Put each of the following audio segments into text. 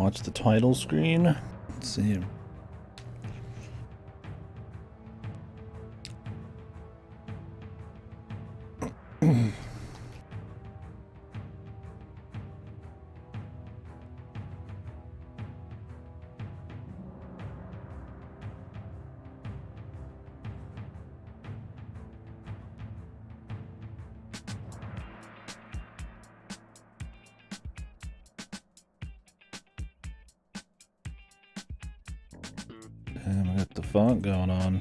watch the title screen. Let's see. Damn, I got the font going on.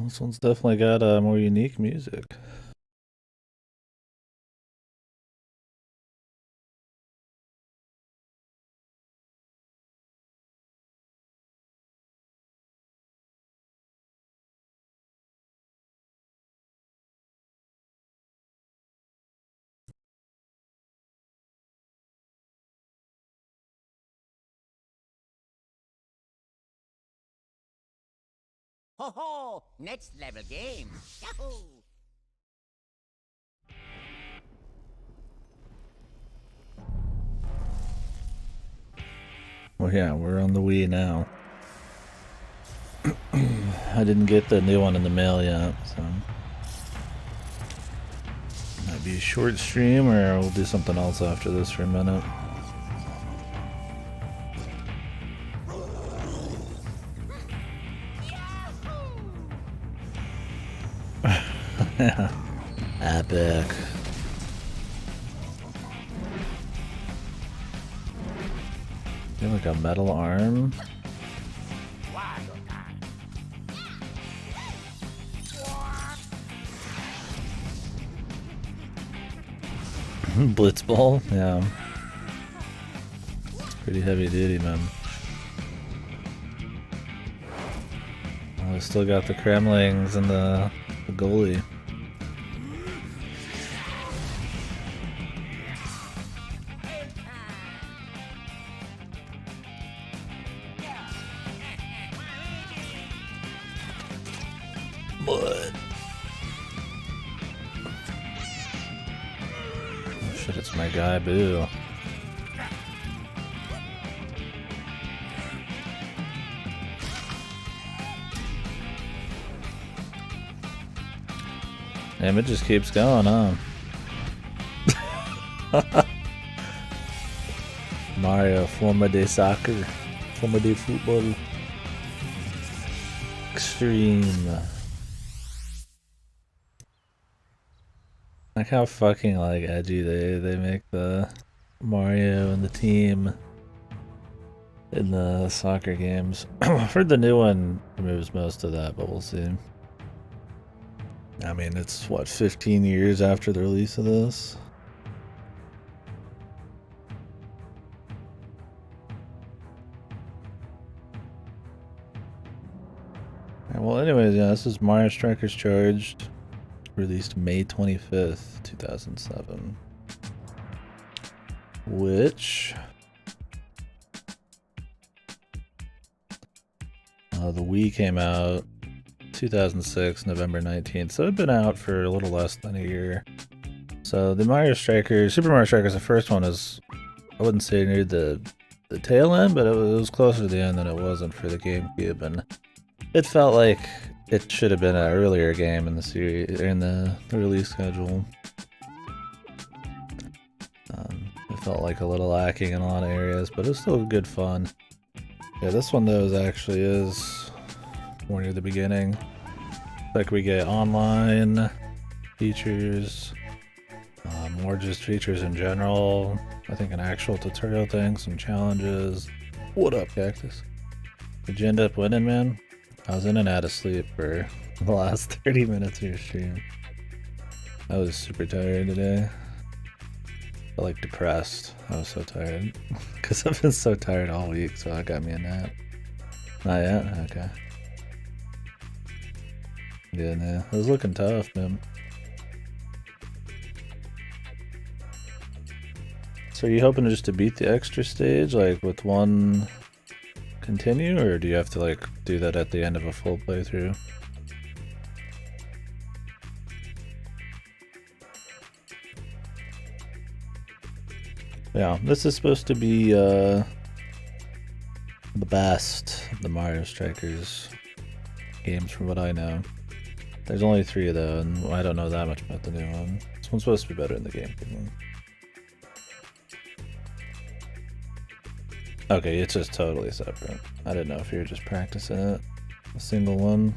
This one's definitely got more unique music. Ho ho! Next level game. Yahoo! Well, yeah, we're on the Wii now. I didn't get the new one in the mail yet, so might be a short stream, or we'll do something else after this for a minute. Yeah. Epic. You have like a metal arm? Blitzball? Yeah. It's pretty heavy duty, man. Oh, we still got the Kremlings and the goalie. But oh shit, it's my guy, Boo. Damn, it just keeps going, huh? Mario, forma de soccer, forma de football. Extreme. Like how fucking like edgy they make the Mario and the team in the soccer games. I've heard the new one removes most of that, but we'll see. I mean, it's what, 15 years after the release of this? Well, anyways, yeah, this is Mario Strikers Charged, released May 25th, 2007. Which... the Wii came out 2006, November 19th, so it'd been out for a little less than a year. So the Mario Strikers, Super Mario Strikers, the first one is, I wouldn't say near the tail end, but it was closer to the end than it wasn't for the GameCube, and it felt like it should have been an earlier game in the series, in the release schedule. It felt like a little lacking in a lot of areas, but it was still good fun. Yeah, this one though is more near the beginning. Like we get online features, more just features in general. I think an actual tutorial thing, some challenges. What up, Cactus? Did you end up winning, man? I was in and out of sleep for the last 30 minutes of your stream. I was super tired today. I felt like depressed. I was so tired. Because I've been so tired all week, so that got me a nap. Not yet? Okay. Yeah, nah, it was looking tough, man. So are you hoping just to beat the extra stage, like with one continue, or do you have to like do that at the end of a full playthrough? Yeah, this is supposed to be the best of the Mario Strikers games from what I know. There's only 3 of those, and I don't know that much about the new one. This one's supposed to be better in the GameCube one. Okay, it's just totally separate. I didn't know if you were just practicing it. A single one.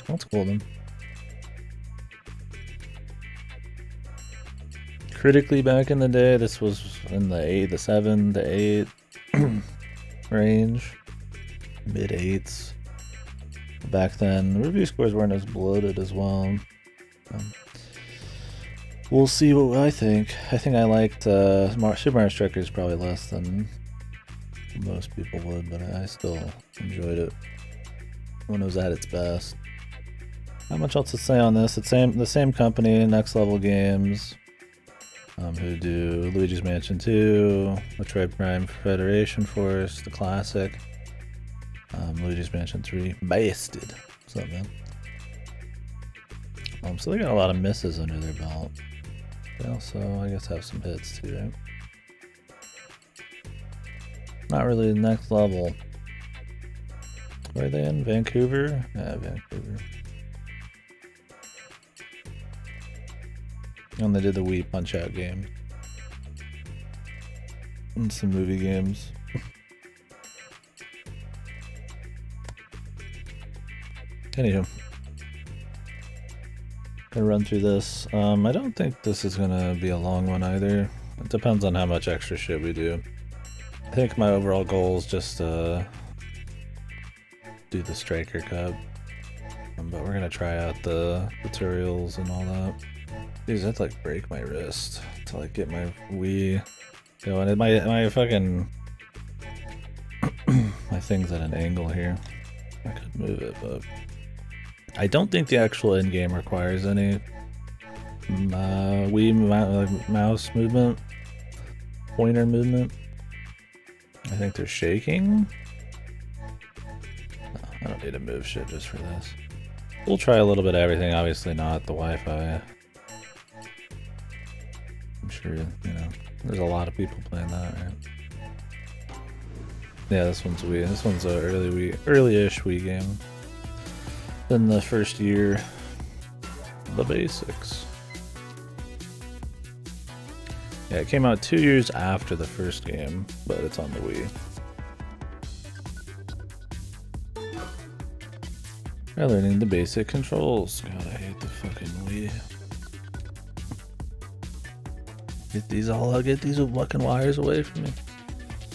That's cool then. Critically back in the day, this was in the 7 to 8 range. Mid 8s. Back then, the review scores weren't as bloated as well. We'll see what I think. I think I liked Super Mario Strikers probably less than most people would, but I still enjoyed it when it was at its best. Not much else to say on this. It's the same company, Next Level Games, who do Luigi's Mansion 2, Metroid Prime Federation Force, the classic, Luigi's Mansion 3, Basted. What's up, man? So they got a lot of misses under their belt. They also, I guess, have some hits too, right? Not really the next level. Where are they in? Vancouver? Yeah, Vancouver. And they did the Wii Punch-Out game. And some movie games. Anywho. Gonna run through this. I don't think this is gonna be a long one either. It depends on how much extra shit we do. I think my overall goal is just to do the Striker Cup. But we're gonna try out the tutorials and all that. Jeez, I'd like break my wrist to like get my Wii going. And my fucking my thing's at an angle here. I could move it, but I don't think the actual end game requires any Wii mouse movement, pointer movement. I think they're shaking. No, I don't need to move shit just for this. We'll try a little bit of everything, obviously not the Wi-Fi. I'm sure, you know, there's a lot of people playing that, right? Yeah, this one's Wii. This one's a early-ish Wii game. In the first year, the basics. Yeah, it came out 2 years after the first game, but it's on the Wii. We're learning the basic controls. God, I hate the fucking Wii. Get these all out. Get these fucking wires away from me.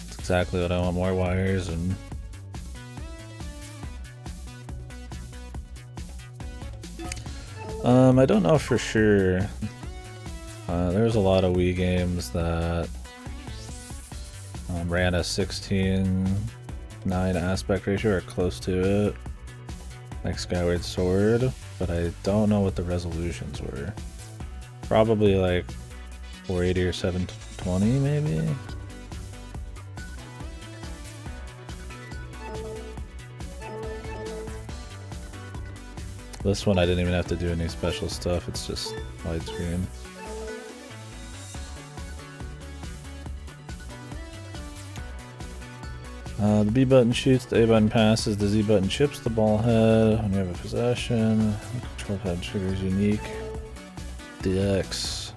That's exactly what I want. More wires and. I don't know for sure. There's a lot of Wii games that ran a 16:9 aspect ratio or close to it, like Skyward Sword, but I don't know what the resolutions were. Probably like 480 or 720 maybe. This one I didn't even have to do any special stuff, it's just widescreen. The B button shoots, the A button passes, the Z button chips the ball head when you have a possession. The control pad triggers unique. DX.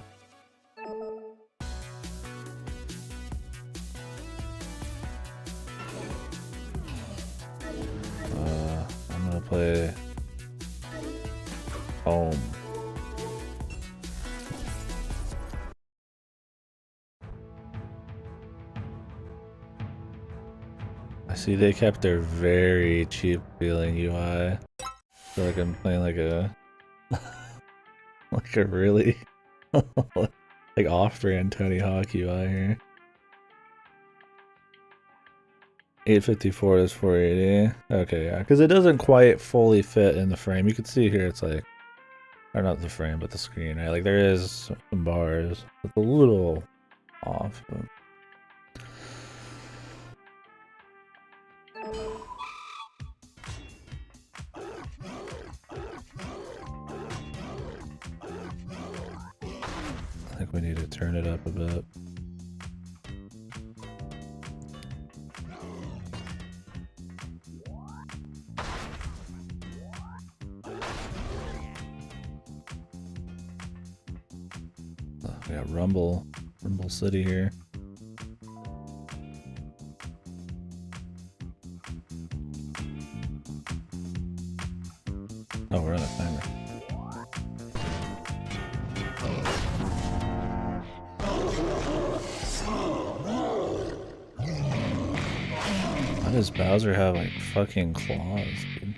I'm gonna play Home. I see they kept their very cheap feeling UI. I feel like I'm playing like a like a really like off-brand Tony Hawk UI here. 854 is 480. Okay, yeah, because it doesn't quite fully fit in the frame. You can see here it's like, or not the frame, but the screen, right? Like there is some bars. It's a little off, but... I think we need to turn it up a bit. We got Rumble City here. Oh, we're on a timer. Why does Bowser have like fucking claws, dude?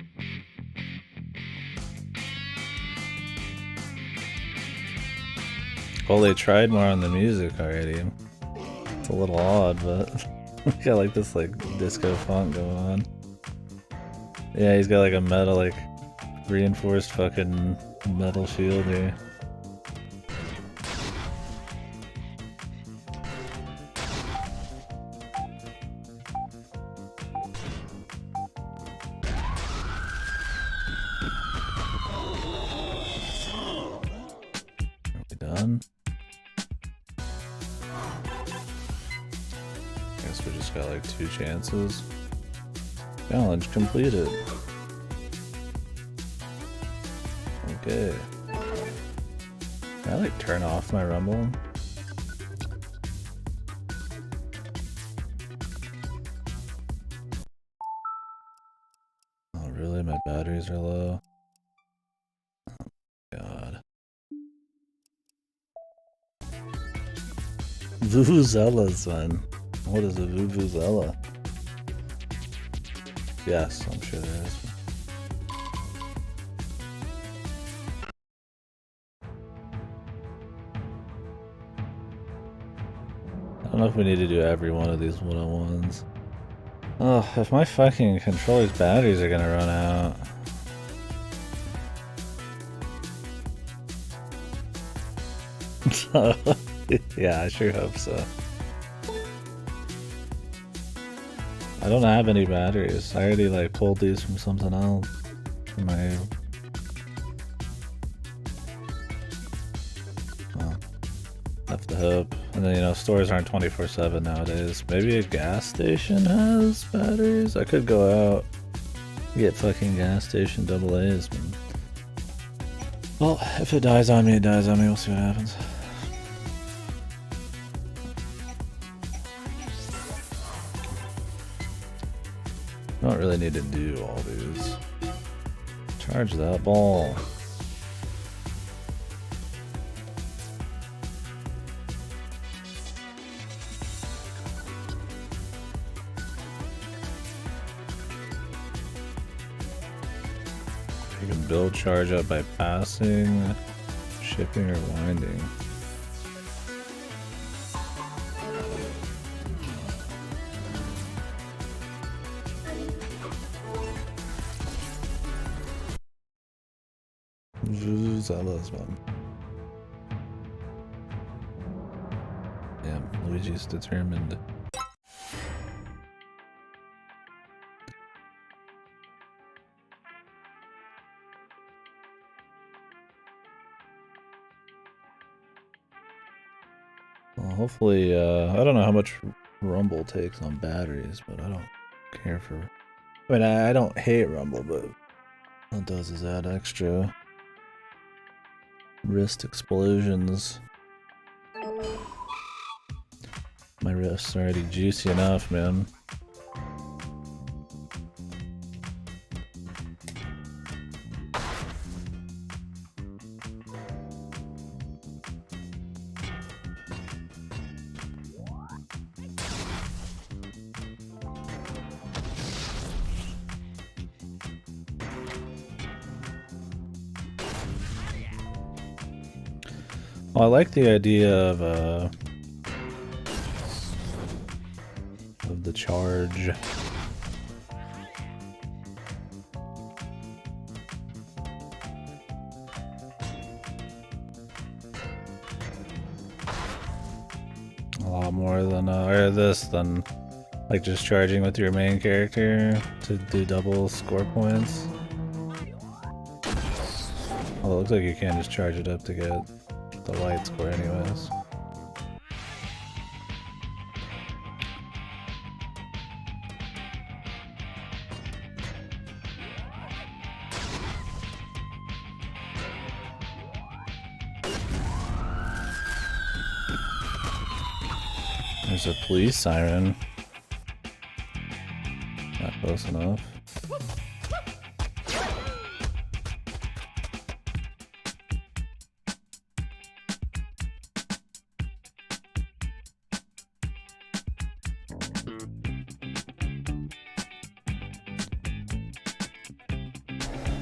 Well, they tried more on the music already. It's a little odd, but we got like this like disco funk going on. Yeah, he's got like a metal, like reinforced fucking metal shield here. Are we done? Guess we just got like 2 chances. Challenge completed. Okay. Can I like turn off my rumble? Oh really? My batteries are low? Oh god. Vuvuzelas, man. What is a Vuvuzela? Yes, I'm sure there is. I don't know if we need to do every one of these one-on-ones. Oh, if my fucking controller's batteries are gonna run out. Yeah, I sure hope so. I don't have any batteries. I already like pulled these from something else. From my... Well, have to hope. And then, you know, stores aren't 24/7 nowadays. Maybe a gas station has batteries? I could go out, get fucking gas station AA's, man. Well, if it dies on me, it dies on me. We'll see what happens. Don't really need to do all these. Charge that ball. You can build charge up by passing, shipping, or winding. Vuvuzelas, man. Damn, Luigi's determined. Well, hopefully, I don't know how much Rumble takes on batteries, but I don't care for... I mean, I don't hate Rumble, but all it does is add extra wrist explosions. My wrist's already juicy enough, man. Well, I like the idea of the charge lot more than or this than like just charging with your main character to do double score points. Well, it looks like you can just charge it up to get the light score anyways. There's a police siren. Not close enough.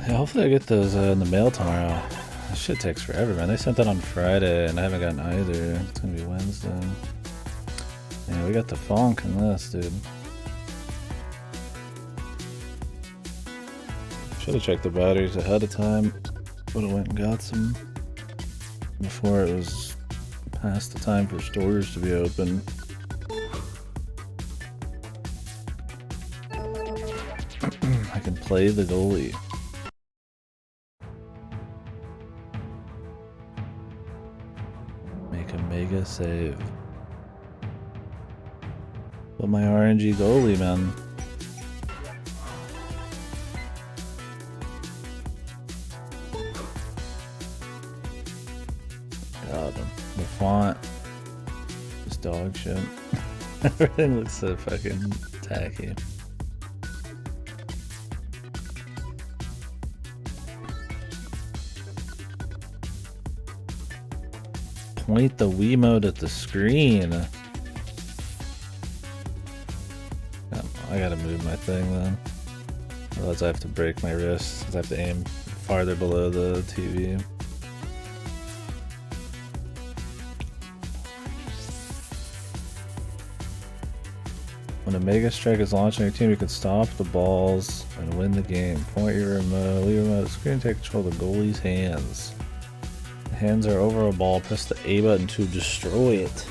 Yeah, hopefully I get those in the mail tomorrow. This shit takes forever, man. They sent that on Friday and I haven't gotten either. It's gonna be Wednesday. Yeah, we got the funk in this, dude. Should have checked the batteries ahead of time. Would have went and got some before it was past the time for stores to be open. I can play the goalie. Make a mega save. But my RNG goalie, man. God, the font is dog shit. Everything looks so fucking tacky. Point the Wiimote at the screen. I gotta move my thing then. Otherwise I have to break my wrist because I have to aim farther below the TV. When a Mega Strike is launched on your team, you can stop the balls and win the game. Point your remote, leave your remote screen, take control of the goalie's hands. The hands are over a ball, press the A button to destroy it.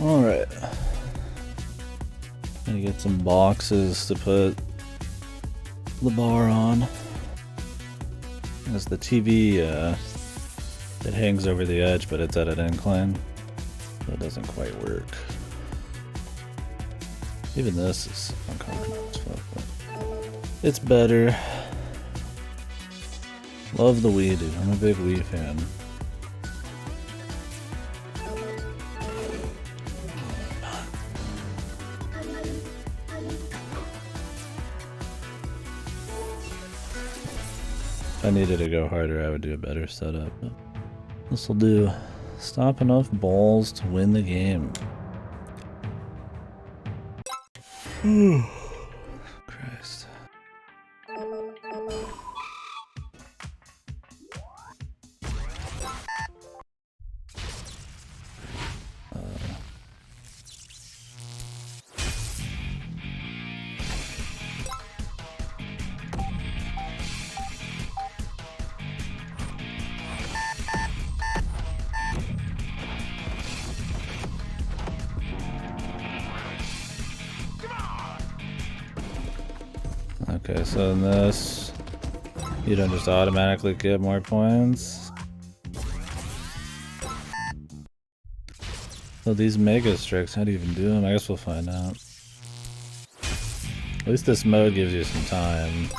Alright. Gonna get some boxes to put the bar on. As the TV, it hangs over the edge, but it's at an incline. So it doesn't quite work. Even this is uncomfortable as fuck, but it's better. Love the Wii, dude. I'm a big Wii fan. If I needed to go harder, I would do a better setup. But this will do. Stop enough balls to win the game. Christ. Okay, so in this, you don't just automatically get more points. So these mega strikes, how do you even do them? I guess we'll find out. At least this mode gives you some time.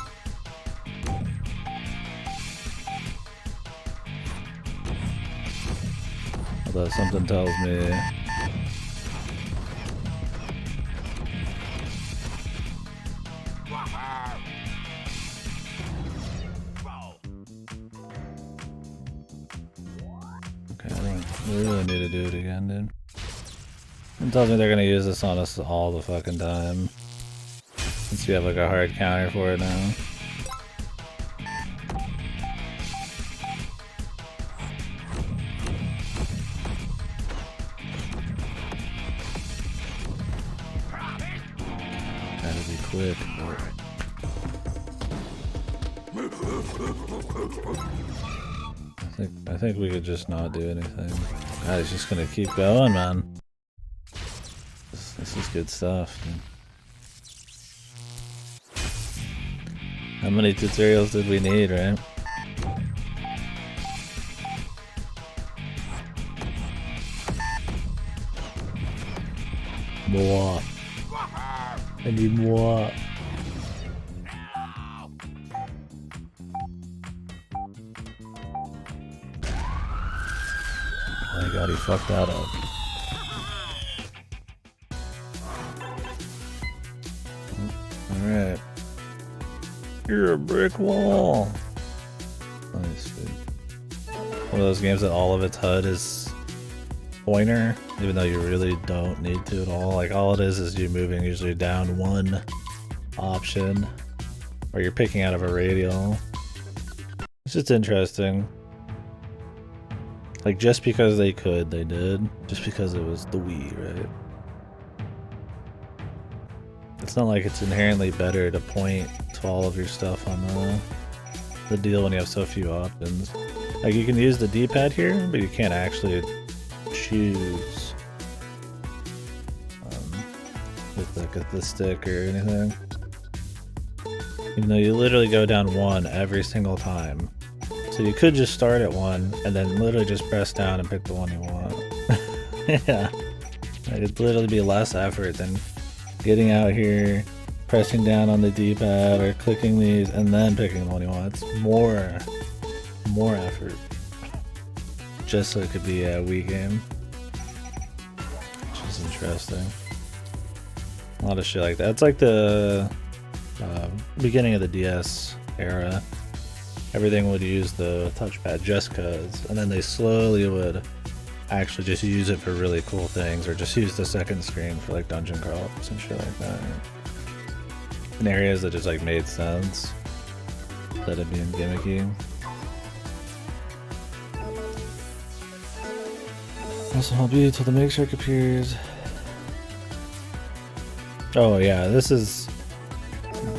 Although something tells me we really need to do it again, dude. It tells me they're gonna use this on us all the fucking time. Since you have like a hard counter for it now. Gotta be quick, I think we could just not do anything. God, he's just gonna keep going, man. This is good stuff, dude. How many tutorials did we need, right? More. I need more. Oh my god, he fucked that up. Alright. You're a brick wall. Nice, dude. One of those games that all of its HUD is pointer, even though you really don't need to at all. Like, all it is you moving usually down one option, or you're picking out of a radial. It's just interesting. Like, just because they could, they did. Just because it was the Wii, right? It's not like it's inherently better to point to all of your stuff on the deal when you have so few options. Like, you can use the D-pad here, but you can't actually choose with like the stick or anything. Even though you literally go down one every single time. So you could just start at one and then literally just press down and pick the one you want. Yeah. Like, it'd literally be less effort than getting out here, pressing down on the D-pad or clicking these and then picking the one you want. It's more effort. Just so it could be a Wii game. Which is interesting. A lot of shit like that. It's like the beginning of the DS era. Everything would use the touchpad just cause, and then they slowly would actually just use it for really cool things, or just use the second screen for like dungeon crawls and shit like that. In areas that just like made sense instead of being gimmicky. Also, I'll be till the make sure appears. Oh yeah, this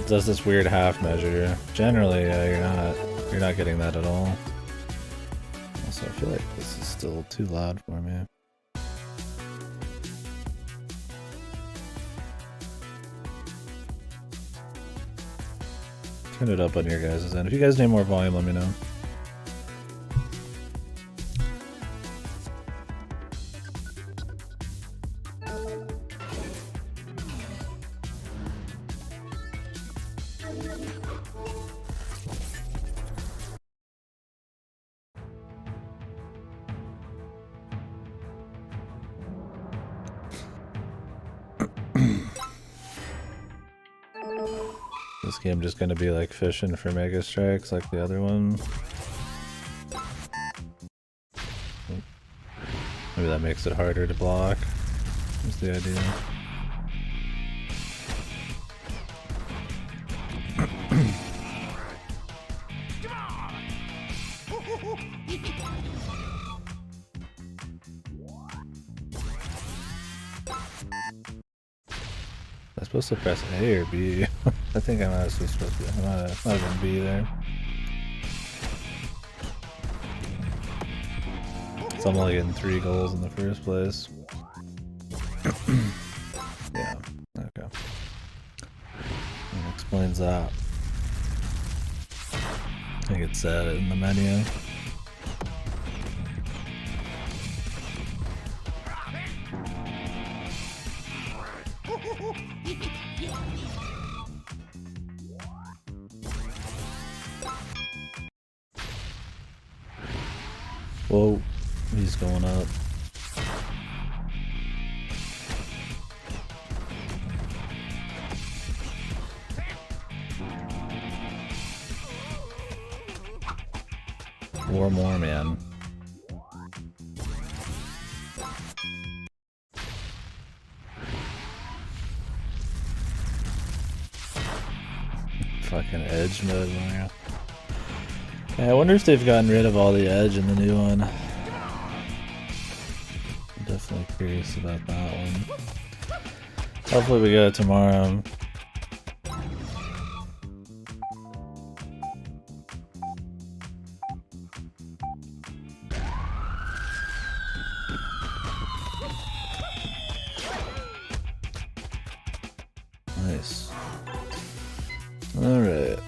does this weird half measure. Generally, you're not getting that at all. Also, I feel like this is still too loud for me. Turn it up on your guys' end. If you guys need more volume, let me know. This game just gonna be like fishing for mega strikes like the other one. Maybe that makes it harder to block. That's the idea. Am I supposed to press A or B? I think I might have supposed to. I might have been B there. So I'm only getting 3 goals in the first place. Yeah, okay. That explains that. I think it said it in the menu. Whoa, he's going up. Four more, man. Fucking edge mode, Mario. Yeah, I wonder if they've gotten rid of all the edge in the new one. I'm definitely curious about that one. Hopefully we get it tomorrow. Nice. Alright.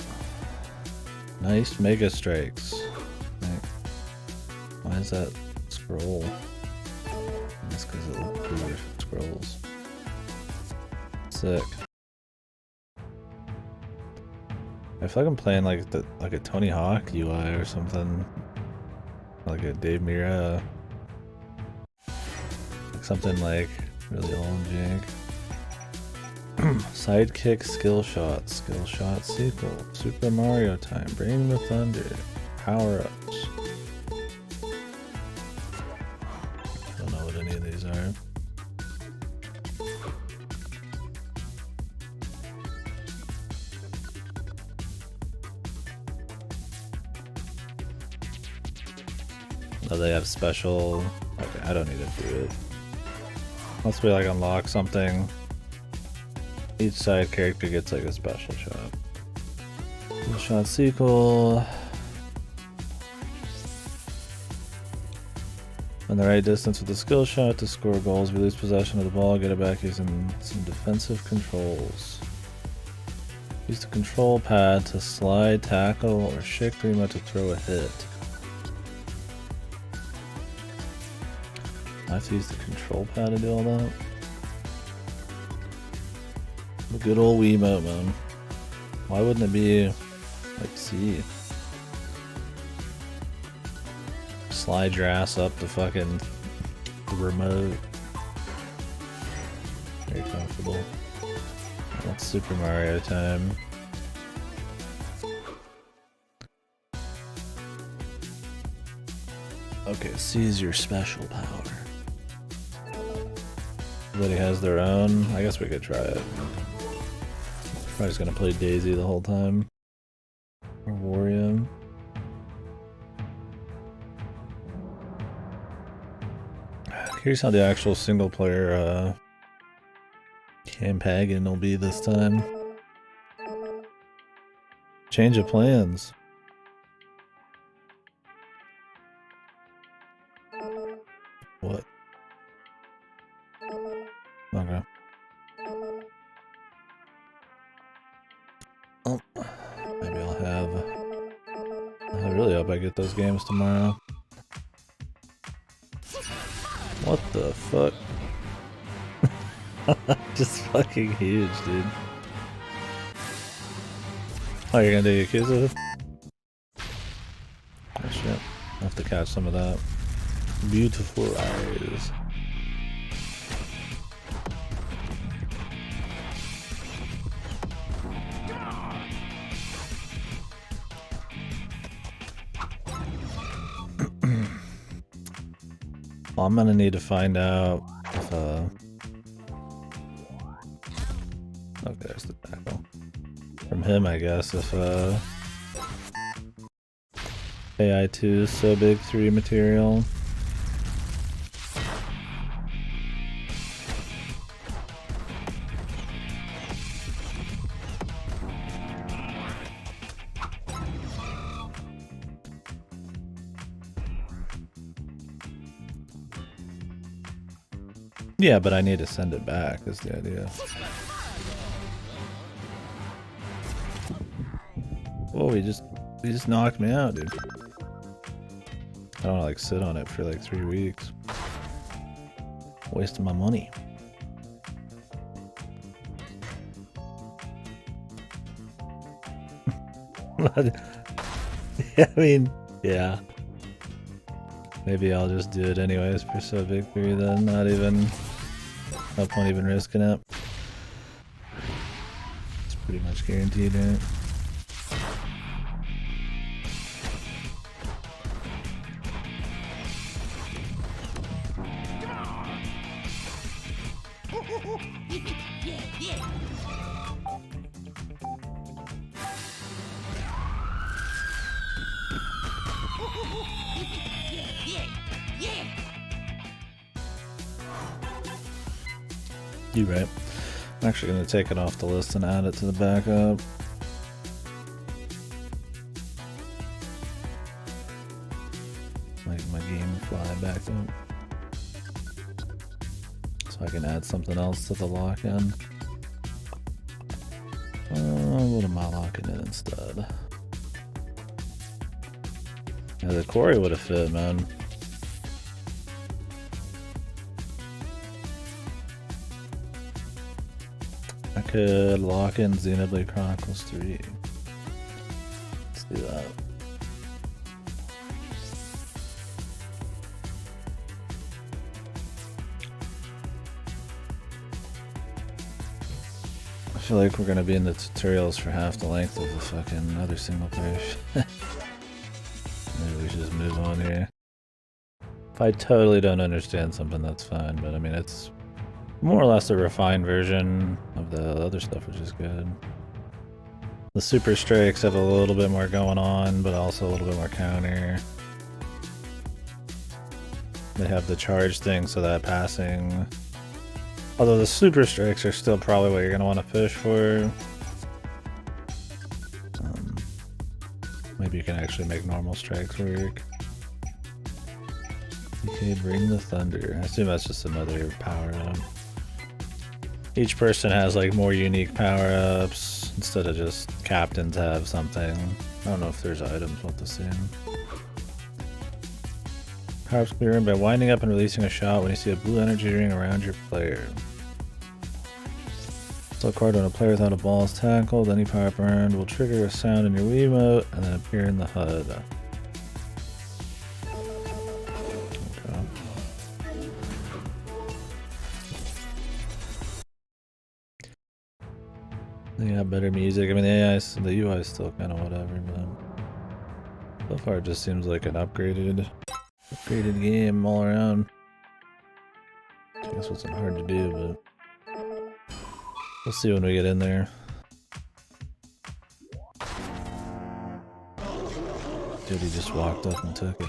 Nice mega strikes. Right. Why is that scroll? That's because it looks weird. Scrolls. Sick. I feel like I'm playing like a Tony Hawk UI or something. Like a Dave Mirra. Like something like really old and jank. Sidekick skill shot sequel, Super Mario Time, Bring the Thunder, power-ups. I don't know what any of these are. Oh, they have special. Okay, I don't need to do it. Unless we like unlock something. Each side character gets like a special shot. Skill shot sequel. When the right distance with the skill shot to score goals, release possession of the ball, get it back using some defensive controls. Use the control pad to slide, tackle, or shift remote to throw a hit. I have to use the control pad to do all that? The good old Wiimote, man. Why wouldn't it be like C? Slide your ass up the fucking remote. Very comfortable. That's Super Mario Time. Okay, C is your special power. Everybody has their own. I guess we could try it. Probably just gonna play Daisy the whole time. Or Wario. Curious how the actual single player campaign will be this time. Change of plans. What? Okay. Oh. Maybe I'll have... I really hope I get those games tomorrow. What the fuck? Just fucking huge, dude. Oh, you're gonna do Yakuza? Oh shit. I have to catch some of that. Beautiful eyes. Well, I'm gonna need to find out if okay, there's the tackle. From him, I guess, if AI2 is so big 3 material. Yeah, but I need to send it back, is the idea. Whoa, he just knocked me out, dude. I don't wanna like sit on it for like 3 weeks. Wasting my money. I mean, yeah. Maybe I'll just do it anyways for so victory then, no point even risking it. It's pretty much guaranteed, right? You're right. I'm actually going to take it off the list and add it to the backup. Make my game fly back up. So I can add something else to the lock-in. What am I locking in instead? Yeah, the Quarry would have fit, man. I could lock in Xenoblade Chronicles 3. Let's do that. I feel like we're gonna be in the tutorials for half the length of the fucking other single player shit. Maybe we should just move on here. If I totally don't understand something, that's fine, but I mean, it's more or less a refined version of the other stuff, which is good. The super strikes have a little bit more going on, but also a little bit more counter. They have the charge thing, so that passing... Although the super strikes are still probably what you're going to want to push for. Maybe you can actually make normal strikes work. Okay, bring the thunder. I assume that's just another power-up. Each person has like more unique power-ups instead of just captains have something. I don't know if there's items with the same. Power-ups can be earned by winding up and releasing a shot when you see a blue energy ring around your player. So card when a player without a ball is tackled, any power-up earned will trigger a sound in your Wiimote and then appear in the HUD. They got better music. I mean, the UI is still kind of whatever, but so far it just seems like an upgraded game all around. I guess it wasn't hard to do, but we'll see when we get in there. Dude, he just walked up and took it.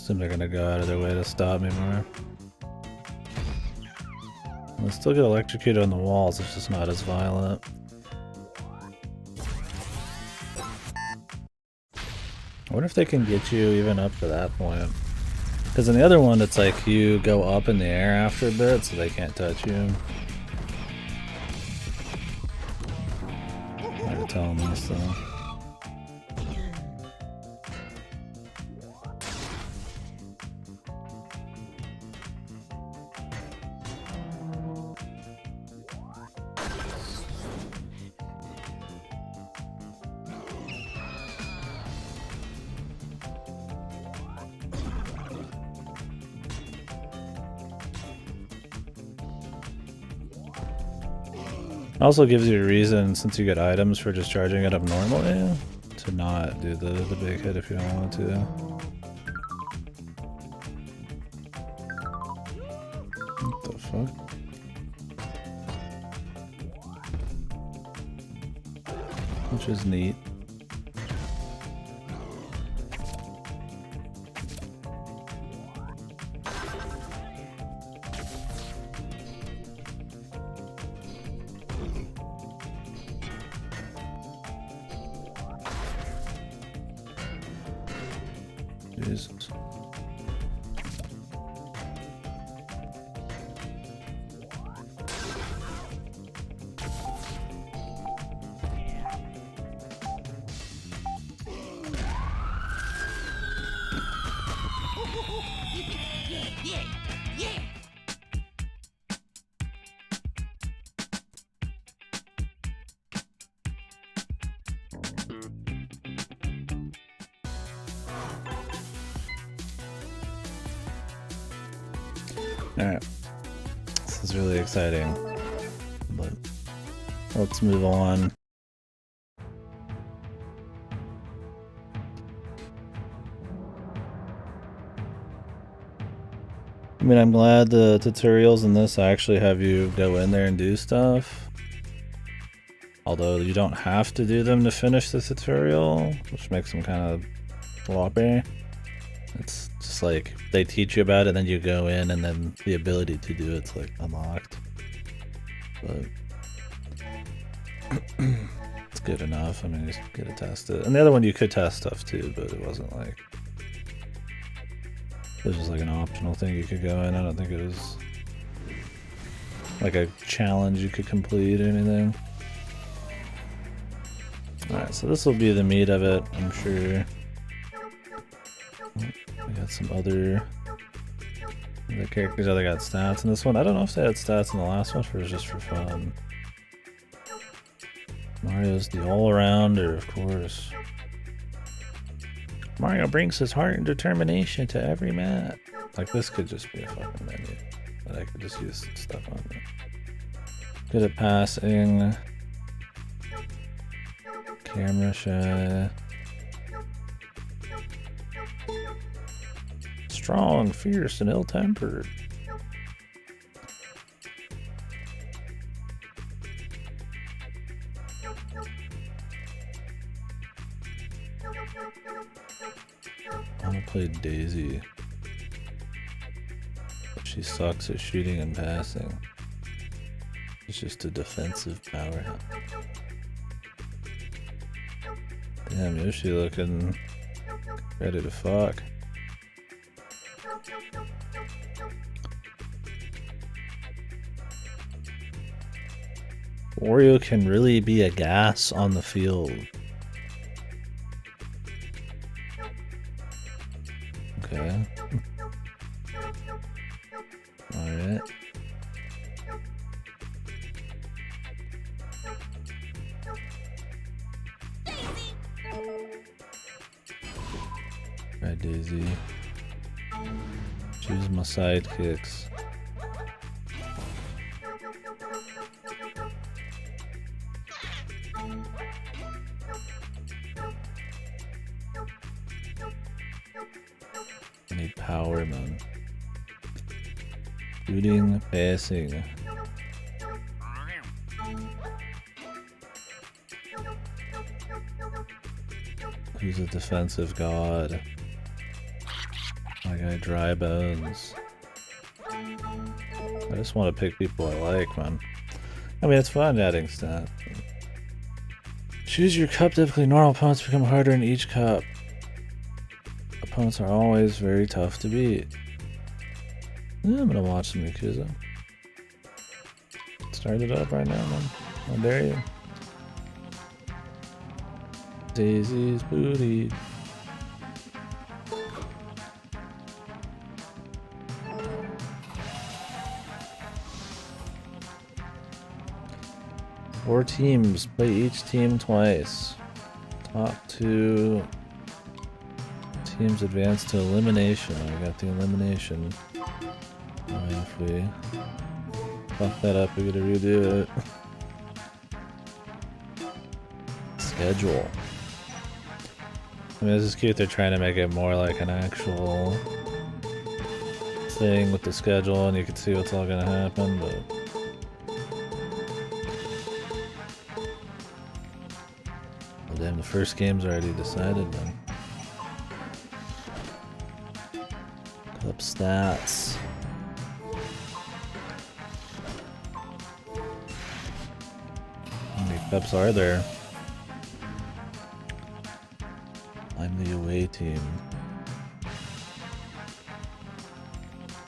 assume they're gonna go out of their way to stop me more. They still get electrocuted on the walls, it's just not as violent. I wonder if they can get you even up to that point. Because in the other one, it's like you go up in the air after a bit, so they can't touch you. I gotta tell them this though. It also gives you a reason, since you get items for just charging it up normally, to not do the big hit if you don't want to. What the fuck? Which is neat. Jesus. Alright, this is really exciting, but let's move on. I mean, I'm glad the tutorials in this actually have you go in there and do stuff. Although you don't have to do them to finish the tutorial, which makes them kind of sloppy. It's just like they teach you about it, and then you go in, and then the ability to do it's like unlocked. But it's good enough. I mean, you just get to test it. And the other one you could test stuff too, but it wasn't like it was just like an optional thing you could go in. I don't think it was like a challenge you could complete or anything. Alright, so this will be the meat of it, I'm sure. We got some other characters. Oh, they got stats in this one. I don't know if they had stats in the last one, or it was just for fun. Mario's the all-arounder, of course. Mario brings his heart and determination to every mat. Like, this could just be a fucking menu that I could just use some stuff on there. Good at passing. Camera shy. Strong, fierce, and ill-tempered. I want to play Daisy. She sucks at shooting and passing. She's just a defensive powerhouse. Damn, Yoshi looking ready to fuck. Wario can really be a gas on the field. Okay. Alright. Alright, Daisy. Choose my sidekicks. I need power, man. Shooting, passing. Who's a defensive god? My My guy Dry Bones. I just want to pick people I like, man. I mean, it's fun adding stats. Choose your cup. Typically, normal opponents become harder in each cup. Opponents are always very tough to beat. Yeah, I'm gonna watch some Yakuza. Start it up right now, man. How dare you? Daisy's booty. Four teams. Play each team twice. Top two teams advance to elimination. I got the elimination. If we fuck that up, we gotta redo it. Schedule. I mean, this is cute. They're trying to make it more like an actual thing with the schedule, and you can see what's all gonna happen, but. Well, damn, the first game's already decided then. Cup stats. How many cups are there? I'm the away team.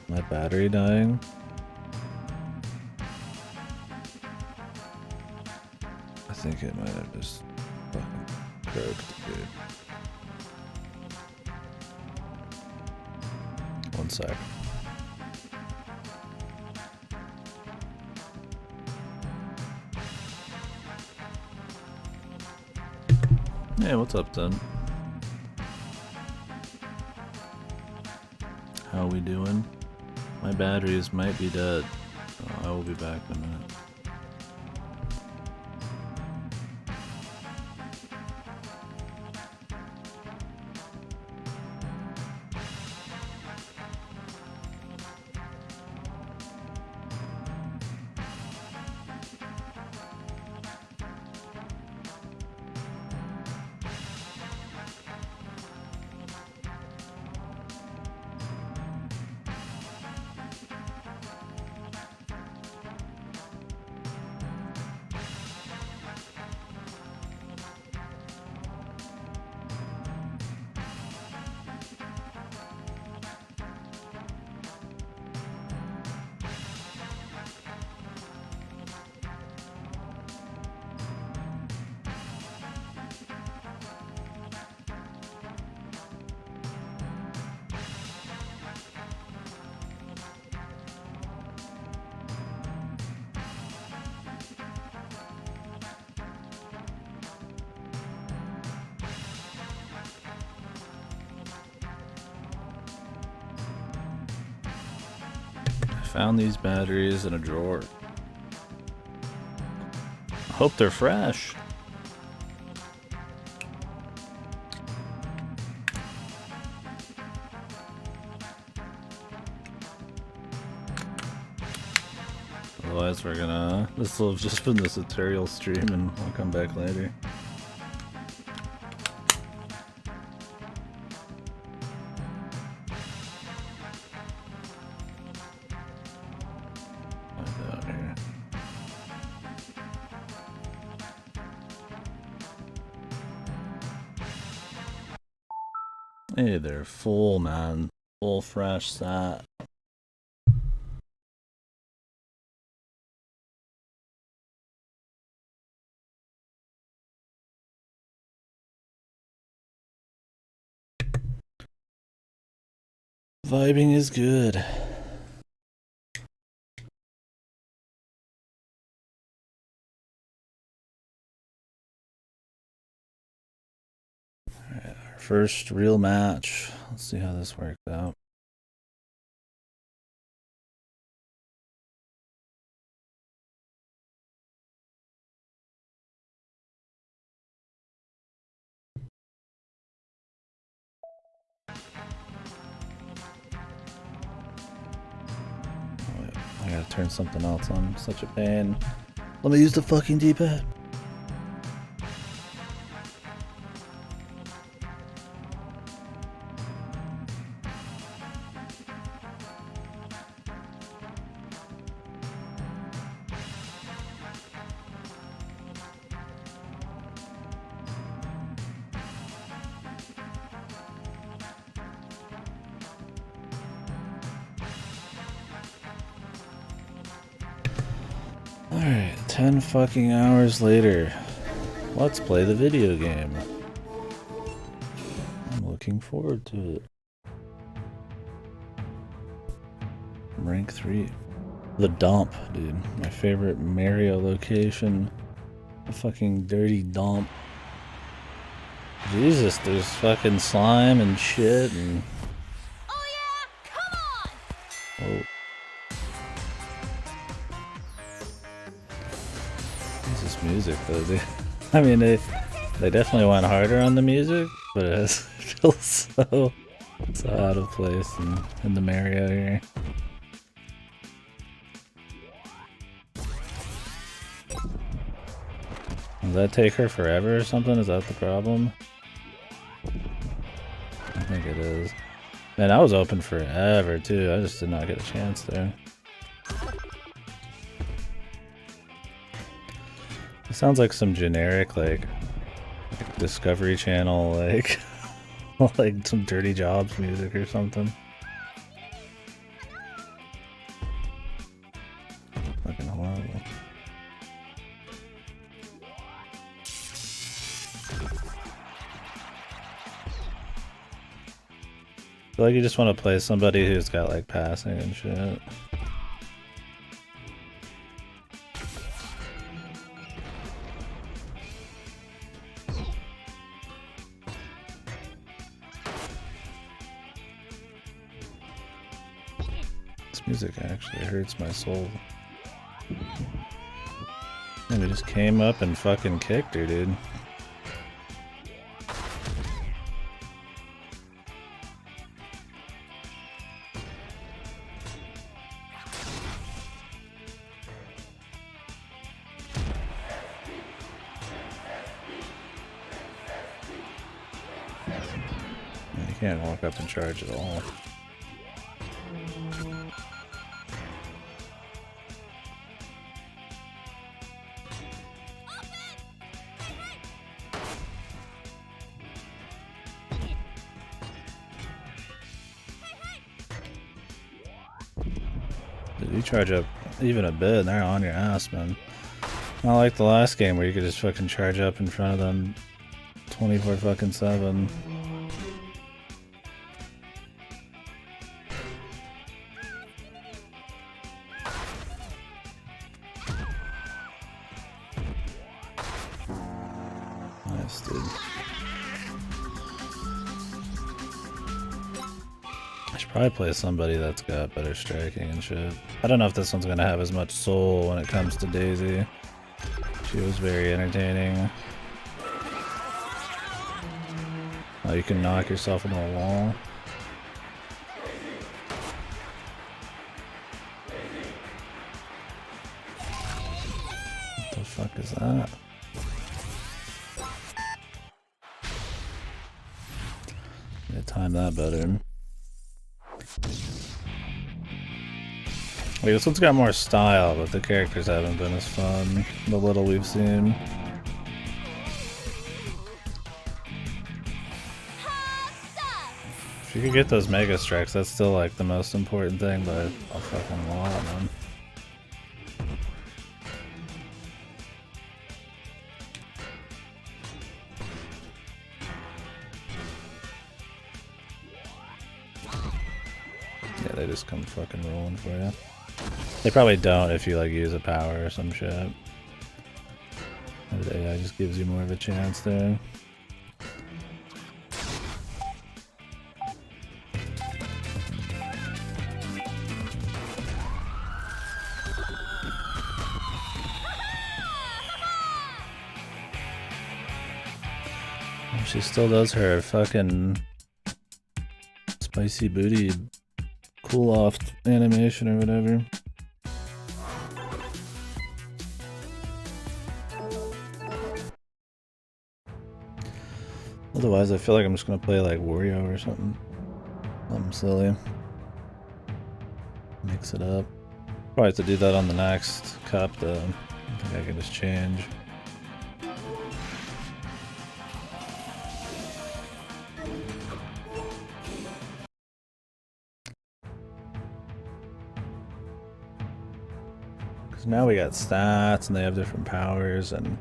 My battery dying? I think it might have just fucking croaked, dude. One sec. Hey, what's up, then? How we doing? My batteries might be dead. Oh, I will be back in a minute. Found these batteries in a drawer. I hope they're fresh. Otherwise we're gonna... This will have just been the tutorial stream and I'll come back later. Hey, they're full, man. Full fresh sat. Vibing is good. Alright, our first real match. Let's see how this works out. I gotta turn something else on. Such a pain. Let me use the fucking D-pad. Alright, 10 fucking hours later. Let's play the video game. I'm looking forward to it. Rank 3. The dump, dude. My favorite Mario location. The fucking dirty dump. Jesus, there's fucking slime and shit and... Oh yeah, come on! Oh. What's this music though, dude? I mean, they definitely went harder on the music, but it feels so out of place in the Mario here. Does that take her forever or something? Is that the problem? I think it is. Man, I was open forever too. I just did not get a chance there. It sounds like some generic like Discovery Channel like like some Dirty Jobs music or something. Fucking horrible. I feel like you just want to play somebody who's got like passing and shit. This music actually hurts my soul. And we just came up and fucking kicked her, dude. You can't walk up and charge at all. Dude, you charge up even a bit and they're on your ass, man. Not like the last game where you could just fucking charge up in front of them 24/7. Nice, dude. I should probably play somebody that's got better striking and shit. I don't know if this one's gonna have as much soul when it comes to Daisy. She was very entertaining. Oh, you can knock yourself into a wall. What the fuck is that? Yeah, time that better. Like, this one's got more style, but the characters haven't been as fun. The little we've seen. If you could get those Mega Strikes, that's still like the most important thing, but a fucking lot, man. Yeah, they just come fucking rolling for you. They probably don't if you like use a power or some shit. The AI just gives you more of a chance there. She still does her fucking spicy booty cool off animation or whatever. Otherwise, I feel like I'm just gonna play like Wario or something. Something silly. Mix it up. Probably have to do that on the next cup though. I think I can just change. So now we got stats and they have different powers, and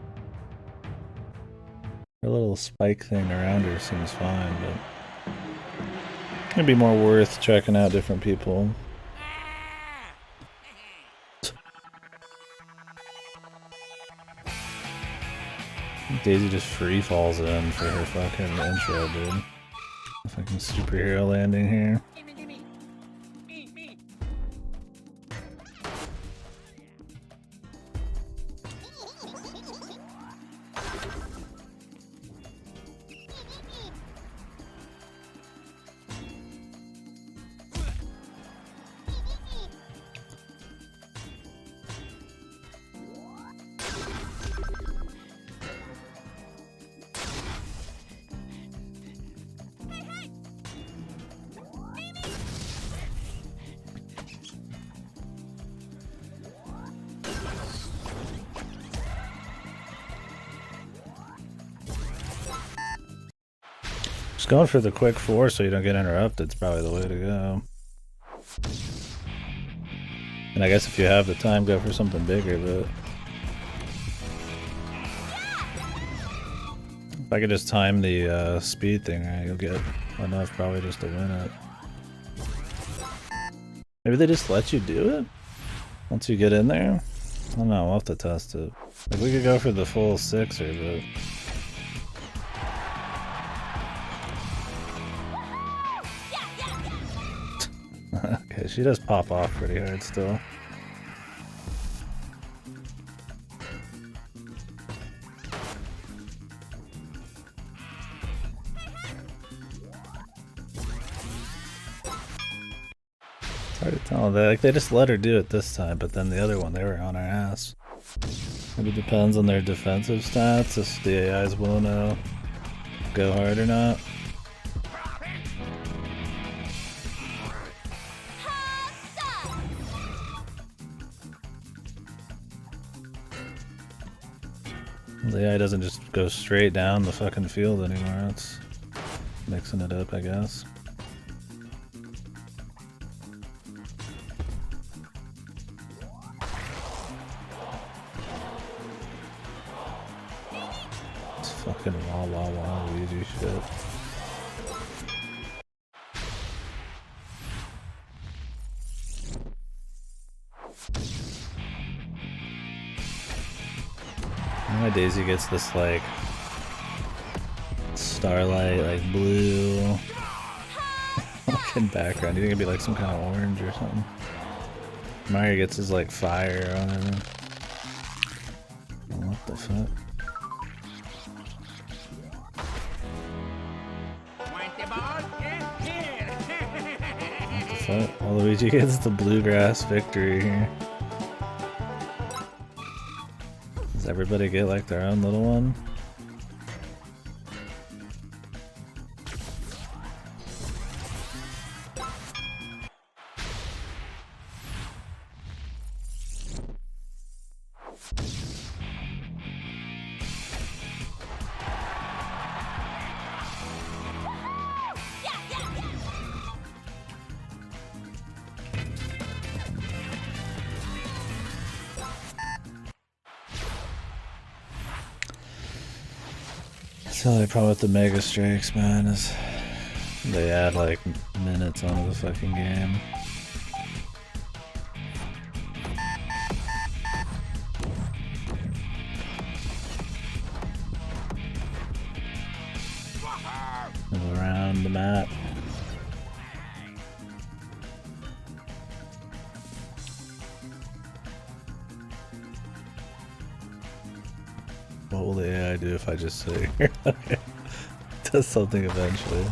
her little spike thing around her seems fine, but it'd be more worth checking out different people. Daisy just free falls in for her fucking intro, dude. Fucking superhero landing here. Just going for the quick 4 so you don't get interrupted is probably the way to go. And I guess if you have the time, go for something bigger, but if I could just time the speed thing right, you'll get enough probably just to win it. Maybe they just let you do it once you get in there? I don't know, we'll have to test it. Like, we could go for the full 6er, but okay, she does pop off pretty hard still. It's hard to tell. They just let her do it this time, but then the other one, they were on her ass. Maybe it depends on their defensive stats, if the AIs will know go hard or not. The AI doesn't just go straight down the fucking field anymore, it's mixing it up, I guess. It's fucking wah wah wah Luigi shit. My Daisy gets this like starlight, like blue fucking background. You think it'd be like some kind of orange or something? Mario gets his like fire or whatever. What the fuck? What the fuck? Oh, Luigi gets the bluegrass victory here. Does everybody get like their own little one? That's the only problem with the Mega Strikes, man, is they add like minutes onto the fucking game. Move around the map. What will the AI do if I just sit here? Okay. Does something eventually.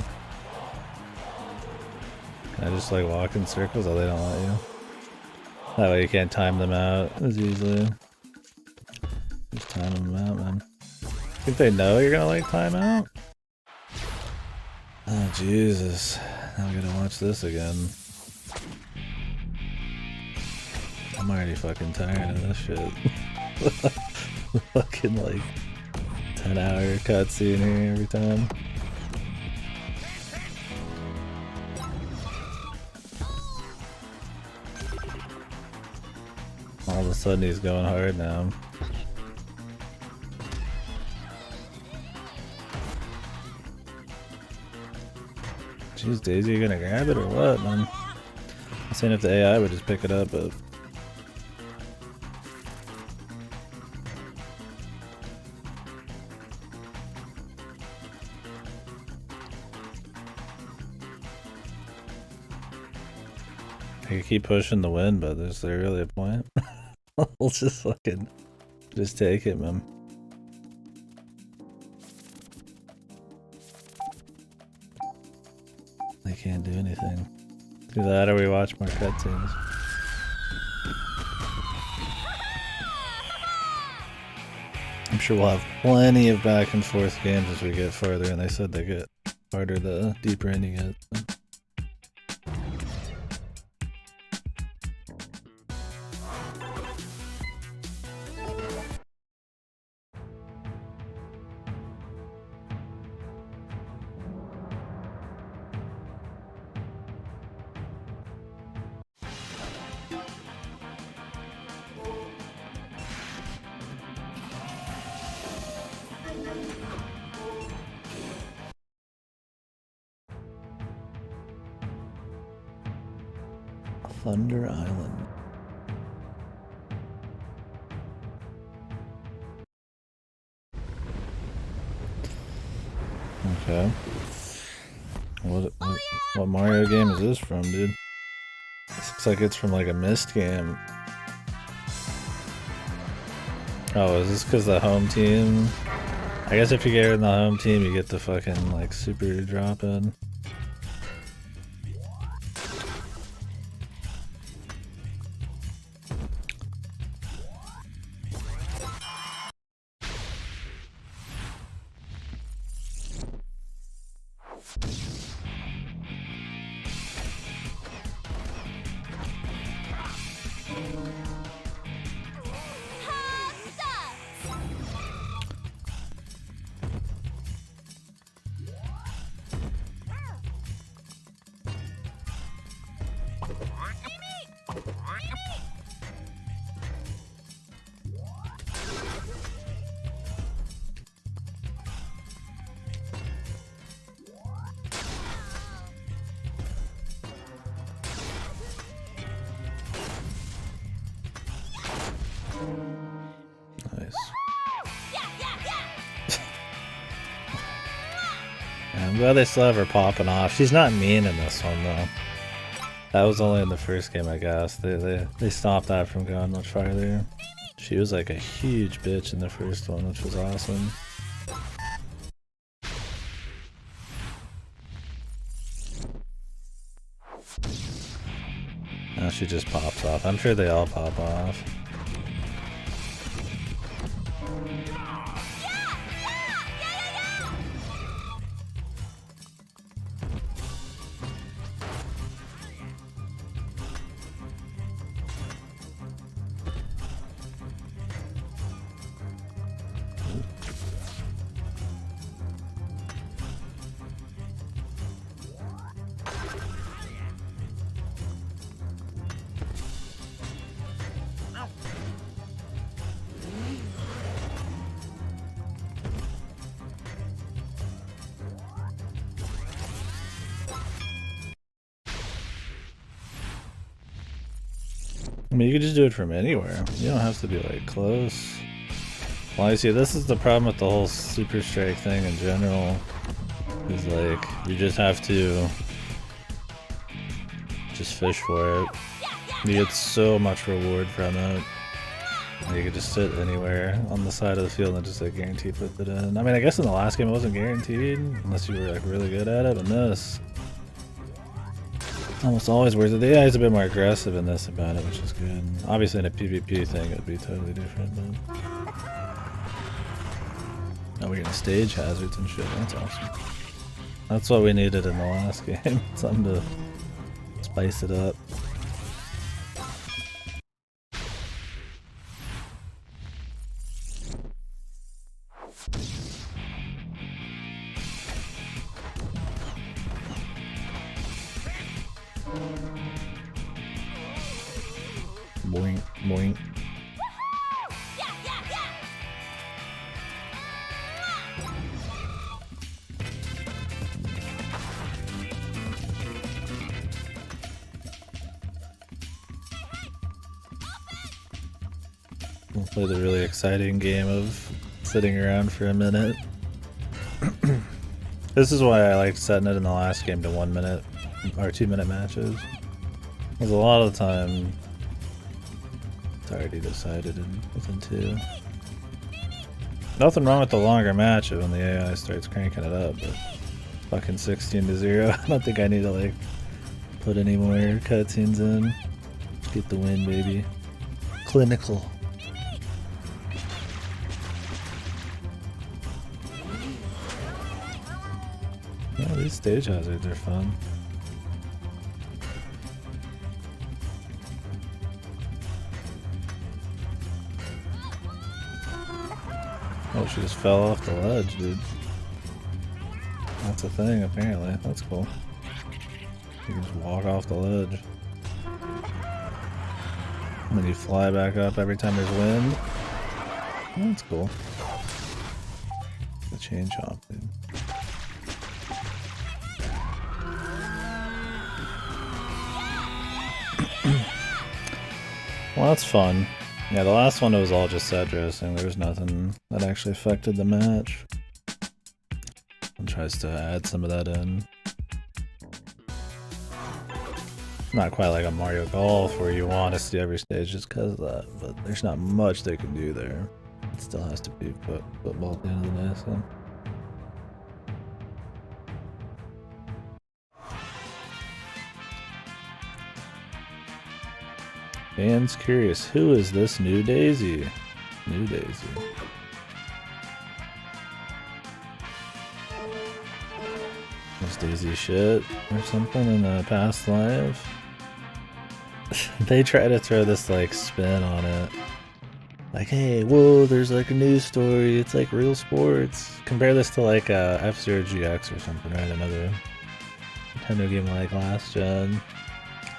Can I just like walk in circles? Oh, they don't let you. That way you can't time them out as easily. Just time them out, man. Think they know you're gonna like time out? Oh, Jesus. Now we gotta watch this again. I'm already fucking tired of this shit. Fucking like 10-hour cutscene here every time. All the of a sudden he's going hard now. Jeez, Daisy, you gonna grab it or what, man? I'm saying if the AI would just pick it up, but... I could keep pushing the win, but is there really a point? We'll just fucking... just take it, man. They can't do anything. Do that or we watch more cutscenes. I'm sure we'll have plenty of back and forth games as we get farther, and they said they get harder the deeper in you get. So. Thunder Island. Okay. What Mario game is this from, dude? This looks like it's from like a Myst game. Oh, is this because the home team? I guess if you get in the home team, you get the fucking like super drop in. I'm glad they still have her popping off. She's not mean in this one though. That was only in the first game, I guess. They stopped that from going much farther. She was like a huge bitch in the first one, which was awesome. Now she just pops off. I'm sure they all pop off. I mean, you could just do it from anywhere. You don't have to be like close. Well, I see, this is the problem with the whole Super Strike thing in general. Is like, you just have to just fish for it. You get so much reward from it. You could just sit anywhere on the side of the field and just like guaranteed put it in. I mean, I guess in the last game it wasn't guaranteed, unless you were like really good at it, but this, almost always worth it. The AI is a bit more aggressive in this about it, which is good. Obviously in a PvP thing it would be totally different, but... Oh, we're getting stage hazards and shit, that's awesome. That's what we needed in the last game, something to spice it up. Boink, boink. We'll play the really exciting game of sitting around for a minute. This is why I liked setting it in the last game to 1 minute or 2 minute matches. Because a lot of the time it's already decided within 2. Nothing wrong with the longer match when the AI starts cranking it up, but fucking 16-0. I don't think I need to like put any more cutscenes in. Get the win, baby. Clinical. Oh, these stage hazards are fun. Oh, she just fell off the ledge, dude. That's a thing, apparently. That's cool. You can just walk off the ledge. And then you fly back up every time there's wind. Oh, that's cool. The chain chomp, dude. Well, that's fun. Yeah, the last one was all just set dressing. There was nothing that actually affected the match. And tries to add some of that in. Not quite like a Mario Golf where you want to see every stage just because of that, but there's not much they can do there. It still has to be football at the end of the day, so. Fans curious, who is this new Daisy? New Daisy. Was Daisy shit or something in a past life? They try to throw this like spin on it. Like, hey, whoa, there's like a news story, it's like real sports. Compare this to like F-Zero GX or something, right? Another Nintendo game like last gen.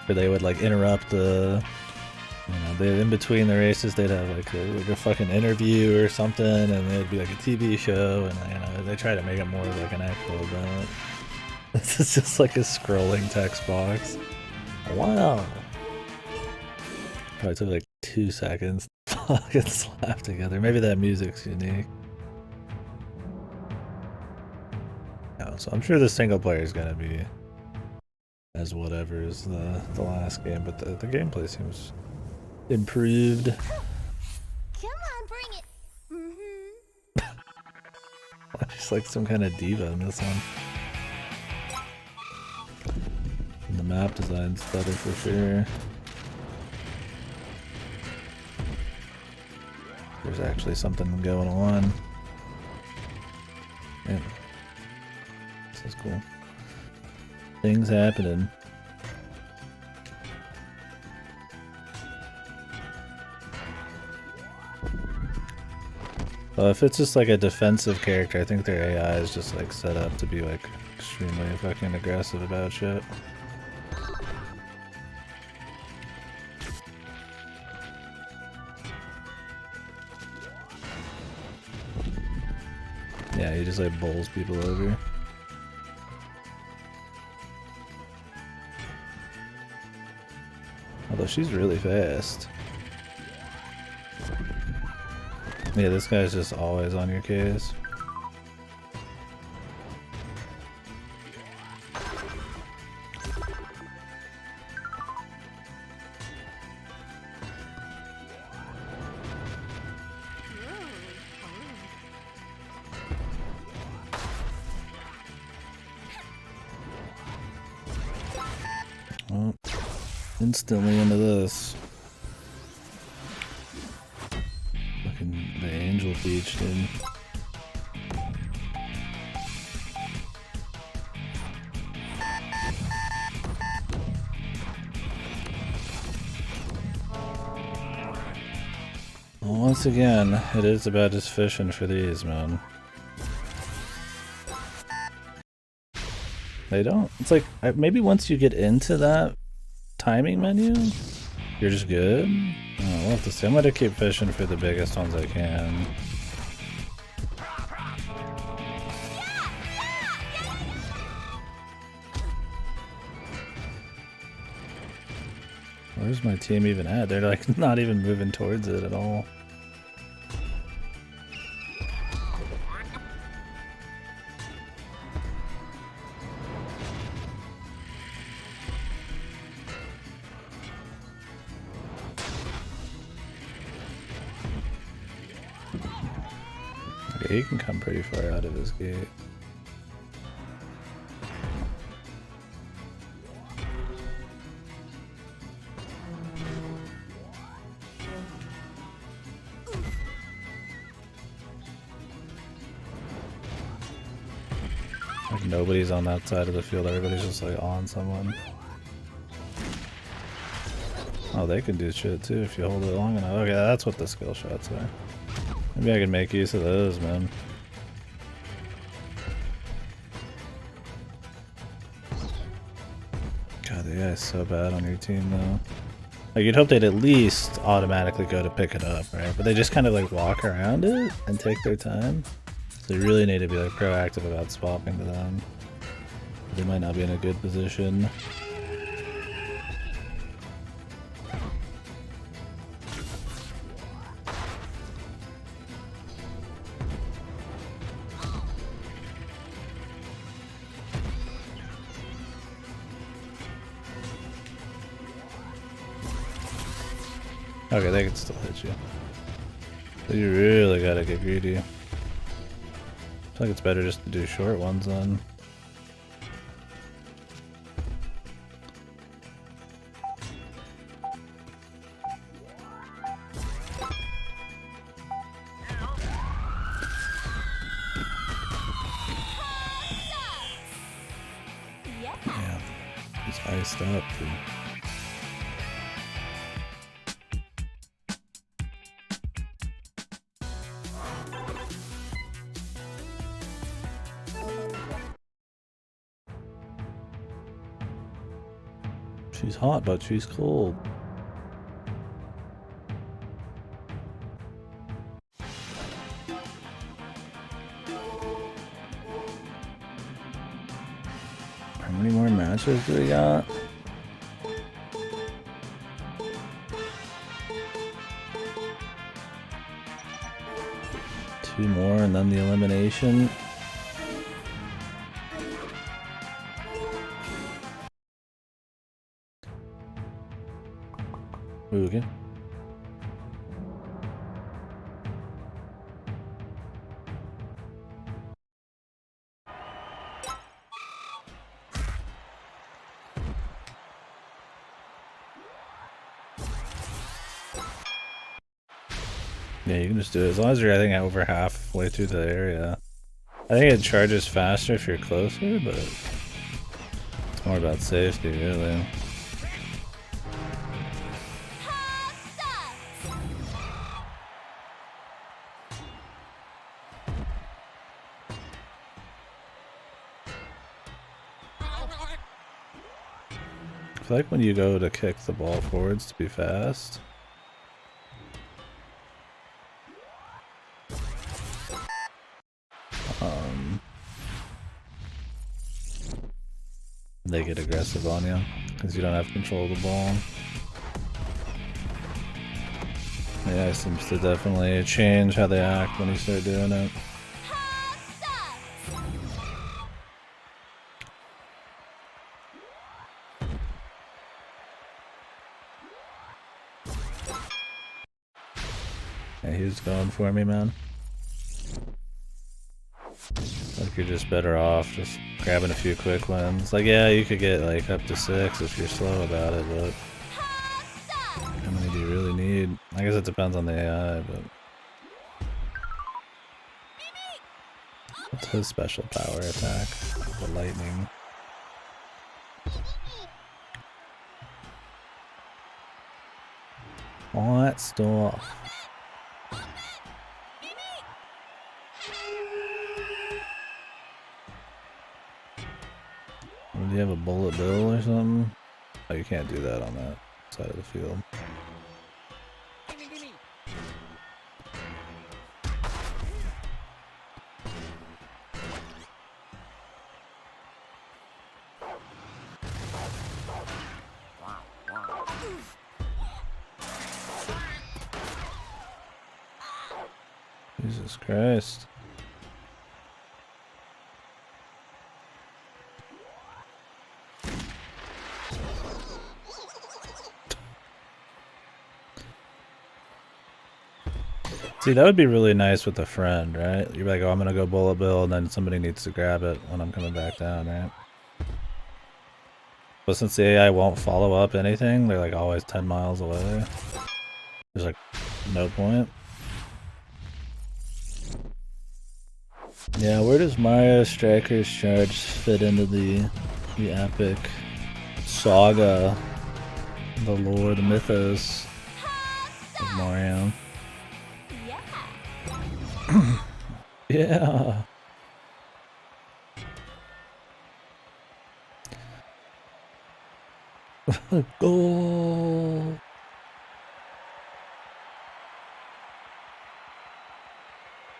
Where they would like interrupt the... You know, in between the races, they'd have like a fucking interview or something, and it'd be like a TV show, and you know, they try to make it more of like an actual event. This is just like a scrolling text box. Wow. Probably took like 2 seconds to fucking slap together. Maybe that music's unique. No, so I'm sure the single player is gonna be as whatever as the last game, but the gameplay seems improved. Come on, bring it. She's like some kind of diva in this one. And the map design's better for sure. There's actually something going on. Yeah. This is cool. Things happening. If it's just like a defensive character, I think their AI is just like set up to be like extremely fucking aggressive about shit. Yeah, he just like bowls people over. Although she's really fast. Yeah, this guy's just always on your case. Oh, instantly into this. The Angel Beach, dude. Well, once again, it is about just fishing for these, man. They don't. It's like, maybe once you get into that timing menu, you're just good. Oh, we'll have to see. I'm gonna keep fishing for the biggest ones I can. Where's my team even at? They're like not even moving towards it at all. Yeah, he can come pretty far out of his gate. Like nobody's on that side of the field, everybody's just like on someone. Oh, they can do shit too if you hold it long enough. Okay, that's what the skill shots are. Maybe I can make use of those, man. God, the guy's so bad on your team though. Like you'd hope they'd at least automatically go to pick it up, right? But they just kind of like walk around it and take their time. So you really need to be like proactive about swapping to them. They might not be in a good position. Okay, they can still hit you. But you really gotta get greedy. I feel like it's better just to do short ones then. Yeah, he's iced up, dude. She's hot, but she's cold. How many more matches do we got? Two more and then the elimination. Okay. Yeah, you can just do it as long as you're, I think, over halfway through the area. I think it charges faster if you're closer, but it's more about safety, really. I feel like when you go to kick the ball forwards to be fast, they get aggressive on you because you don't have control of the ball. Yeah, it seems to definitely change how they act when you start doing it. Yeah, he was going for me, man. Like you're just better off just grabbing a few quick wins. Like, yeah, you could get like up to 6 if you're slow about it, but how many do you really need? I guess it depends on the AI, but what's his special power attack? The lightning. All that stuff. Do you have a bullet bill or something? Oh, you can't do that on that side of the field. Jesus Christ. See, that would be really nice with a friend, right? You're like, oh, I'm gonna go bullet bill, and then somebody needs to grab it when I'm coming back down, right? But since the AI won't follow up anything, they're like always 10 miles away. There's like no point. Yeah, where does Mario Striker's Charge fit into the epic saga, the lore, the mythos of Mario? Yeah. Goal.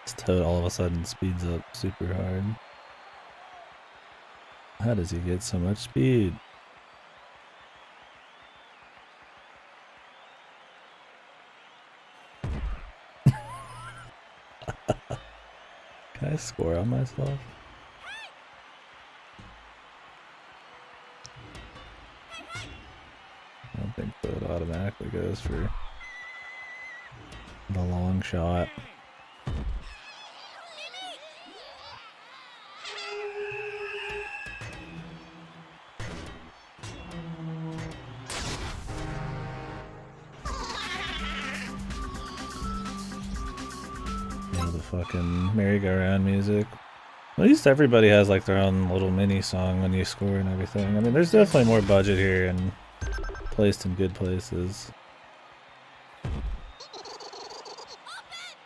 This Toad all of a sudden speeds up super hard. How does he get so much speed? Can I score on myself? I don't think so. It automatically goes for the long shot. The fucking merry-go-round music. At least everybody has like their own little mini song when you score and everything. I mean, there's definitely more budget here and placed in good places.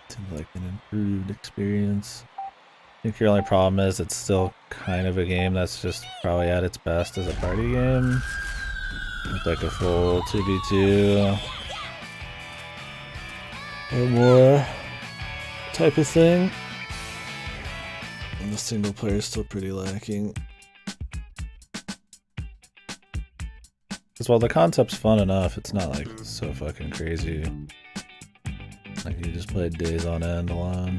Seems like an improved experience. I think your only problem is it's still kind of a game that's just probably at its best as a party game. With like a full 2v2 or more type of thing. And the single player is still pretty lacking. Because while the concept's fun enough, it's not like so fucking crazy. Like you just played days on end alone.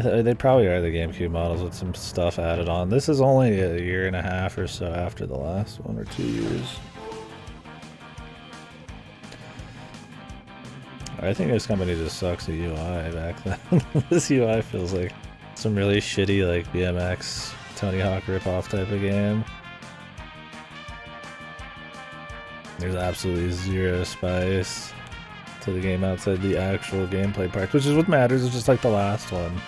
They probably are the GameCube models with some stuff added on. This is only a year and a half or so after the last one, or 2 years. I think this company just sucks at UI back then. This UI feels like some really shitty like BMX Tony Hawk ripoff type of game. There's absolutely zero spice to the game outside the actual gameplay part, which is what matters. It's just like the last one.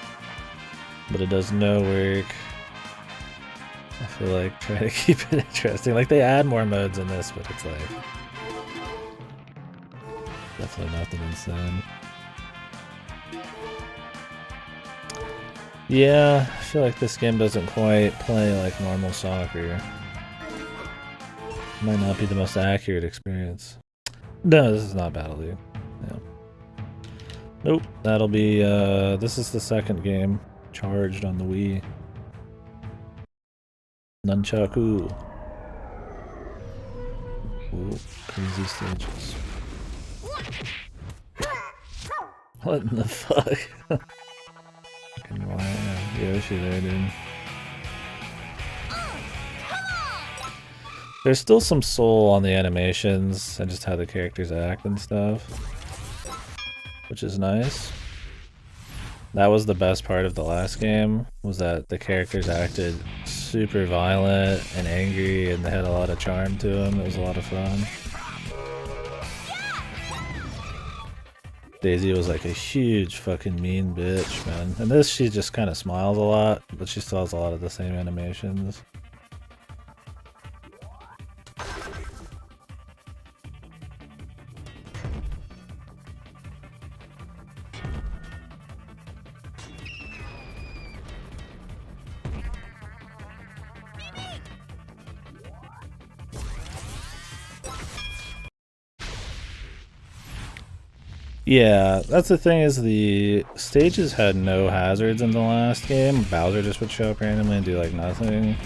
But it does no work. I feel like trying to keep it interesting. Like they add more modes in this, but it's like definitely nothing insane. Yeah, I feel like this game doesn't quite play like normal soccer. Might not be the most accurate experience. No, this is not Battle League. Yeah. Nope, that'll be this is the second game. Charged on the Wii. Nunchaku. Ooh, crazy stages. What in the fuck? Fucking wow, Yoshi there, dude. There's still some soul on the animations and just how the characters act and stuff, which is nice. That was the best part of the last game, was that the characters acted super violent and angry and they had a lot of charm to them. It was a lot of fun. Daisy was like a huge fucking mean bitch, man. And this, she just kind of smiles a lot, but she still has a lot of the same animations. Yeah, that's the thing, is the stages had no hazards in the last game. Bowser just would show up randomly and do like nothing.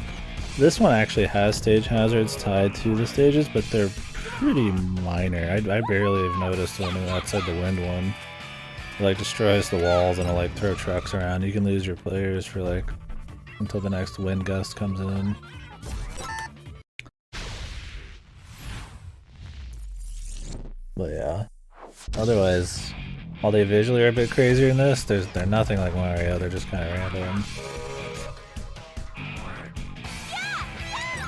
This one actually has stage hazards tied to the stages, but they're pretty minor. I barely have noticed one outside the wind one. It like destroys the walls and it'll like throw trucks around. You can lose your players for like until the next wind gust comes in. But yeah. Otherwise, while they visually are a bit crazier in this, they're nothing like Mario, they're just kinda random.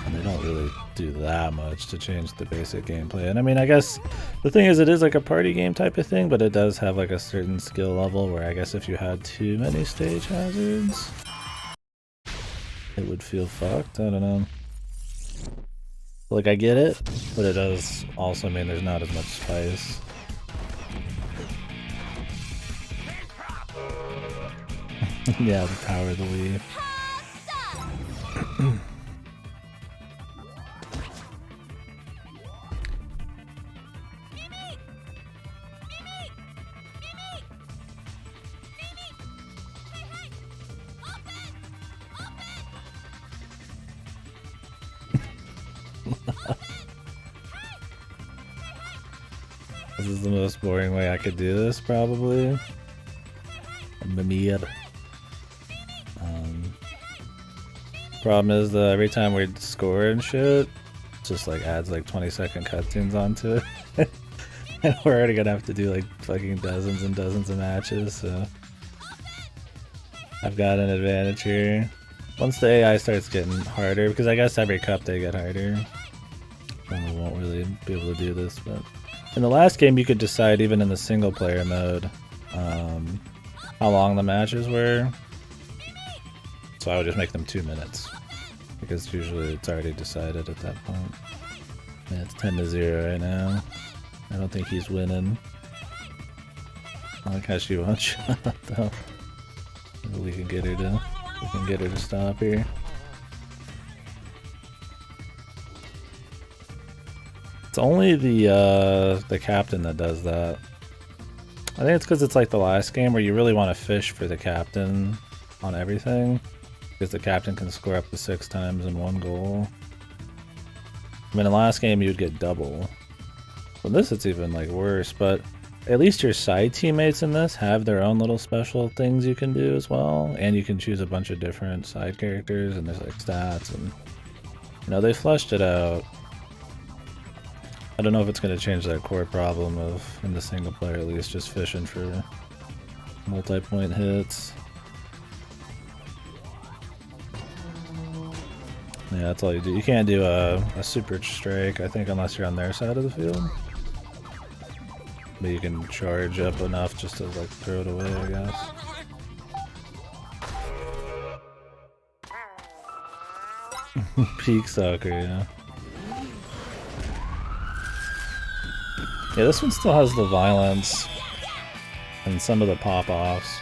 And they don't really do that much to change the basic gameplay. And I mean, I guess the thing is, it is like a party game type of thing, but it does have like a certain skill level where I guess if you had too many stage hazards, it would feel fucked. I don't know. Like, I get it, but it does also mean there's not as much spice. Yeah, the power of the Wii. This is the most boring way I could do this, probably. Mimir. Problem is that every time we score and shit, it just like adds like 20-second cutscenes onto it. And we're already gonna have to do like fucking dozens and dozens of matches, so I've got an advantage here. Once the AI starts getting harder, because I guess every cup they get harder, then we won't really be able to do this, but in the last game you could decide even in the single player mode how long the matches were. So I would just make them 2 minutes, because usually it's already decided at that point. Yeah, it's 10-0 right now. I don't think he's winning. I like how she won't shut up though. Maybe we can get her to stop here. It's only the captain that does that. I think it's because it's like the last game where you really want to fish for the captain on everything, because the captain can score up to 6 times in one goal. I mean, in the last game you'd get double. Well, this it's even like worse, but at least your side teammates in this have their own little special things you can do as well, and you can choose a bunch of different side characters, and there's like stats, and you know, they fleshed it out. I don't know if it's going to change that core problem of, in the single player at least, just fishing for multi-point hits. Yeah, that's all you do. You can't do a super strike, I think, unless you're on their side of the field. But you can charge up enough just to like throw it away, I guess. Peak soccer, yeah. Yeah, this one still has the violence and some of the pop-offs,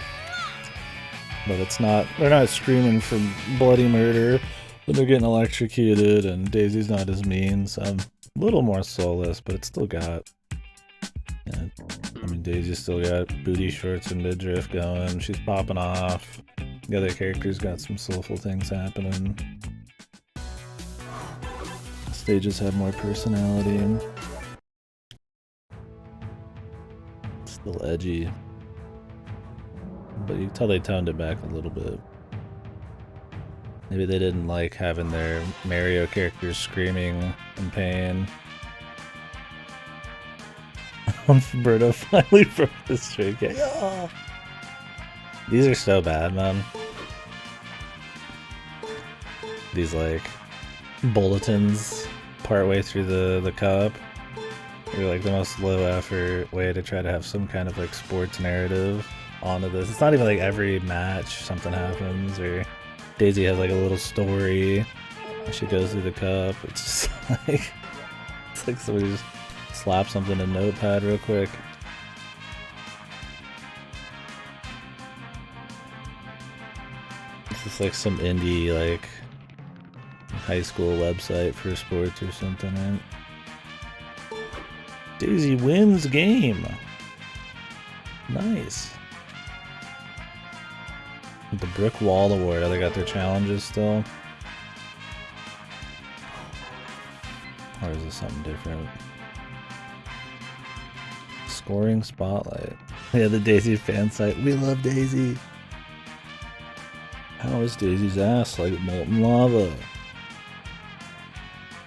but it's not, they're not screaming for bloody murder, but they're getting electrocuted, and Daisy's not as mean, so I'm a little more soulless, but it's still got, yeah, I mean, Daisy's still got booty shorts and midriff going, she's popping off, the other character's got some soulful things happening. Stages have more personality. Still edgy, but you can tell they toned it back a little bit. Maybe they didn't like having their Mario characters screaming in pain. Berto finally broke the streak. Yeah. These are so bad, man. These like bulletins partway through the cup. They're like the most low effort way to try to have some kind of like sports narrative onto this. It's not even like every match something happens, or Daisy has like a little story as she goes through the cup. It's just like somebody just slapped something in Notepad real quick. It's just like some indie like high school website for sports or something, right? Daisy wins game. Nice. The Brick Wall Award. Oh, they got their challenges still? Or is this something different? Scoring Spotlight. Yeah, the Daisy fan site. We love Daisy. How is Daisy's ass like molten lava?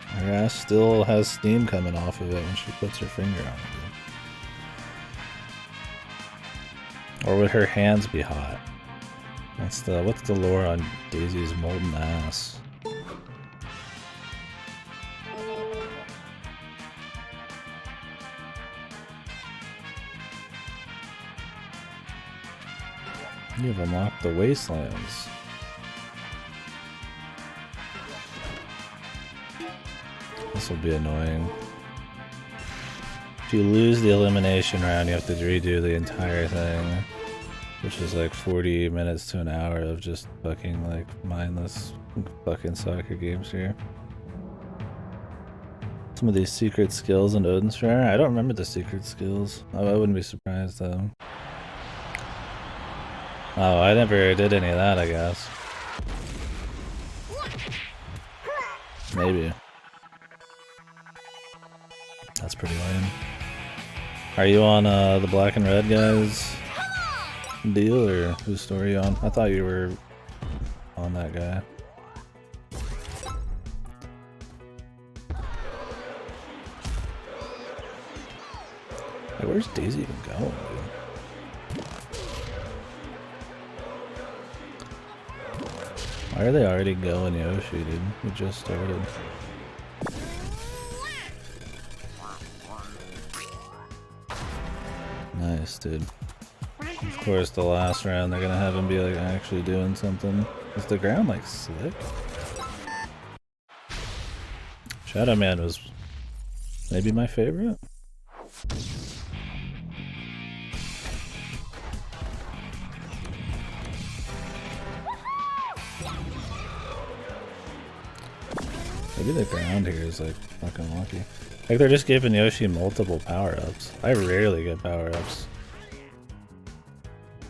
Her ass still has steam coming off of it when she puts her finger on it. Or would her hands be hot? What's the lore on Daisy's molten ass? You have unlocked the wastelands. This will be annoying. If you lose the elimination round, you have to redo the entire thing, which is like 40 minutes to an hour of just fucking like mindless fucking soccer games here. Some of these secret skills in Odinsphere, I don't remember the secret skills. Oh, I wouldn't be surprised though. Oh, I never did any of that, I guess. Maybe. That's pretty lame. Are you on the black and red guys deal, or whose story are you on? I thought you were on that guy. Hey, where's Daisy even going, dude? Why are they already going Yoshi, dude? We just started. Nice, dude. Of course, the last round they're gonna have him be like actually doing something. Is the ground like slick? Shadow Man was maybe my favorite. Maybe the ground here is like fucking lucky. Like they're just giving Yoshi multiple power-ups. I rarely get power-ups.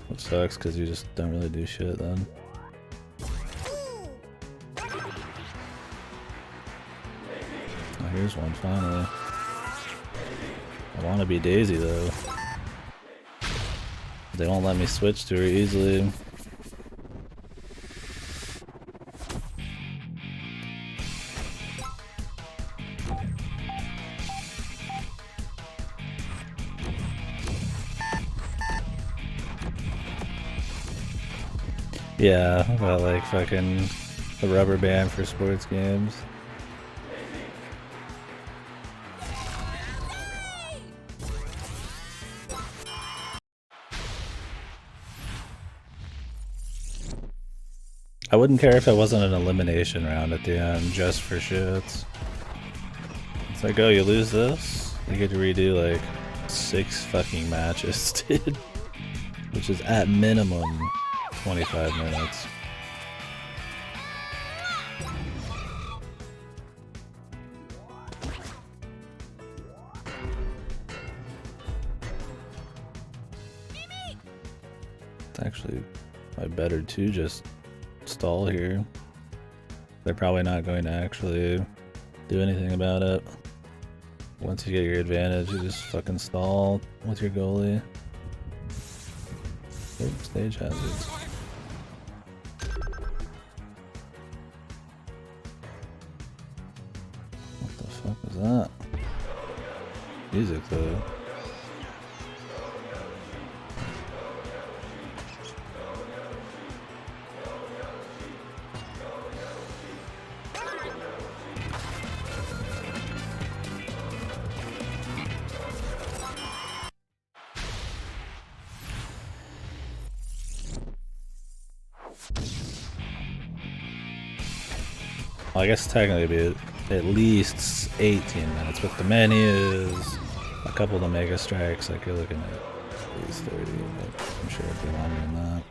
Which sucks because you just don't really do shit then. Oh, here's one finally. I want to be Daisy though. They won't let me switch to her easily. Yeah, about like fucking the rubber band for sports games. I wouldn't care if it wasn't an elimination round at the end, just for shits. It's like, oh, you lose this? You get to redo like 6 fucking matches, dude. Which is at minimum 25 minutes. It's actually probably better to just stall here. They're probably not going to actually do anything about it. Once you get your advantage, you just fucking stall with your goalie. Oops, stage hazards. What the fuck is that? Music though. Well, I guess technically it'd be at least 18 minutes with the menus, a couple of the mega strikes, like you're looking at least 30, but I'm sure it'd be longer than that.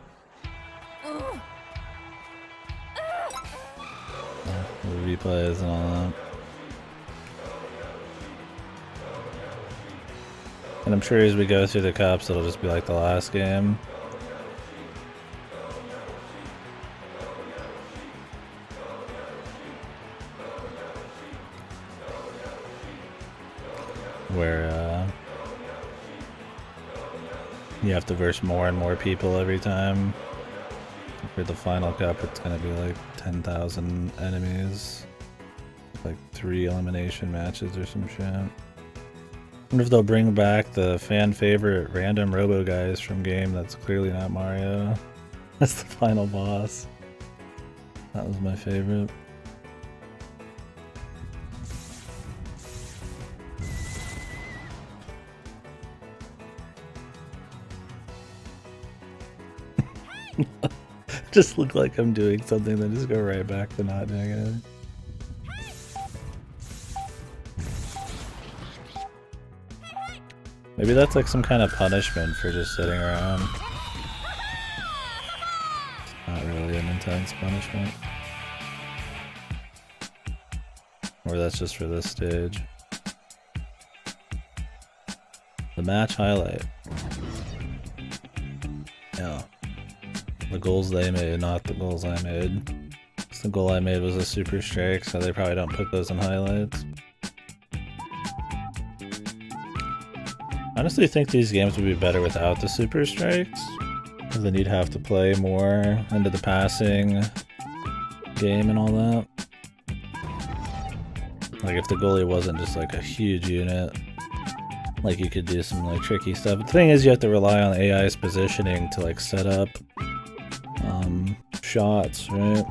The replays and all that. And I'm sure as we go through the cups, it'll just be like the last game. Where You have to verse more and more people every time. For the final cup, it's gonna be like 10,000 enemies. Like 3 elimination matches or some shit. I wonder if they'll bring back the fan favorite random robo guys from game that's clearly not Mario. That's the final boss. That was my favorite. Just look like I'm doing something, then just go right back to not doing it. Maybe that's like some kind of punishment for just sitting around. Not really an intense punishment. Or that's just for this stage. The match highlight. Yeah. The goals they made, not the goals I made. The goal I made was a super strike, so they probably don't put those in highlights. I honestly think these games would be better without the super strikes, because then you'd have to play more into the passing game and all that. Like if the goalie wasn't just like a huge unit, like you could do some like tricky stuff. But the thing is you have to rely on AI's positioning to like set up shots, right?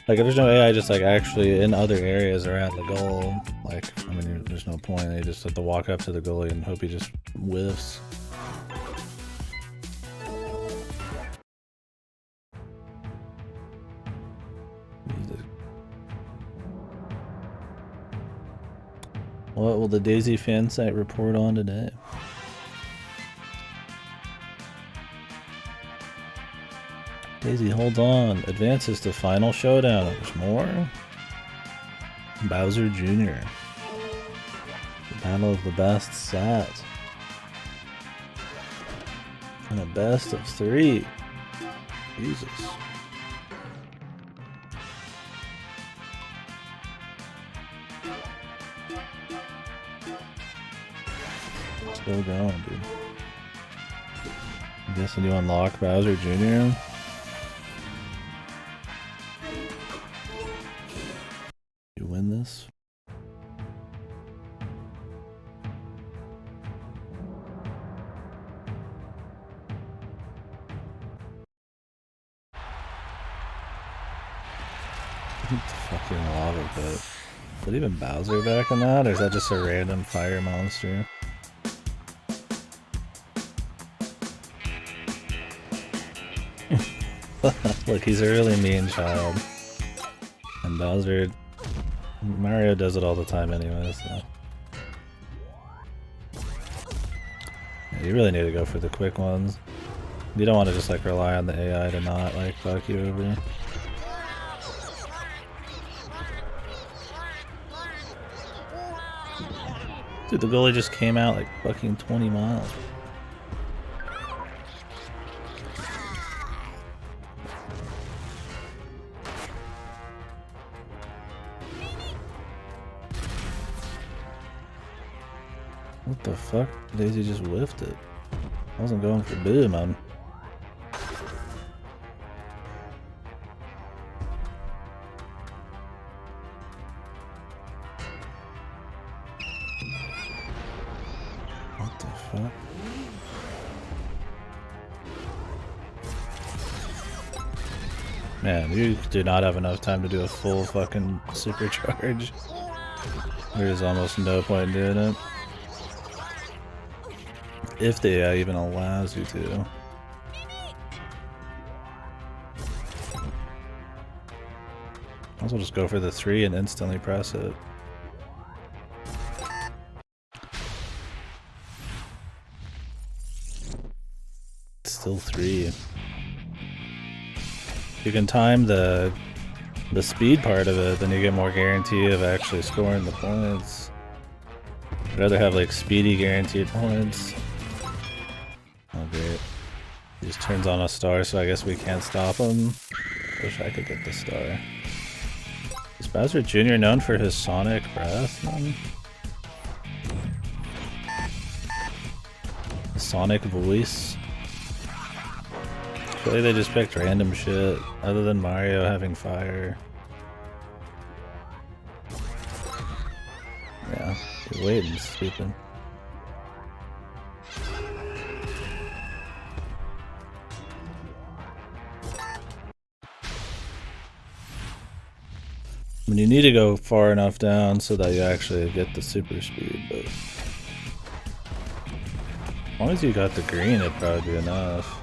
Like if there's no AI just like actually in other areas around the goal, like I mean there's no point. They just have to walk up to the goalie and hope he just whiffs. What will the Daisy fan site report on today? Daisy holds on, advances to final showdown. There's more? Bowser Jr. The battle of the best set. And a best of 3. Jesus. Still going, dude. I'm guessing you unlock Bowser Jr. You win this? Fucking lava pit. Is that even Bowser back in that, or is that just a random fire monster? Look, he's a really mean child. And Bowser... Mario does it all the time anyway, so... Yeah, you really need to go for the quick ones. You don't want to just like rely on the AI to not like fuck you over. Dude, the goalie just came out like fucking 20 miles. What the fuck? Daisy just whiffed it. I wasn't going for boom, man. What the fuck? Man, you do not have enough time to do a full fucking supercharge. There's almost no point in doing it. If the AI even allows you to. Might as well just go for the 3 and instantly press it. It's still 3. You can time the speed part of it, then you get more guarantee of actually scoring the points. I'd rather have like speedy guaranteed points. Oh great. He just turns on a star, so I guess we can't stop him. Wish I could get the star. Is Bowser Jr. known for his sonic breath, man? His Sonic voice. I feel like they just picked random shit, other than Mario having fire. Yeah, you're waiting, stupid. I mean, you need to go far enough down so that you actually get the super speed, but as long as you got the green, it'd probably be enough.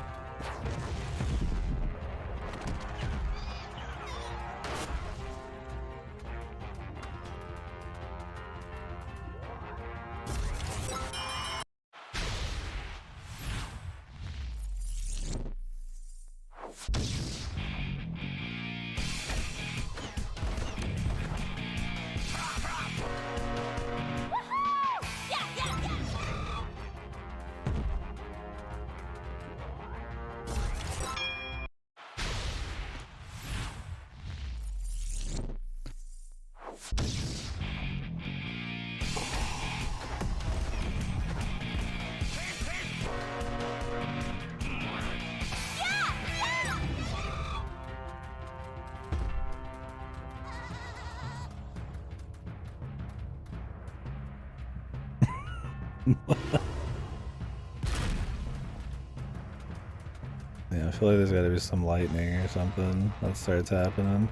Yeah, I feel like there's gotta be some lightning or something that starts happening.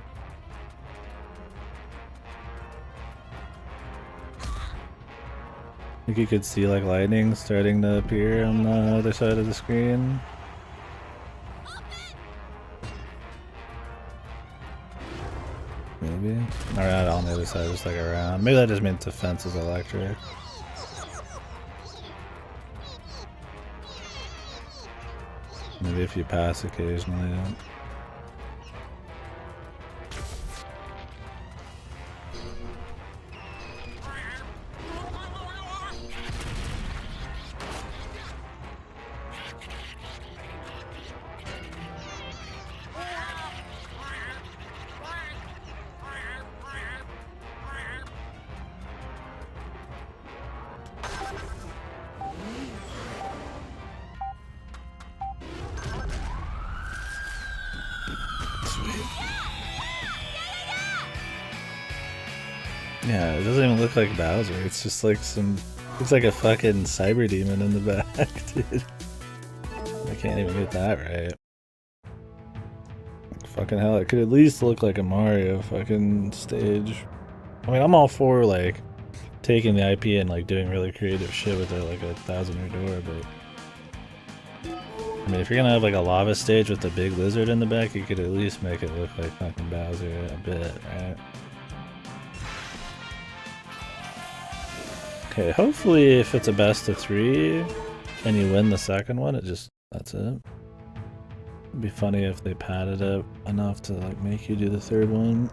I think you could see like lightning starting to appear on the other side of the screen. Maybe? Or not on the other side, just like around. Maybe that just means the fence is electric. Maybe if you pass occasionally. Yeah. Yeah, it doesn't even look like Bowser. It's just like some... Looks like a fucking cyber demon in the back, dude. I can't even get that right. Like, fucking hell, it could at least look like a Mario fucking stage. I mean, I'm all for, like, taking the IP and, like, doing really creative shit with it, like a 1000-year door, but... I mean, if you're gonna have, like, a lava stage with a big lizard in the back, you could at least make it look like fucking Bowser a bit, right? Okay, hopefully if it's a best of 3 and you win the second one, that's it. It'd be funny if they padded it enough to like make you do the third one.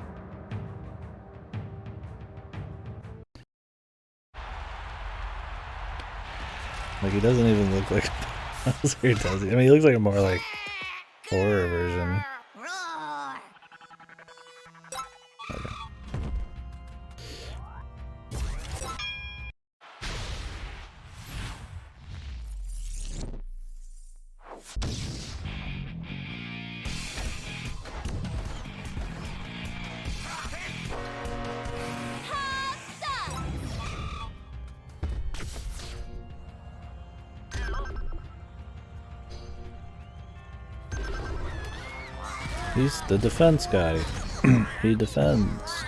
Like he doesn't even look like Bowser, does he? I mean, he looks like a more like horror version. Okay. He's the defense guy. He defends.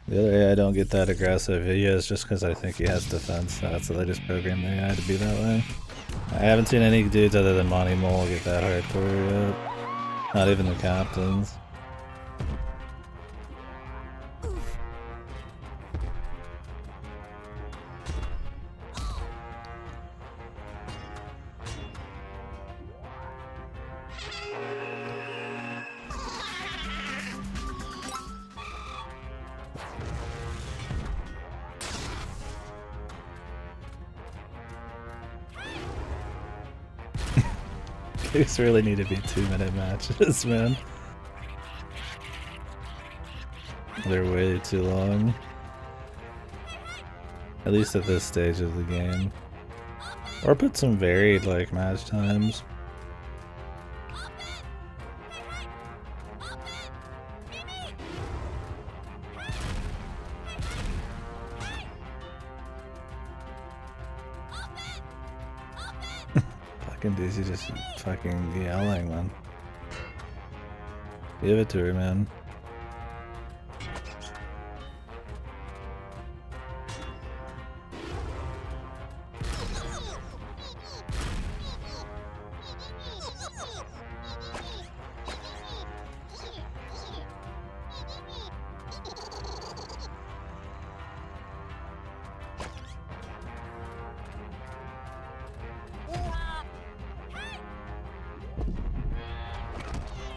The other AI don't get that aggressive. He is just because I think he has defense. That's what I just programmed the AI to be that way. I haven't seen any dudes other than Monty Mole get that hardcore yet. Not even the captains. These really need to be 2-minute matches, man. They're way too long. At least at this stage of the game. Or put some varied, like, match times. Fucking Daisy just fucking yelling, man. Give it to her, man.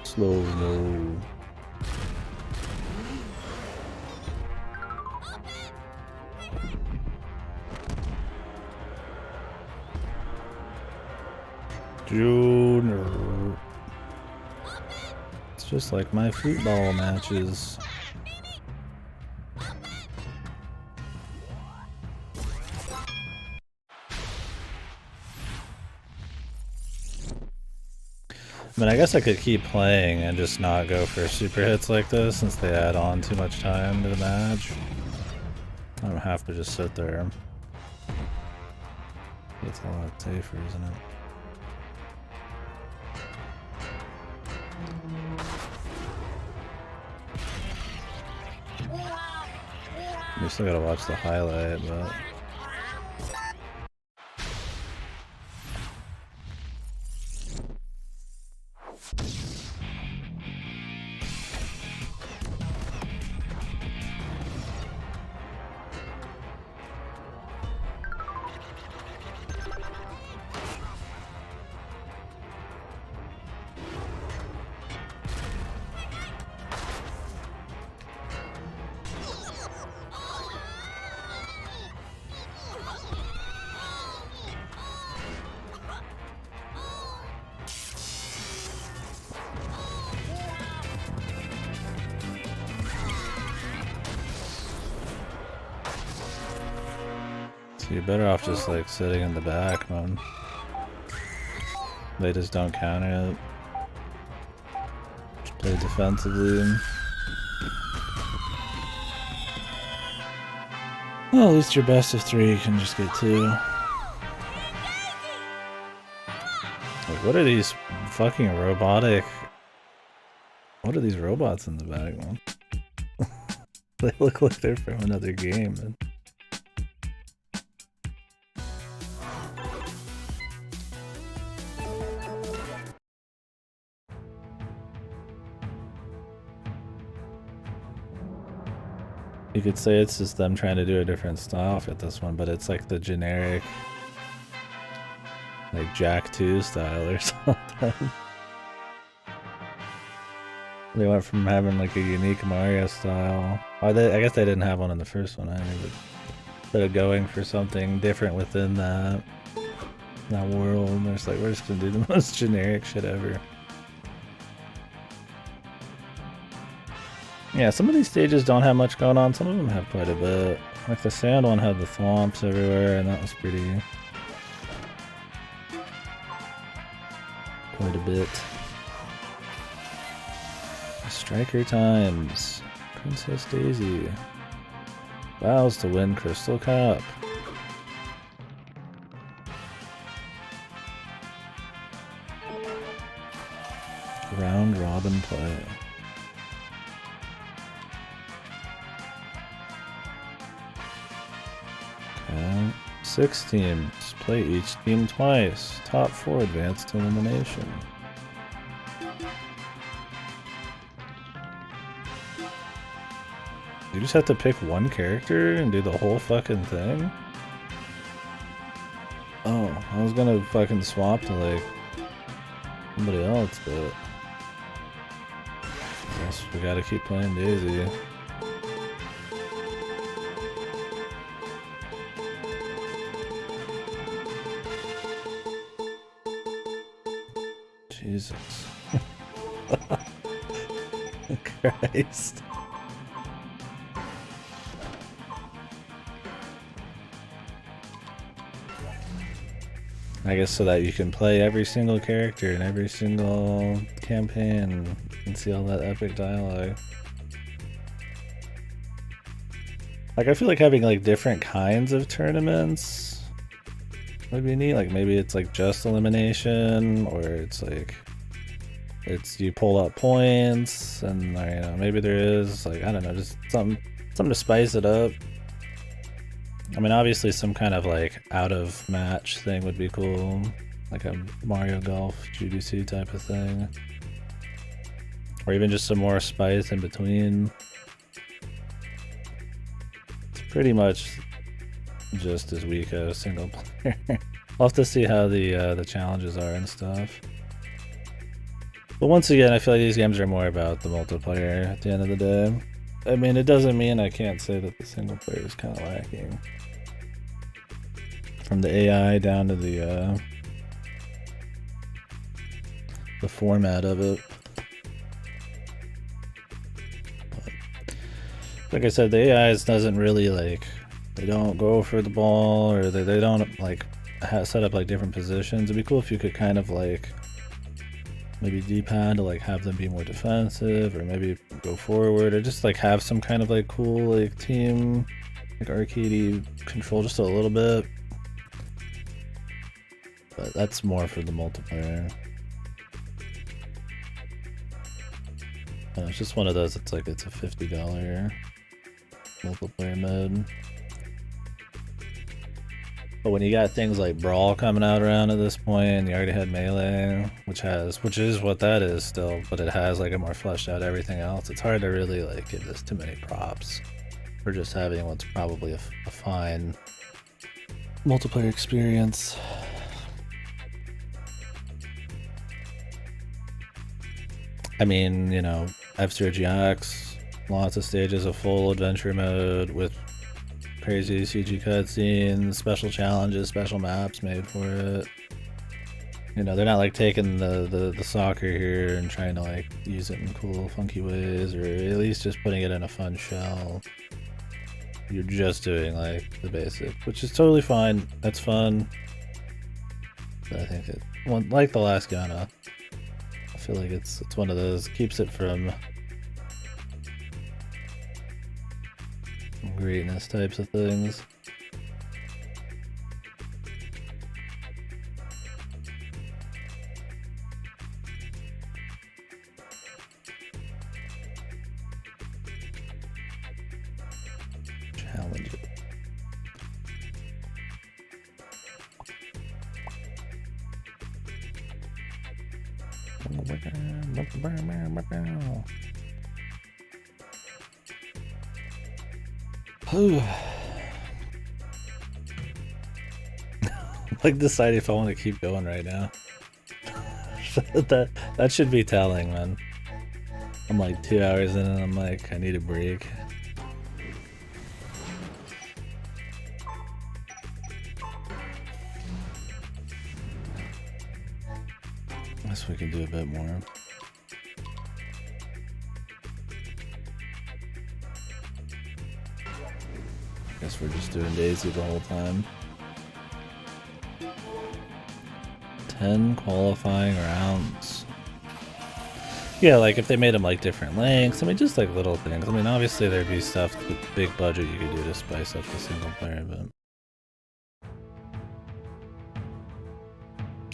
Slow mo. Junior. It's just like my football matches. I mean, I guess I could keep playing and just not go for super hits like this since they add on too much time to the match. I don't have to just sit there. It's a lot safer, isn't it? We still gotta watch the highlight, but... You're better off just like sitting in the back, man. They just don't counter it. Just play defensively. Well, at least your best of 3 can just get 2. Like, what are these fucking robotic... What are these robots in the back, man? They look like they're from another game, man. You could say it's just them trying to do a different style for this one, but it's like the generic, like Jack 2 style or something. They went from having like a unique Mario style. Oh, I guess they didn't have one in the first one either, but instead of going for something different within that world, and they're just like, we're just gonna do the most generic shit ever. Yeah, some of these stages don't have much going on, some of them have quite a bit. Like the sand one had the thwomps everywhere, and that was pretty... quite a bit. Striker times. Princess Daisy. Vows to win Crystal Cup. Round robin play. Okay. 6 teams. Play each team twice. Top 4 advance to elimination. You just have to pick one character and do the whole fucking thing? Oh, I was gonna fucking swap to like somebody else, but I guess we gotta keep playing Daisy. Jesus. Christ. I guess so that you can play every single character in every single campaign and see all that epic dialogue. Like, I feel like having like different kinds of tournaments would be neat. Like, maybe it's like just elimination, or it's like you pull up points, and you know, maybe there is like, I don't know, just something to spice it up. I mean, obviously some kind of like out of match thing would be cool, like a Mario Golf GBC type of thing, or even just some more spice in between. It's pretty much just as weak as single player. We'll have to see how the challenges are and stuff. But once again, I feel like these games are more about the multiplayer at the end of the day. I mean, it doesn't mean I can't say that the single player is kind of lacking. From the AI down to the format of it. But, like I said, the AIs doesn't really like, they don't go for the ball, or they don't like set up like different positions. It'd be cool if you could kind of like maybe D-pad to like have them be more defensive, or maybe go forward, or just like have some kind of like cool like team like arcadey control just a little bit. But that's more for the multiplayer. It's just one of those, it's like it's a $50 multiplayer mode. But when you got things like Brawl coming out around at this point, you already had Melee, which is what that is still, but it has like a more fleshed out everything else. It's hard to really like give this too many props for just having what's probably a fine multiplayer experience. I mean, you know, F-Zero GX, lots of stages of full adventure mode with crazy CG cutscenes, special challenges, special maps made for it. You know, they're not like taking the soccer here and trying to like use it in cool, funky ways, or at least just putting it in a fun shell. You're just doing like the basic, which is totally fine. That's fun. But I think like the last Ghana, I feel like it's one of those, keeps it from greatness types of things. Challenge it. Like deciding if I want to keep going right now. that should be telling, man. I'm like 2 hours in and I'm like, I need a break. I guess we can do a bit more. Guess we're just doing Daisy the whole time. 10 qualifying rounds. Yeah, like if they made them like different lengths, I mean, just like little things. I mean, obviously there'd be stuff with big budget you could do to spice up the single player, but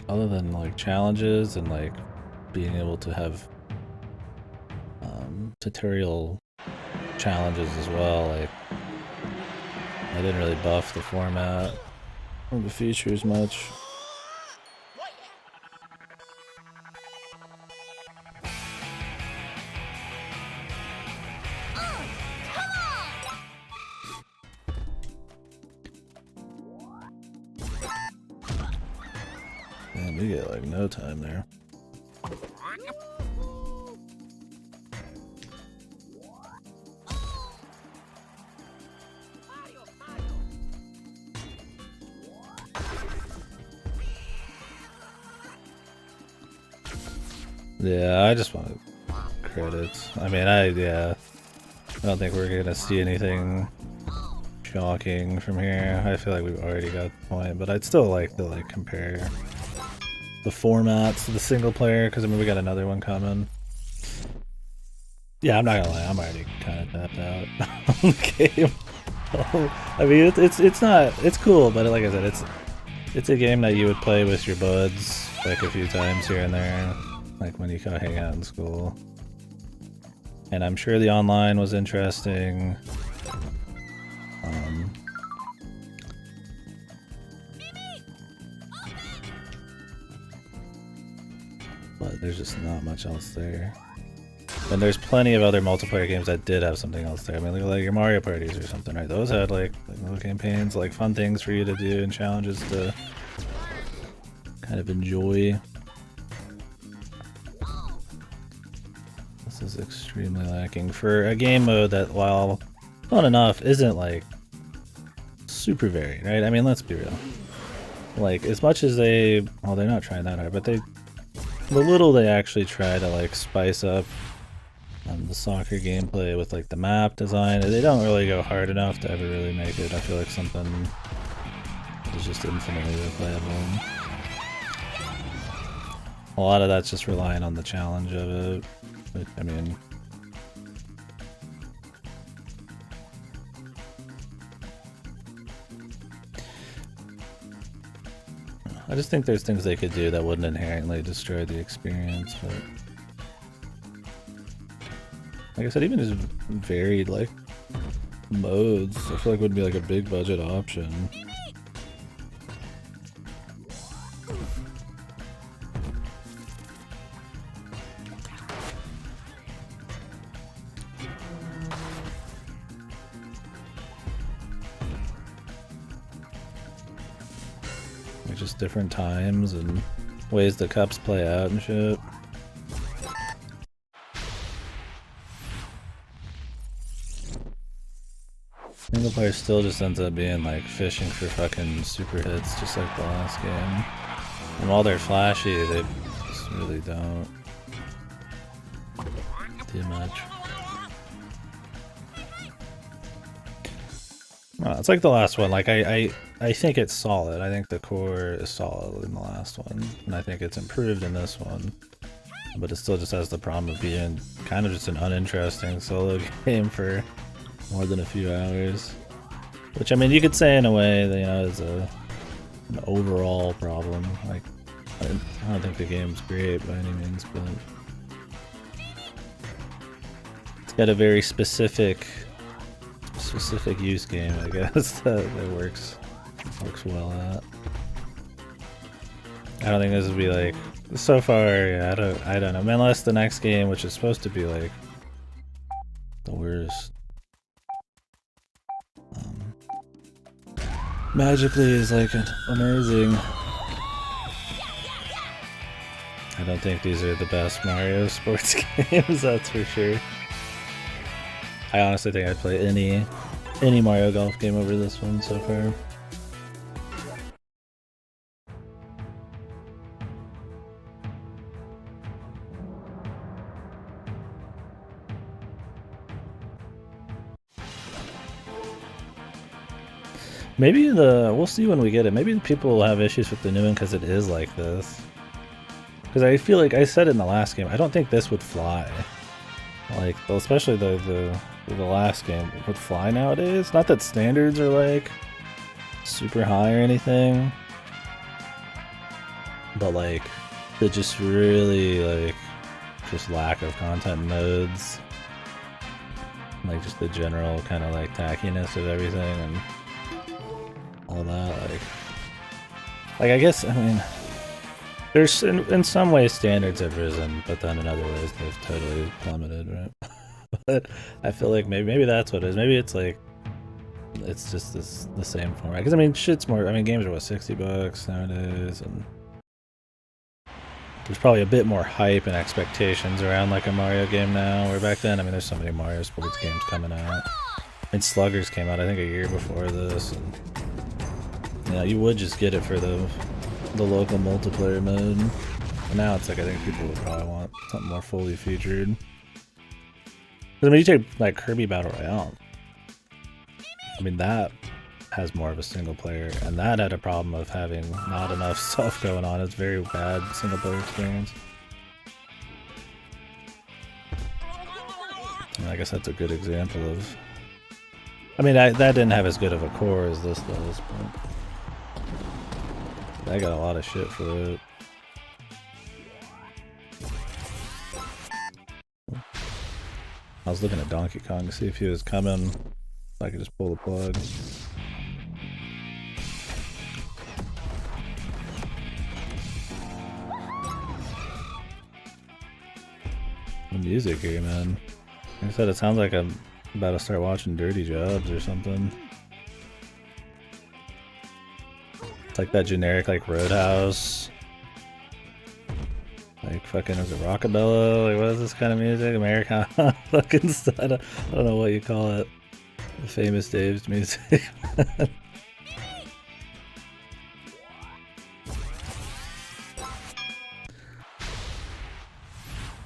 other than like challenges and like being able to have tutorial challenges as well, like I didn't really buff the format or the features much. Man, we get like no time there. Yeah, I just want credits. I mean, I don't think we're gonna see anything chalking from here. I feel like we've already got the point, but I'd still like to like compare the formats to the single player, because I mean we got another one coming. Yeah, I'm not gonna lie, I'm already kind of tapped out on the game. I mean, it's cool, but like I said, it's a game that you would play with your buds like a few times here and there, like when you kind of hang out in school. And I'm sure the online was interesting. But there's just not much else there. And there's plenty of other multiplayer games that did have something else there. I mean, look at like your Mario parties or something, right? Those had like little campaigns, like fun things for you to do and challenges to kind of enjoy. This is extremely lacking for a game mode that, while fun enough, isn't like super varied, right? I mean, let's be real. Like, as much as they, well, they're not trying that hard, but the little they actually try to like spice up the soccer gameplay with like the map design, they don't really go hard enough to ever really make it, I feel like, something that is just infinitely replayable. A lot of that's just relying on the challenge of it, but I mean, I just think there's things they could do that wouldn't inherently destroy the experience, but like I said, even just varied like modes, I feel like would be like a big budget option. Like just different times and ways the cups play out and shit. Single player still just ends up being like fishing for fucking super hits, just like the last game. And while they're flashy, they just really don't do much. Well, it's like the last one. Like I think it's solid. I think the core is solid in the last one, and I think it's improved in this one. But it still just has the problem of being kind of just an uninteresting solo game for more than a few hours, which I mean you could say in a way that, you know, is an overall problem. Like I don't think the game's great by any means, but it's got a very specific use game, I guess, that works well at. I don't think this would be like, so far, yeah, I don't know, unless the next game, which is supposed to be like the worst, magically is like amazing. I don't think these are the best Mario sports games, that's for sure. I honestly think I'd play any Mario Golf game over this one so far. Maybe we'll see when we get it. Maybe people will have issues with the new one because it is like this. Because I feel like I said it in the last game, I don't think this would fly. Like, especially the last game would fly nowadays. Not that standards are like super high or anything, but like the just really like just lack of content modes, like just the general kind of like tackiness of everything and all that, like I guess, I mean, there's in some ways standards have risen, but then in other ways they've totally plummeted, right? But I feel like maybe that's what it is. Maybe it's like it's just the same format. Because I mean, shit's more. I mean, games are what, $60 nowadays, and there's probably a bit more hype and expectations around like a Mario game now. Where back then, I mean, there's so many Mario sports games coming out. I mean, Sluggers came out I think a year before this, and yeah, you would just get it for the local multiplayer mode. And now it's like I think people would probably want something more fully featured. I mean, you take like Kirby Battle Royale. I mean, that has more of a single player, and that had a problem of having not enough stuff going on. It's very bad single player experience. And I guess that's a good example of. I mean, that didn't have as good of a core as this does, but I got a lot of shit for it. I was looking at Donkey Kong to see if he was coming, so I could just pull the plug. The music here, man. Like I said, it sounds like I'm about to start watching Dirty Jobs or something. It's like that generic, like, Roadhouse. Like, fucking, is it Rockabella? Like, what is this kind of music? Americana? Fucking stuff. I don't know what you call it. The famous Dave's music.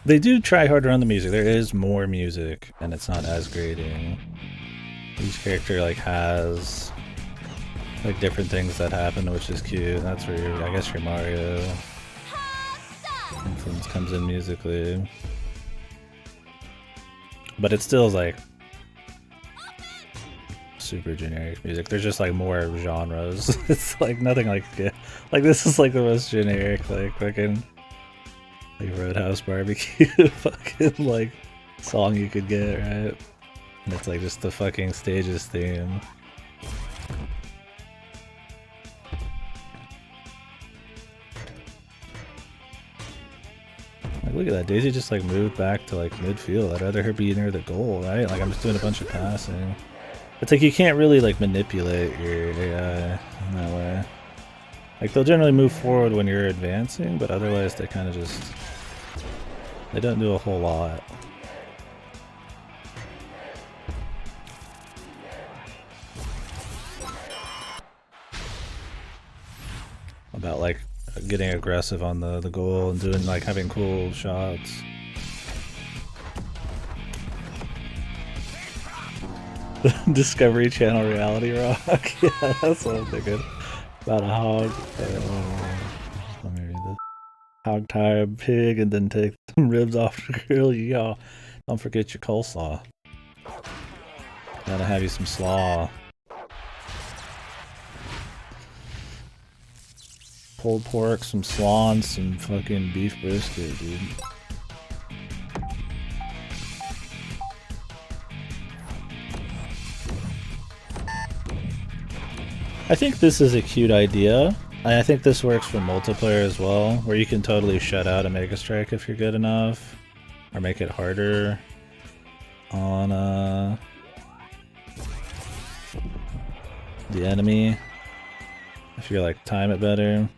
They do try harder on the music. There is more music, and it's not as grating. Each character like has like different things that happen, which is cute. That's where your, I guess your Mario influence comes in musically. But it still is like super generic music. There's just like more genres. It's like nothing like this is like the most generic like fucking like Roadhouse Barbecue fucking like song you could get, right? And it's like just the fucking stage's theme. Like look at that, Daisy just like moved back to like midfield. I'd rather her be near the goal, right? Like I'm just doing a bunch of passing. It's like you can't really like manipulate your AI in that way. Like they'll generally move forward when you're advancing, but otherwise they kind of just, they don't do a whole lot. About like getting aggressive on the goal and doing like having cool shots. Discovery Channel reality rock. Yeah, that's what I'm thinking. About a hog. Let me read this. Hog tie a pig and then take some ribs off the grill. Yeah. Don't forget your coleslaw. Gotta have you some slaw. Pulled pork, some slaw, and some fucking beef brisket, dude. I think this is a cute idea. I think this works for multiplayer as well, where you can totally shut out a Mega Strike if you're good enough, or make it harder on the enemy if you like time it better.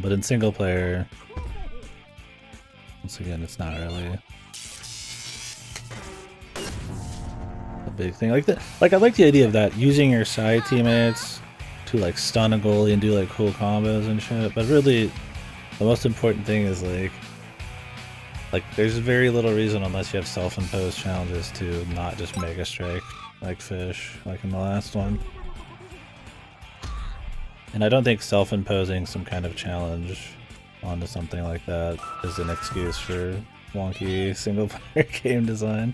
But in single player, once again, it's not really a big thing. Like I like the idea of that, using your side teammates to like stun a goalie and do like cool combos and shit. But really, the most important thing is like there's very little reason unless you have self-imposed challenges to not just Mega Strike like fish, like in the last one. And I don't think self-imposing some kind of challenge onto something like that is an excuse for wonky single-player game design.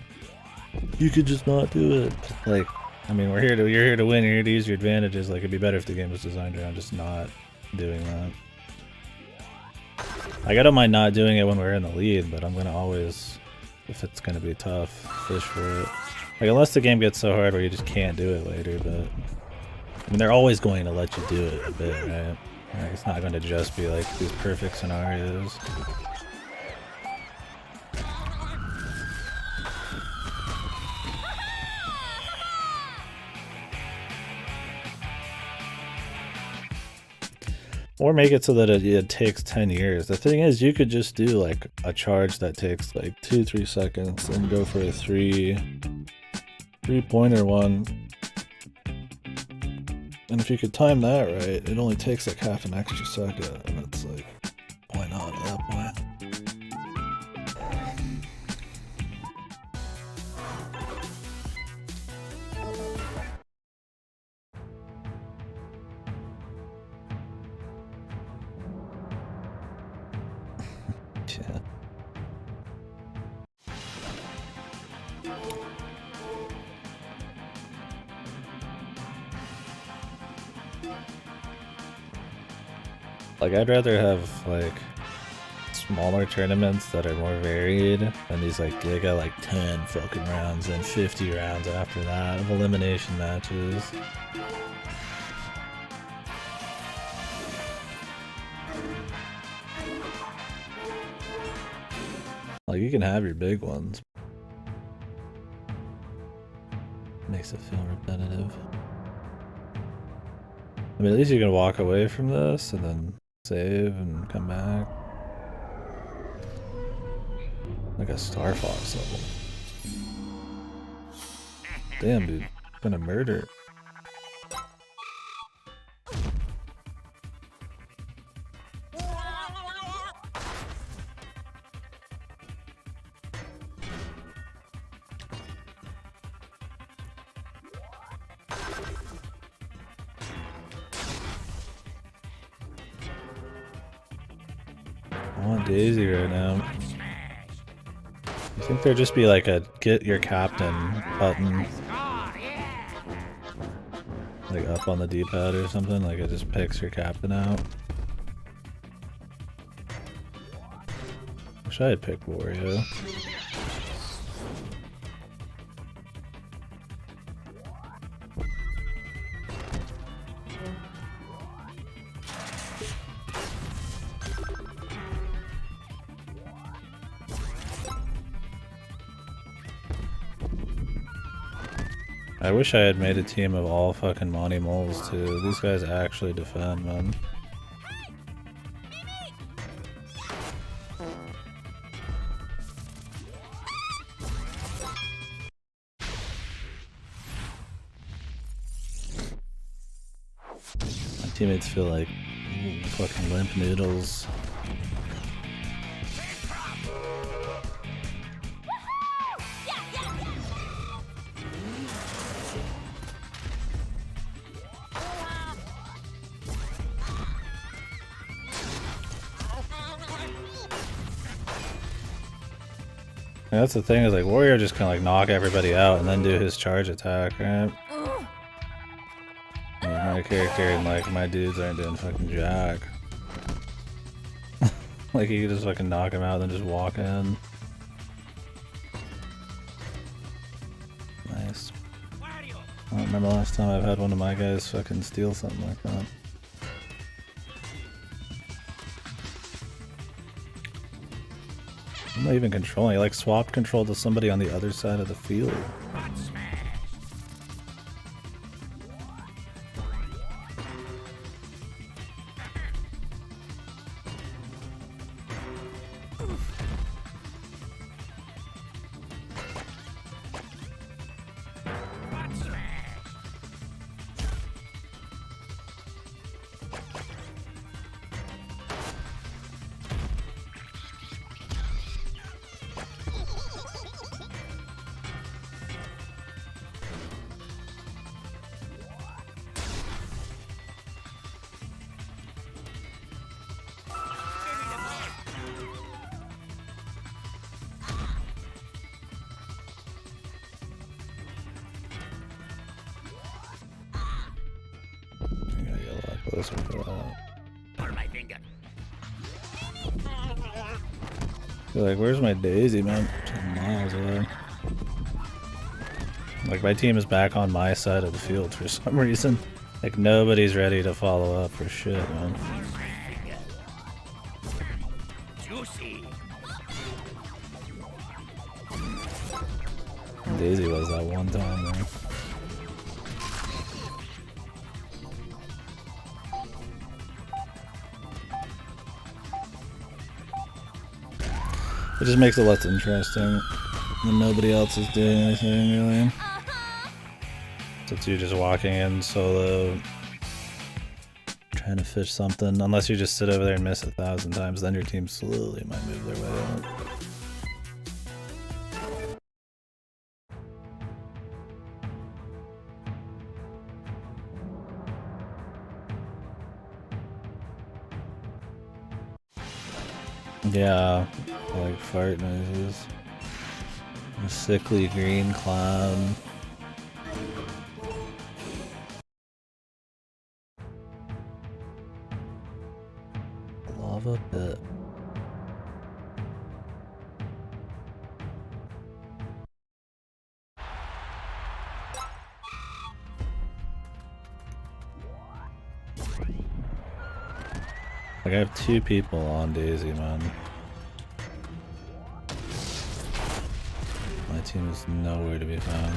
You could just not do it. Like, I mean, you're here to win, you're here to use your advantages. Like, it'd be better if the game was designed around just not doing that. Like, I don't mind not doing it when we're in the lead, but I'm gonna always, if it's gonna be tough, fish for it. Like, unless the game gets so hard where you just can't do it later, but I mean, they're always going to let you do it a bit, right? Like, it's not going to just be like these perfect scenarios. Or make it so that it takes 10 years. The thing is, you could just do like a charge that takes like 2-3 seconds and go for a three-pointer one. And if you could time that right, it only takes like half an extra second, and it's like, why not at that point? Yeah. Like, I'd rather have, like, smaller tournaments that are more varied than these, like, giga, like, 10 fucking rounds and 50 rounds after that of elimination matches. Like, you can have your big ones. Makes it feel repetitive. I mean, at least you can walk away from this and then save and come back. Like a Star Fox level. Damn, dude. Gonna murder. I want Daisy right now. I think there'd just be like a get your captain button. Like up on the D-pad or something, like it just picks your captain out. Wish I had picked Wario. I wish I had made a team of all fucking Monty Moles too. These guys actually defend, man. My teammates feel like fucking limp noodles. And that's the thing, is like Warrior just kinda like knock everybody out and then do his charge attack, right? And my character and like my dudes aren't doing fucking jack. Like you can just fucking knock him out and then just walk in. Nice. I don't remember the last time I've had one of my guys fucking steal something like that. I'm not even controlling. I like swapped control to somebody on the other side of the field. This one for that. My finger. You're like, where's my Daisy, man? 10 miles away. Like, my team is back on my side of the field for some reason. Like, nobody's ready to follow up for shit, man. Juicy. Daisy was that one time, man. It just makes it less interesting when nobody else is doing anything, really. So it's you just walking in solo, trying to fish something. Unless you just sit over there and miss 1,000 times, then your team slowly might move their way out. Yeah, like fart noises. A sickly green cloud. Lava pit. Like I have 2 people on Daisy, man. My team is nowhere to be found.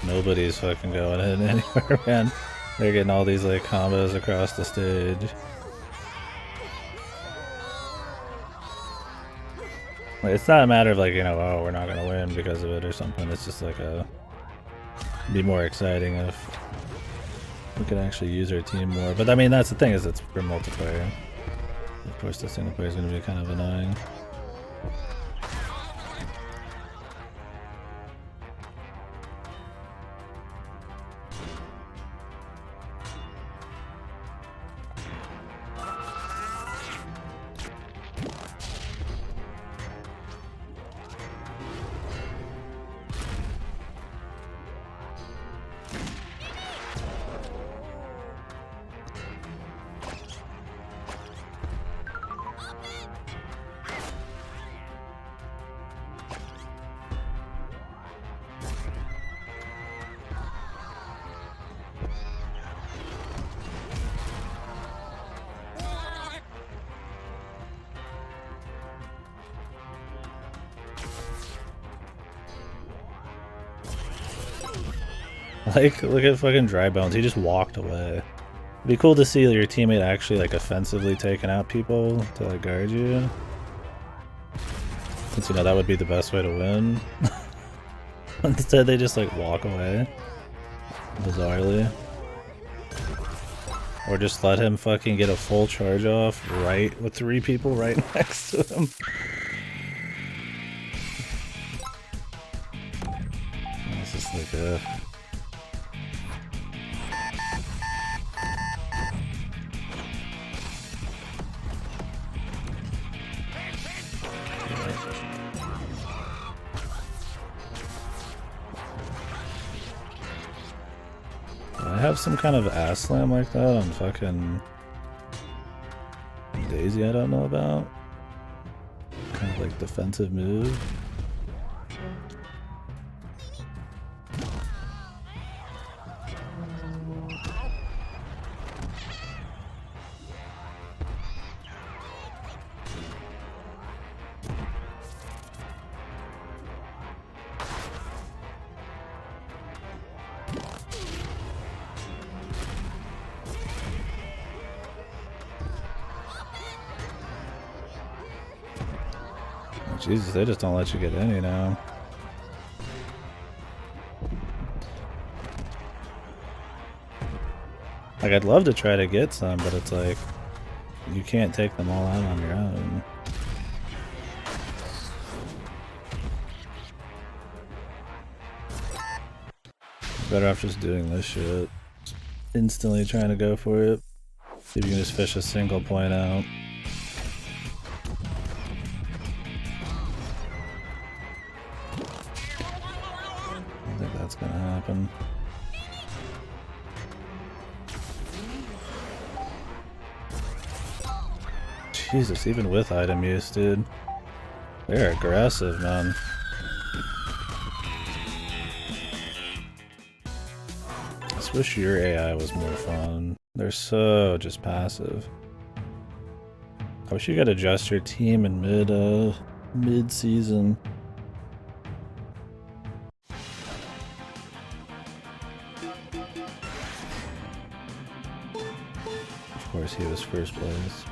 Nobody's fucking going in anywhere, man. They're getting all these like combos across the stage. Like, it's not a matter of like, you know, oh, we're not gonna win because of it or something. It's just like it'd be more exciting if we could actually use our team more. But I mean, that's the thing, is it's for multiplayer. Of course, the single player is gonna be kind of annoying. Like, look at fucking Dry Bones. He just walked away. It'd be cool to see your teammate actually like offensively taking out people to like guard you. Since you know that would be the best way to win. Instead they just like walk away. Bizarrely. Or just let him fucking get a full charge off right with 3 people right next to him. It's just like a... I have some kind of ass slam like that on fucking Daisy I don't know about. Kind of like defensive move. Jesus, they just don't let you get any now. Like, I'd love to try to get some, but it's like, you can't take them all out on your own. Better off just doing this shit. Just instantly trying to go for it. See if you can just fish a single point out. I think that's gonna happen. Jesus, even with item use, dude. They're aggressive, man. I just wish your AI was more fun. They're so just passive. I wish you could adjust your team in mid-season. Of course he was first place.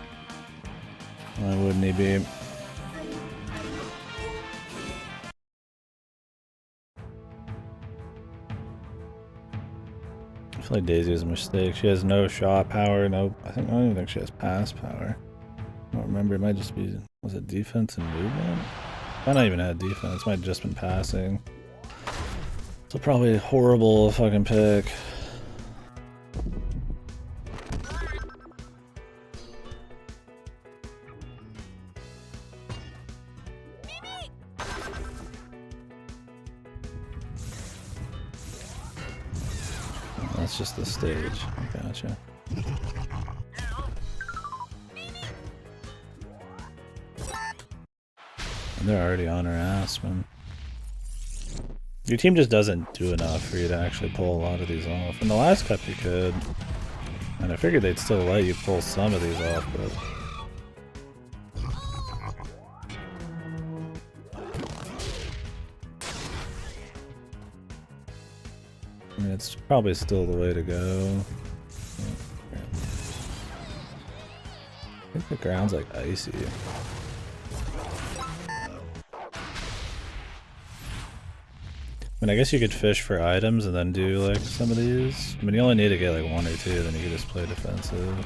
Why wouldn't he be? feel like Daisy is a mistake. She has no shot power, no... I don't even think she has pass power. I don't remember, it might just be... Was it defense and movement? Might not even have defense, might have just been passing. So probably a horrible fucking pick. That's just the stage. Gotcha. And they're already on her ass, man. Your team just doesn't do enough for you to actually pull a lot of these off. In the last cup you could. And I figured they'd still let you pull some of these off, but... I mean, it's probably still the way to go. I think the ground's like icy. I mean, I guess you could fish for items and then do like some of these. I mean, you only need to get like 1 or 2, then you can just play defensive.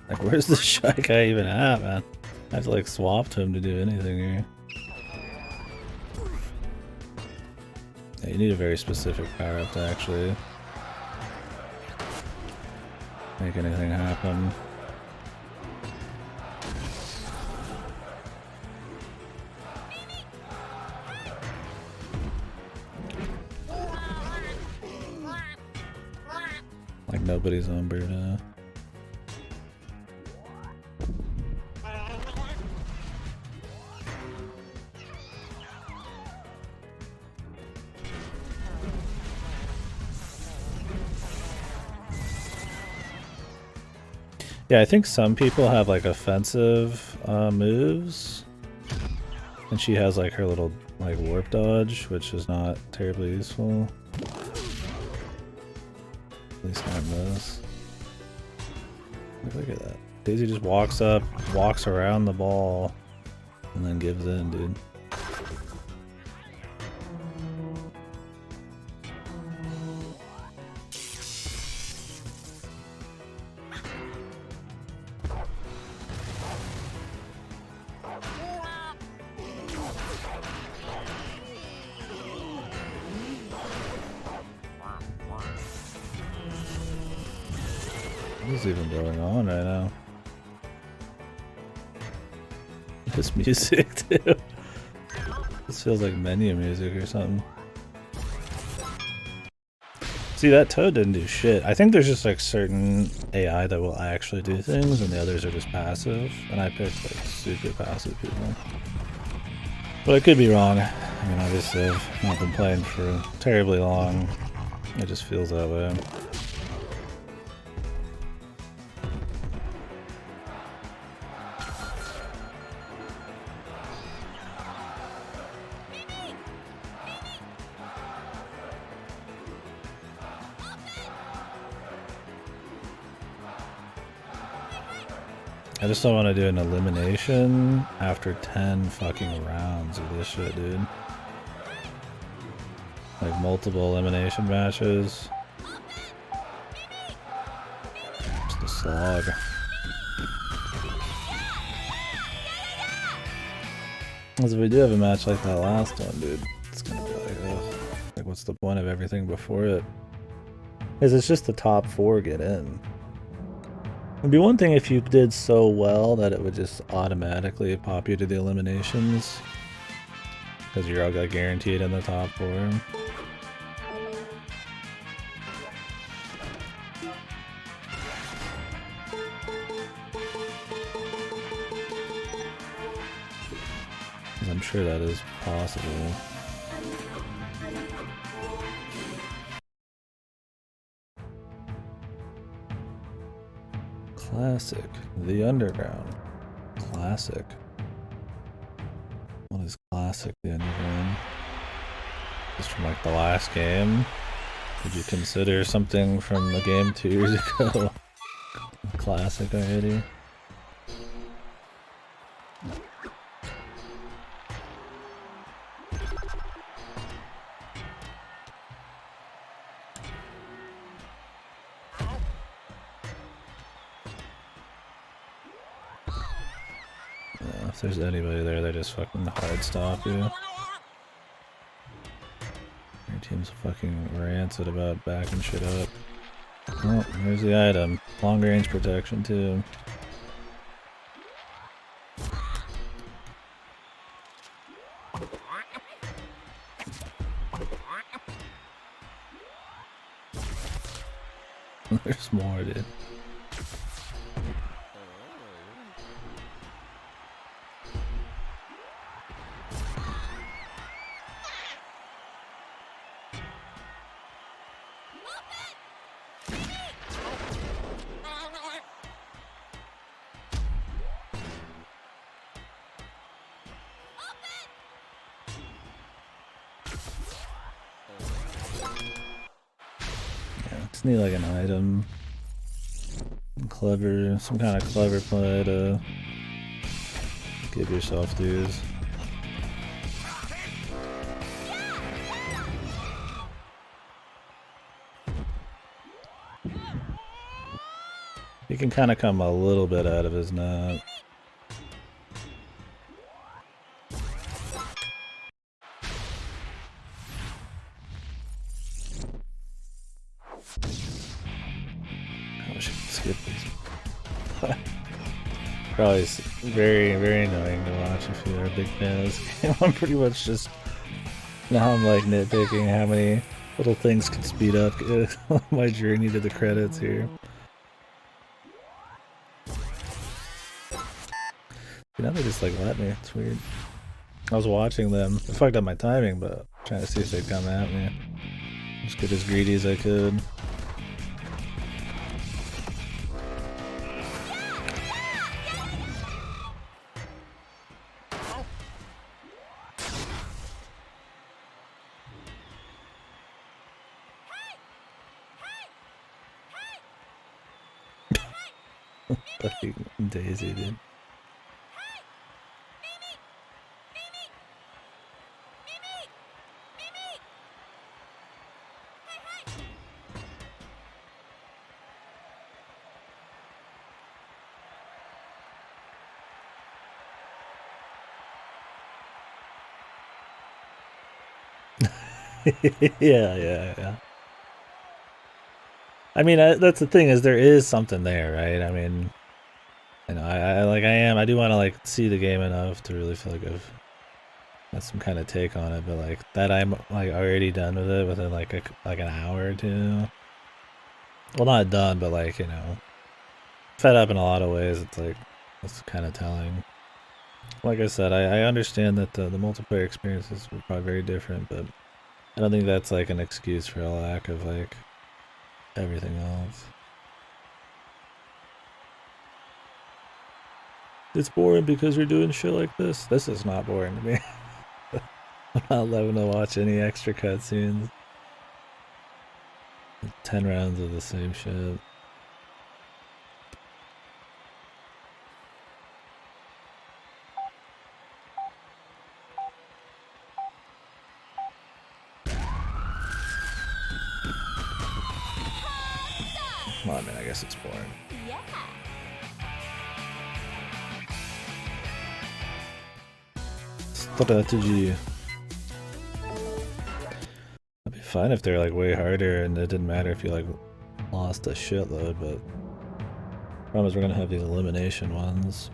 Like, where's the Shy Guy even at, man? I have to like swap to him to do anything here. Yeah, you need a very specific power up to actually make anything happen. Like nobody's on Berta. Yeah, I think some people have like offensive moves, and she has like her little like warp dodge, which is not terribly useful. At least not in this. Look at that. Daisy just walks up, walks around the ball, and then gives in, dude. What is even going on right now? This music too. This feels like menu music or something. See, that Toad didn't do shit. I think there's just like certain AI that will actually do things and the others are just passive. And I picked like super passive people. But I could be wrong. I mean, obviously I've not been playing for terribly long. It just feels that way. I just don't want to do an elimination after 10 fucking rounds of this shit, dude. Like multiple elimination matches. Just a slog. Because if we do have a match like that last one, dude, it's gonna be like, ugh. Like, what's the point of everything before it? Because it's just the top 4 get in. It'd be one thing if you did so well that it would just automatically pop you to the eliminations. Because you're all got guaranteed in the top 4. Because I'm sure that is possible. Classic. The Underground. Classic. What is classic, The Underground? Just from like the last game? Would you consider something from the game 2 years ago classic already? Yeah, if there's anybody there, they just fucking hard stop you. Your team's fucking rancid about backing shit up. Oh, there's the item. Long range protection too. There's more, dude. Just need like an item. Clever, some kind of clever play to give yourself these. He can kind of come a little bit out of his net. I should skip these. Probably very, very annoying to watch if you're a big fan of this game. I'm pretty much just now I'm like nitpicking how many little things can speed up my journey to the credits here. You know, they just like let me. It's weird. I was watching them. I fucked up my timing, but trying to see if they'd come at me. Just get as greedy as I could. Fucking Daisy, dude. Yeah. I mean, that's the thing, is there is something there, right? I mean, you know, I do want to like see the game enough to really feel like I've got some kind of take on it, but like that I'm like already done with it within like an hour or two. Well, not done, but like, you know, fed up in a lot of ways. It's like, that's kind of telling. Like I said, I understand that the multiplayer experiences were probably very different, but I don't think that's like an excuse for a lack of like everything else. It's boring because we're doing shit like this. This is not boring to me. I'm not loving to watch any extra cutscenes. 10 rounds of the same shit. Well, I mean, I guess it's boring. Yeah. Strategy. It'd be fine if they're like way harder and it didn't matter if you like lost a shitload, but problem is we're gonna have these elimination ones.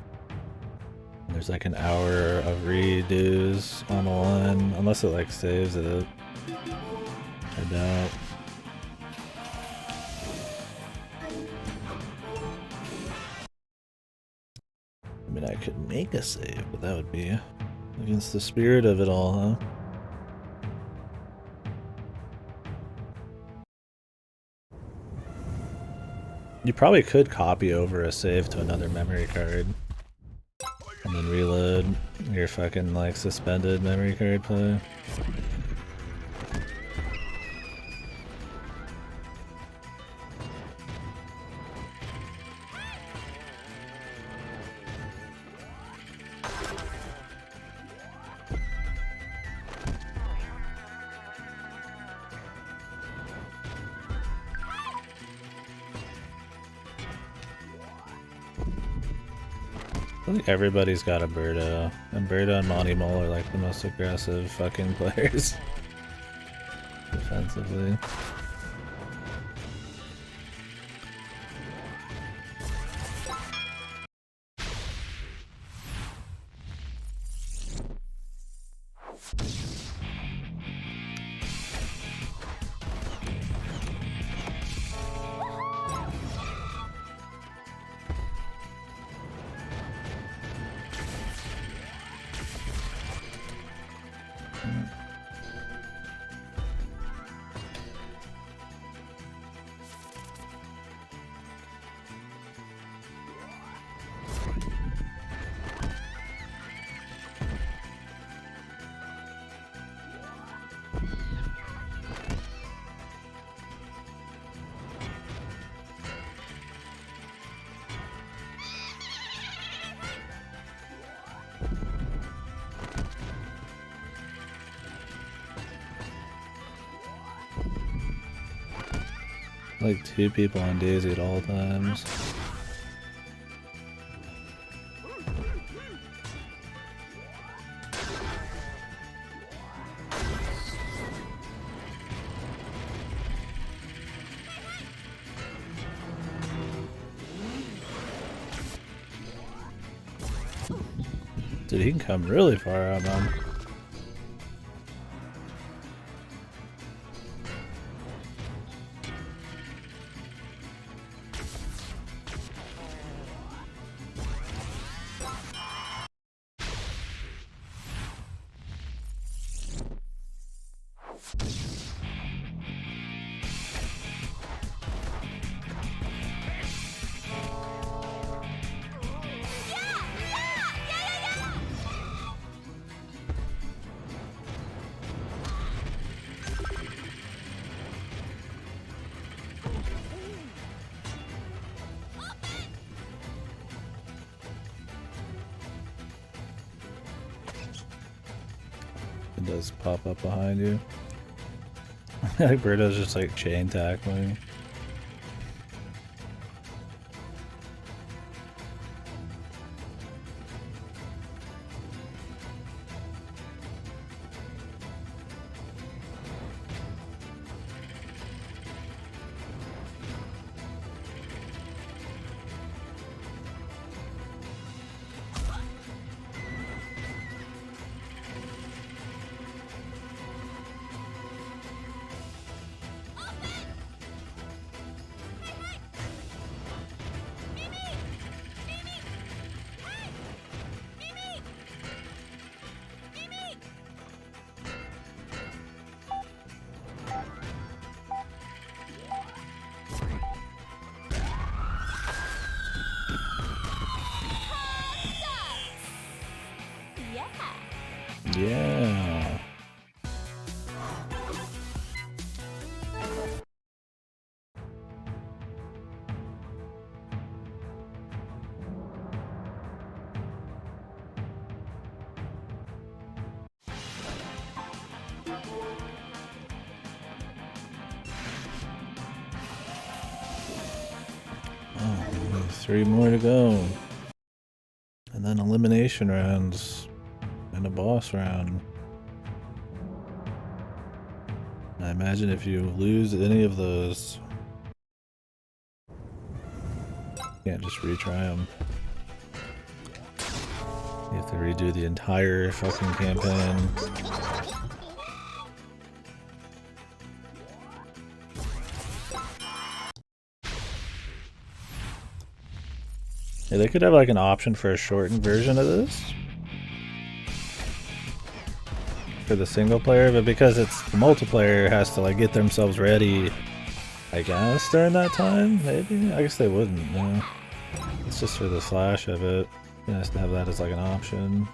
And there's like an hour of redos on the line, unless it like saves it. I doubt. I mean, I could make a save, but that would be against the spirit of it all, huh? You probably could copy over a save to another memory card and then reload your fucking like suspended memory card play. I think everybody's got a Birdo, and Birdo and Monty Mole are like the most aggressive fucking players defensively. Like 2 people on Daisy at all times. Dude, he can come really far out, man. It does pop up behind you. Like Birdo's just like chain tackling. Yeah. Oh, 3 more to go. And then elimination rounds and a boss round. I imagine if you lose any of those, you can't just retry them. You have to redo the entire fucking campaign. Yeah, they could have like an option for a shortened version of this for the single player, but because it's the multiplayer, has to like get themselves ready, I guess, during that time. Maybe, I guess they wouldn't. Yeah. It's just for the slash of it. It's nice to have that as like an option.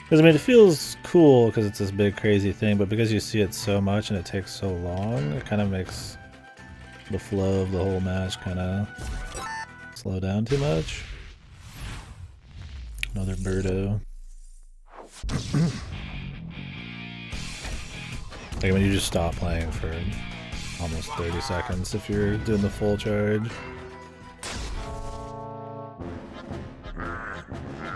Because I mean, it feels cool because it's this big crazy thing, but because you see it so much and it takes so long, it kind of makes the flow of the whole match kind of slow down too much. Another Birdo. Like when you just stop playing for almost 30 seconds if you're doing the full charge.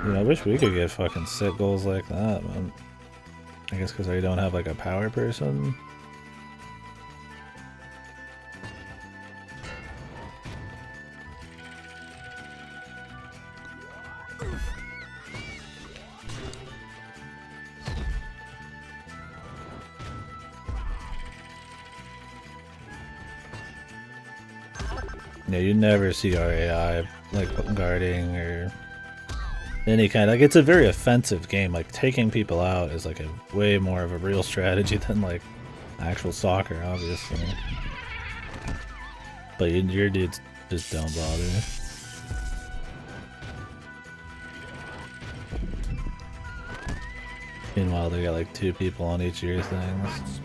You know, I wish we could get fucking sick goals like that, man. I guess because I don't have like a power person. Yeah, you never see our AI like guarding or any kind. Like, it's a very offensive game. Like, taking people out is like a way more of a real strategy than like actual soccer, obviously. But your dudes just don't bother. Meanwhile, they got like 2 people on each of your things.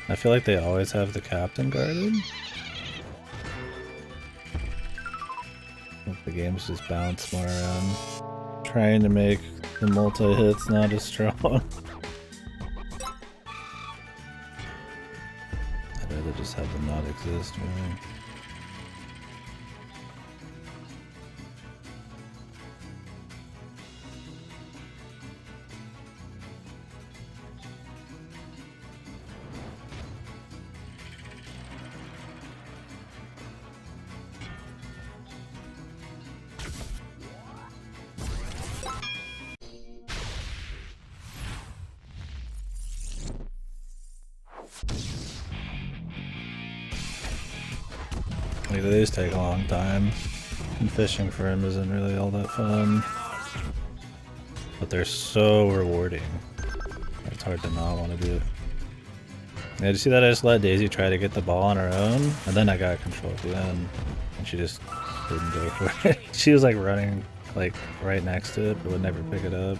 I feel like they always have the captain guarded. The games just bounce more around, trying to make the multi-hits not as strong. I'd rather just have them not exist, really. Like, these take a long time, and fishing for him isn't really all that fun. But they're so rewarding. It's hard to not want to do it. Yeah, did you see that I just let Daisy try to get the ball on her own? And then I got control at the end. And she just didn't go for it. She was like running like right next to it, but would never pick it up.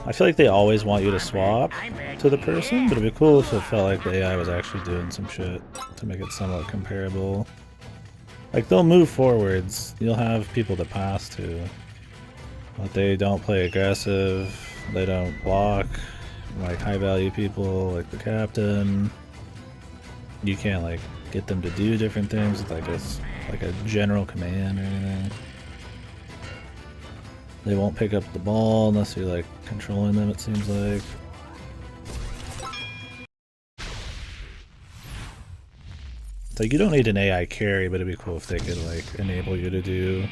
I feel like they always want you to swap to the person, but it'd be cool if it felt like the AI was actually doing some shit to make it somewhat comparable. Like, they'll move forwards, you'll have people to pass to, but they don't play aggressive, they don't block, like high value people like the captain. You can't like get them to do different things with like a general command or anything. They won't pick up the ball unless you're like controlling them, it seems like. It's like, you don't need an AI carry, but it'd be cool if they could like enable you to do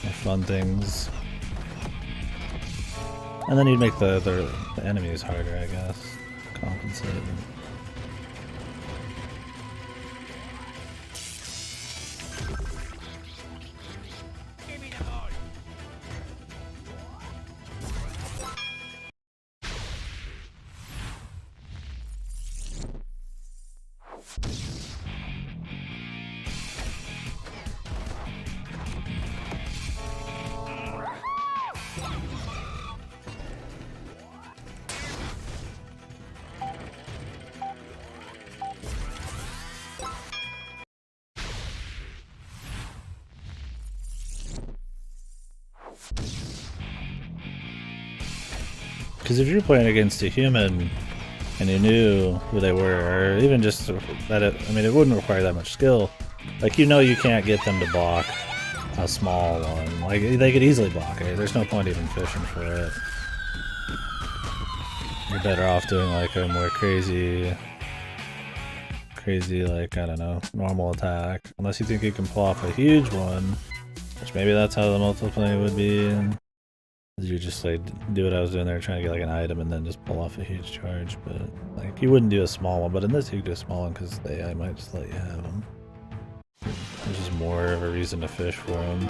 more fun things. And then you'd make the enemies harder, I guess. Compensate. Because if you're playing against a human and you knew who they were, or even just that, I mean, it wouldn't require that much skill. Like, you know, you can't get them to block a small one. Like, they could easily block it. There's no point even fishing for it. You're better off doing like a more crazy, like, I don't know, normal attack. Unless you think you can pull off a huge one, which maybe that's how the multiplayer would be. You just like do what I was doing there, trying to get like an item and then just pull off a huge charge. But like, you wouldn't do a small one, but in this you could do a small one because the AI might just let you have them. There's just more of a reason to fish for them.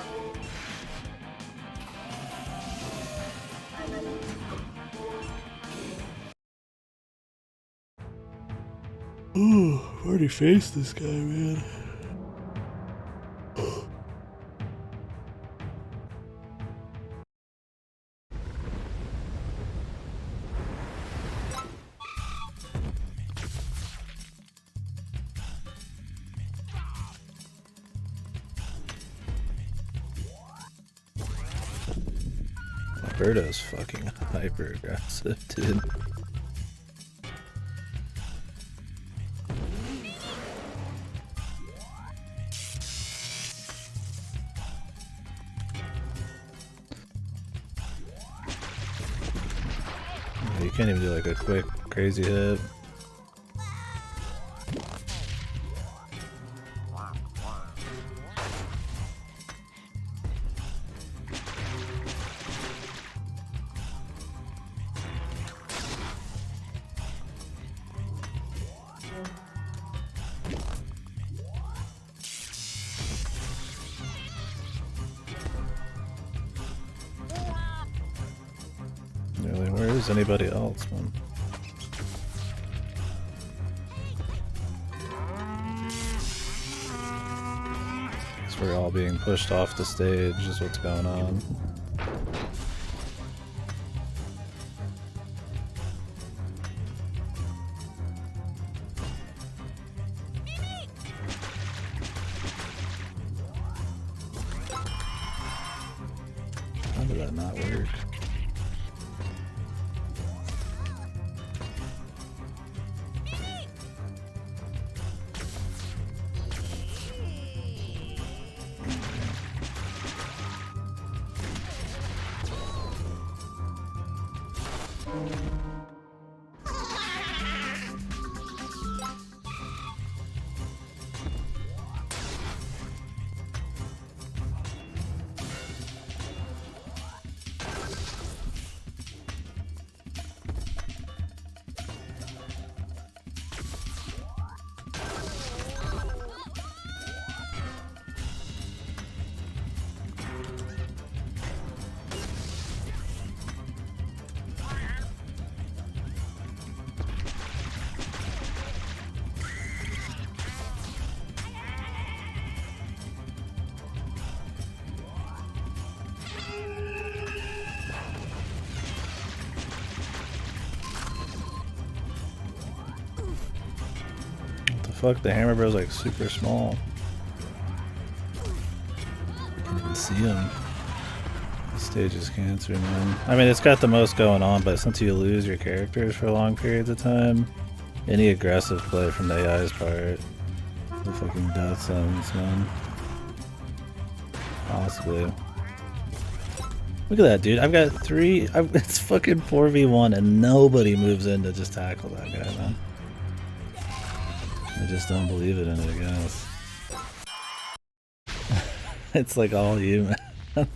Ooh, I've already faced this guy, man. Birdo's fucking hyper aggressive, dude. You can't even do like a quick, crazy hit. Really, where is anybody else, man? Guess we're all being pushed off the stage is what's going on. How did that not work? Fuck, the hammer bro's like super small. Can't even see him. The stage is cancer, man. I mean, it's got the most going on, but since you lose your characters for long periods of time, any aggressive play from the AI's part, the fucking death sentence, man. Possibly. Look at that, dude. I've got three. It's fucking 4v1 and nobody moves in to just tackle that guy, man. I just don't believe it in it, I guess. It's like all you, man.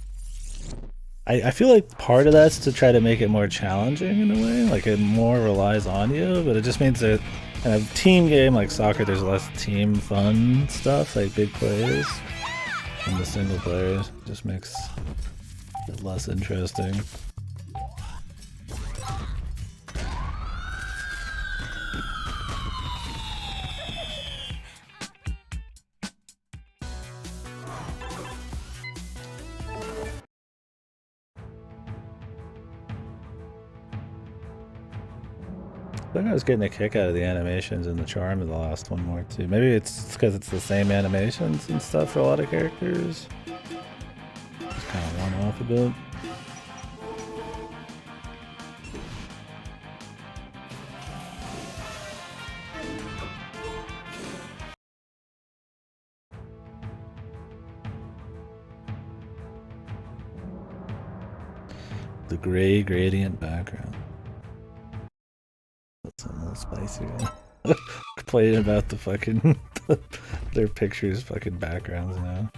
I feel like part of that's to try to make it more challenging in a way, like it more relies on you, but it just means that in a team game like soccer, there's less team fun stuff, like big plays, and the single players just makes it less interesting. I think I was getting a kick out of the animations and the charm of the last one more too. Maybe it's because it's the same animations and stuff for a lot of characters. Just kind of one off a bit. The gray gradient background. That's a little spicier. Complaining about the fucking their pictures, fucking backgrounds now.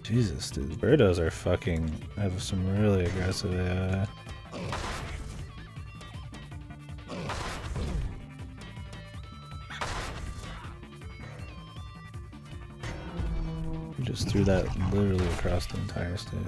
Jesus, dude, birdos are fucking have some really aggressive AI. You're just Just threw that literally across the entire stage.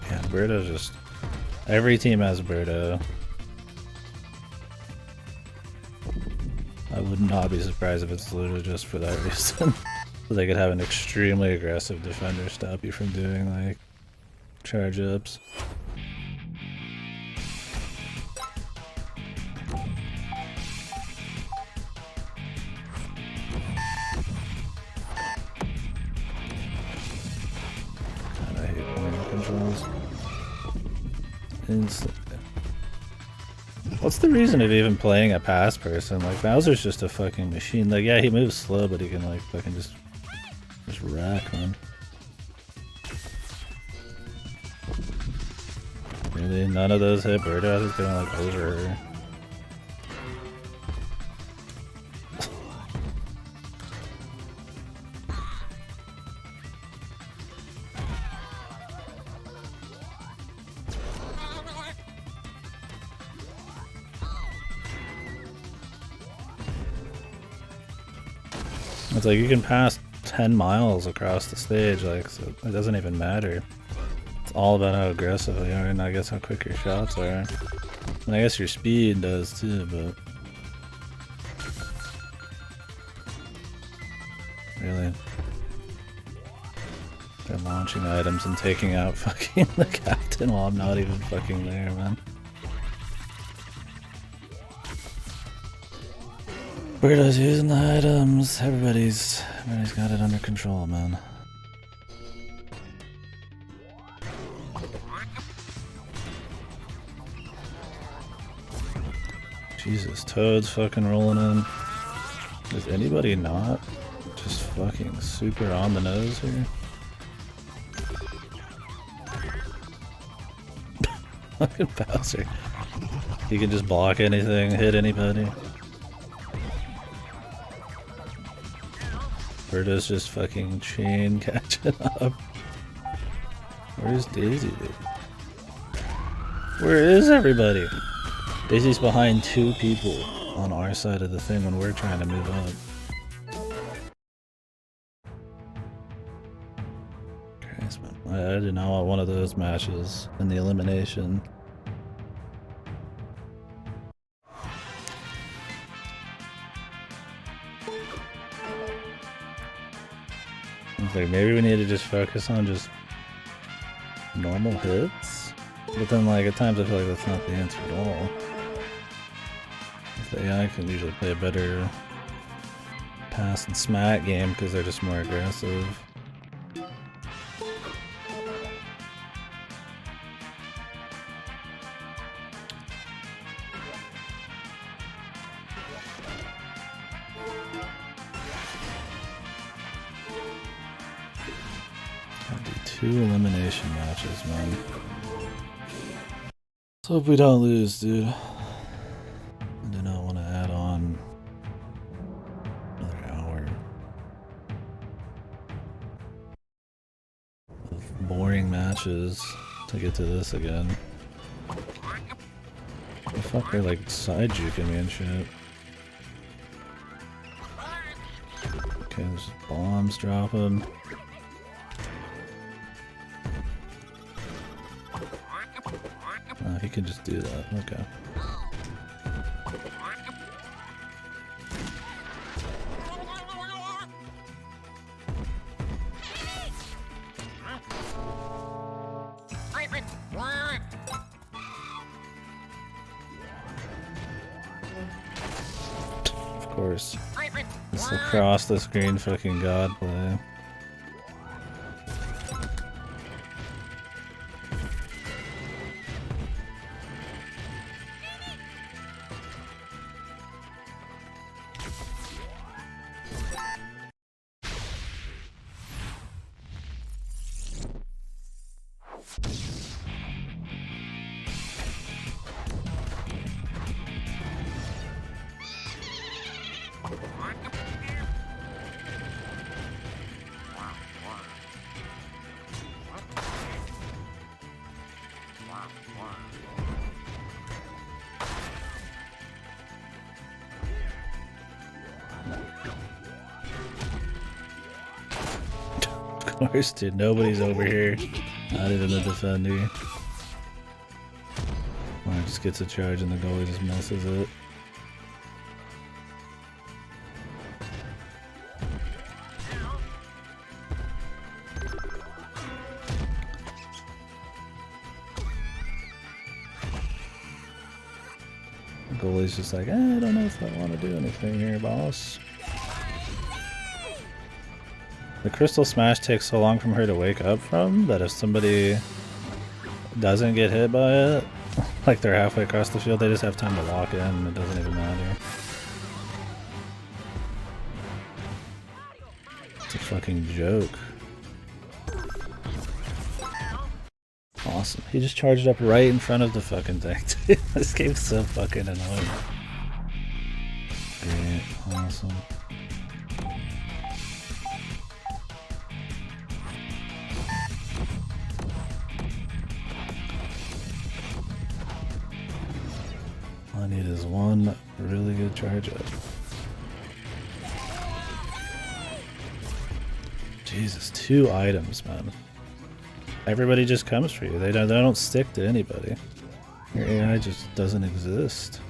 Yeah, Birdo's just... Every team has Birdo. I would not be surprised if it's literally just for that reason. So they could have an extremely aggressive defender stop you from doing like charge ups. God, I hate playing controls. What's the reason of even playing a pass person? Like Bowser's just a fucking machine. Like yeah, he moves slow, but he can like fucking just rack, man. Really? None of those hit Birdo? I was going like over her. It's like you can pass 10 miles across the stage, like, so it doesn't even matter. It's all about how aggressive you are and I guess how quick your shots are. And I guess your speed does too, but... Really? They're launching items and taking out fucking the captain while I'm not even fucking there, man. Birdo's using the items. Everybody's got it under control, man. Jesus, Toad's fucking rolling in. Is anybody not just fucking super on the nose here? Fucking Bowser. He can just block anything, hit anybody. Birdo's just fucking chain catching up. Where's Daisy, dude? Where is everybody? Daisy's behind 2 people on our side of the thing when we're trying to move up. Christ, man. I did not want one of those matches in the elimination. It's like maybe we need to just focus on just normal hits, but then like at times I feel like that's not the answer at all. The AI can usually play a better pass and smack game because they're just more aggressive. I'll do 2 elimination matches, man. Let's hope we don't lose, dude. I do not want to add on another hour of boring matches to get to this again. The fuck, they're like side juking me and shit. Okay, there's bombs dropping. He could just do that, okay. Of course. It's across the screen fucking god play. Of course, dude, nobody's over here. Not even the defender. Well, just gets a charge and the goalie just misses it. The goalie's just like, I don't know if I want to do anything here, boss. The crystal smash takes so long from her to wake up from that if somebody doesn't get hit by it, like they're halfway across the field, they just have time to walk in and it doesn't even matter. It's a fucking joke. Awesome. He just charged up right in front of the fucking thing. This game's so fucking annoying. Great. Awesome. All I need is one really good charge up. Jesus, 2 items, man. Everybody just comes for you. They don't stick to anybody. Your AI just doesn't exist.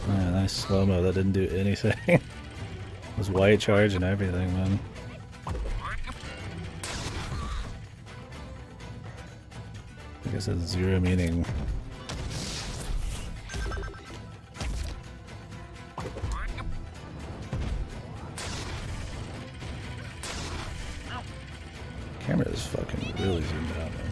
Man, nice slow-mo. That didn't do anything. It was white charge and everything, man. I guess it's 0 meaning. Camera is fucking really zoomed out, man.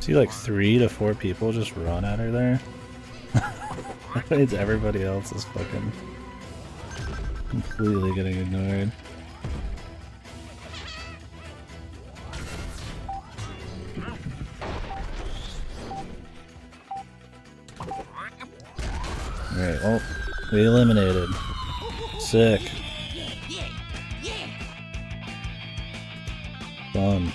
See like 3 to 4 people just run at her there? That means everybody else is fucking completely getting ignored. Alright, well, we eliminated. Sick. Fun.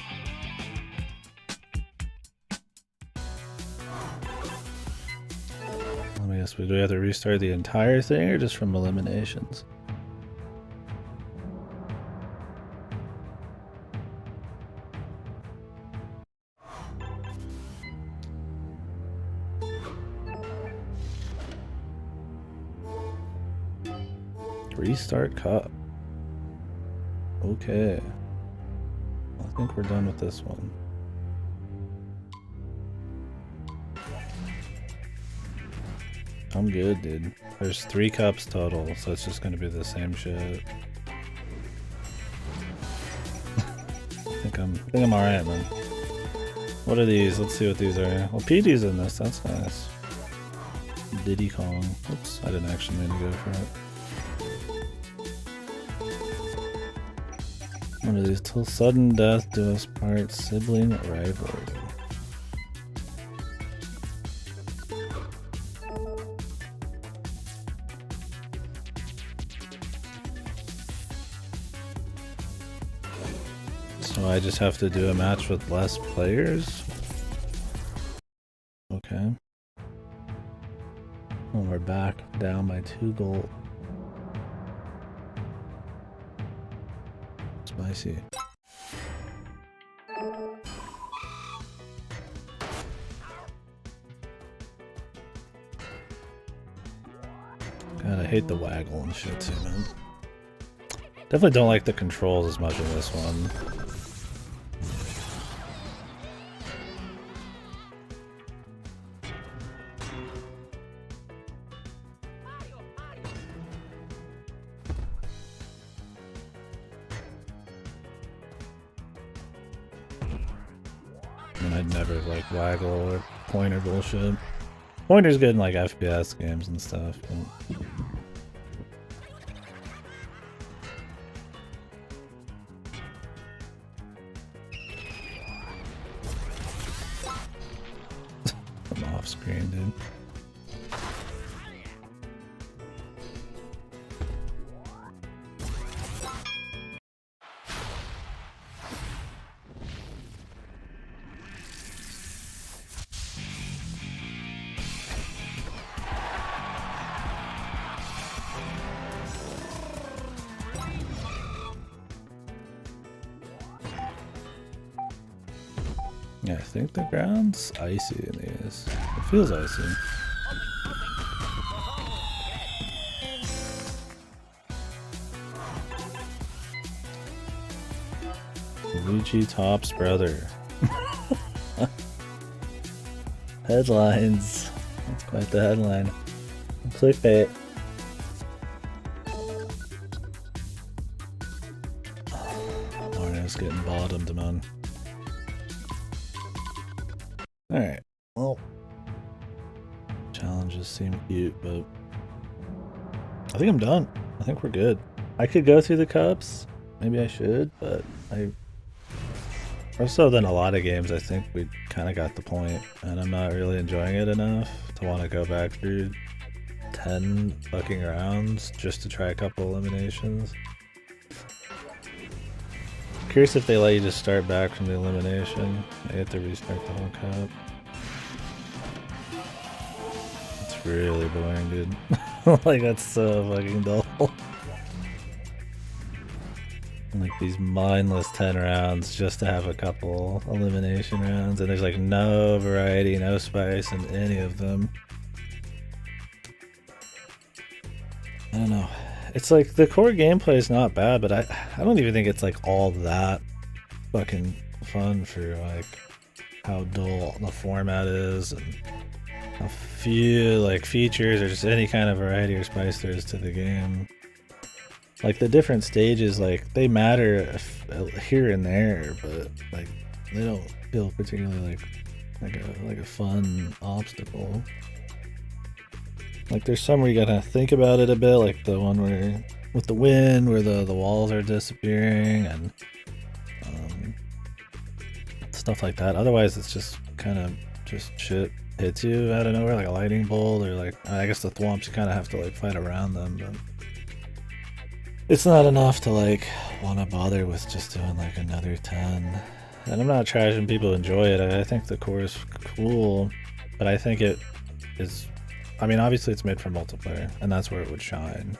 Let me guess, do we have to restart the entire thing or just from eliminations? Restart cup. Okay. I think we're done with this one. I'm good, dude. There's 3 cups total, so it's just gonna be the same shit. I think I'm alright, man. What are these? Let's see what these are. Well, PD's in this. That's nice. Diddy Kong. Oops, I didn't actually mean to go for it. One of these, till sudden death do us part, sibling rivalry. So I just have to do a match with less players? Okay. And we're back down by 2 gold. Spicy. God, I hate the waggle and shit too, man. Definitely don't like the controls as much in this one. And I'd never like waggle or pointer bullshit. Pointer's good in like FPS games and stuff, but... I'm off screen, dude. Yeah, I think the ground's icy in these. It feels icy. Luigi Top's brother. Headlines. That's quite the headline. Clickbait. Mario's getting bottomed, man. Alright, well, challenges seem cute, but I think I'm done. I think we're good. I could go through the cups. Maybe I should, but more so than a lot of games, I think we kind of got the point, and I'm not really enjoying it enough to want to go back through 10 fucking rounds just to try a couple eliminations. Curious if they let you just start back from the elimination. They have to restart the whole cup. It's really boring, dude. Like, that's so fucking dull. Like these mindless 10 rounds just to have a couple elimination rounds, and there's like no variety, no spice in any of them. I don't know. It's like the core gameplay is not bad, but I don't even think it's like all that fucking fun for like how dull the format is and how few like features or just any kind of variety or spice there is to the game. Like the different stages, like they matter here and there, but like they don't feel particularly like a fun obstacle. Like there's some where you gotta think about it a bit, like the one where with the wind, where the walls are disappearing and stuff like that. Otherwise, it's just kind of just shit hits you out of nowhere, like a lightning bolt, or like I guess the thwomps you kind of have to like fight around them, but it's not enough to like want to bother with just doing like another 10. And I'm not trashing people who enjoy it. I think the core is cool, but I think it is, I mean, obviously it's made for multiplayer and that's where it would shine.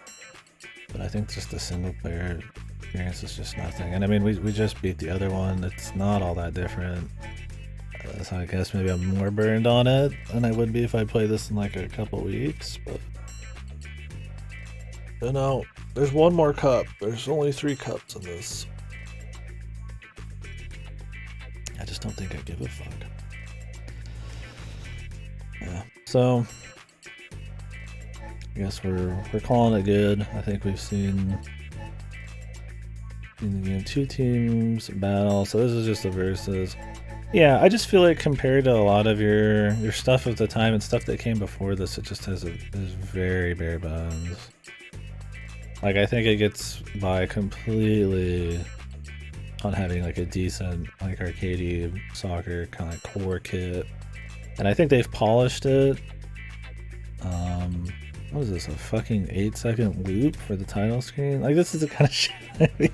But I think just the single player experience is just nothing. And I mean, we just beat the other one. It's not all that different. So I guess maybe I'm more burned on it than I would be if I play this in like a couple weeks, but you know, there's one more cup. There's only 3 cups in this. I just don't think I give a fuck. Yeah, so I guess we're calling it good. I think we've seen in the game 2 teams battle. So this is just the versus. Yeah, I just feel like compared to a lot of your stuff of the time and stuff that came before this, it just is very bare bones. Like, I think it gets by completely on having like a decent like arcadey soccer kind of core kit, and I think they've polished it. What is this, a fucking 8-second loop for the title screen? Like, this is the kind of shit I mean,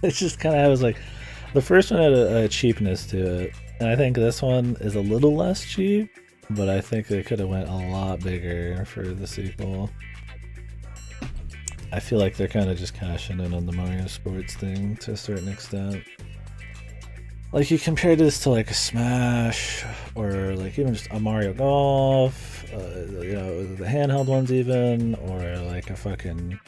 it's just kind of, I was like, the first one had a cheapness to it, and I think this one is a little less cheap, but I think they could have went a lot bigger for the sequel. I feel like they're kind of just cashing in on the Mario Sports thing to a certain extent. Like, you compare this to like a Smash, or like even just a Mario Golf, you know, the handheld ones even, or like a fucking,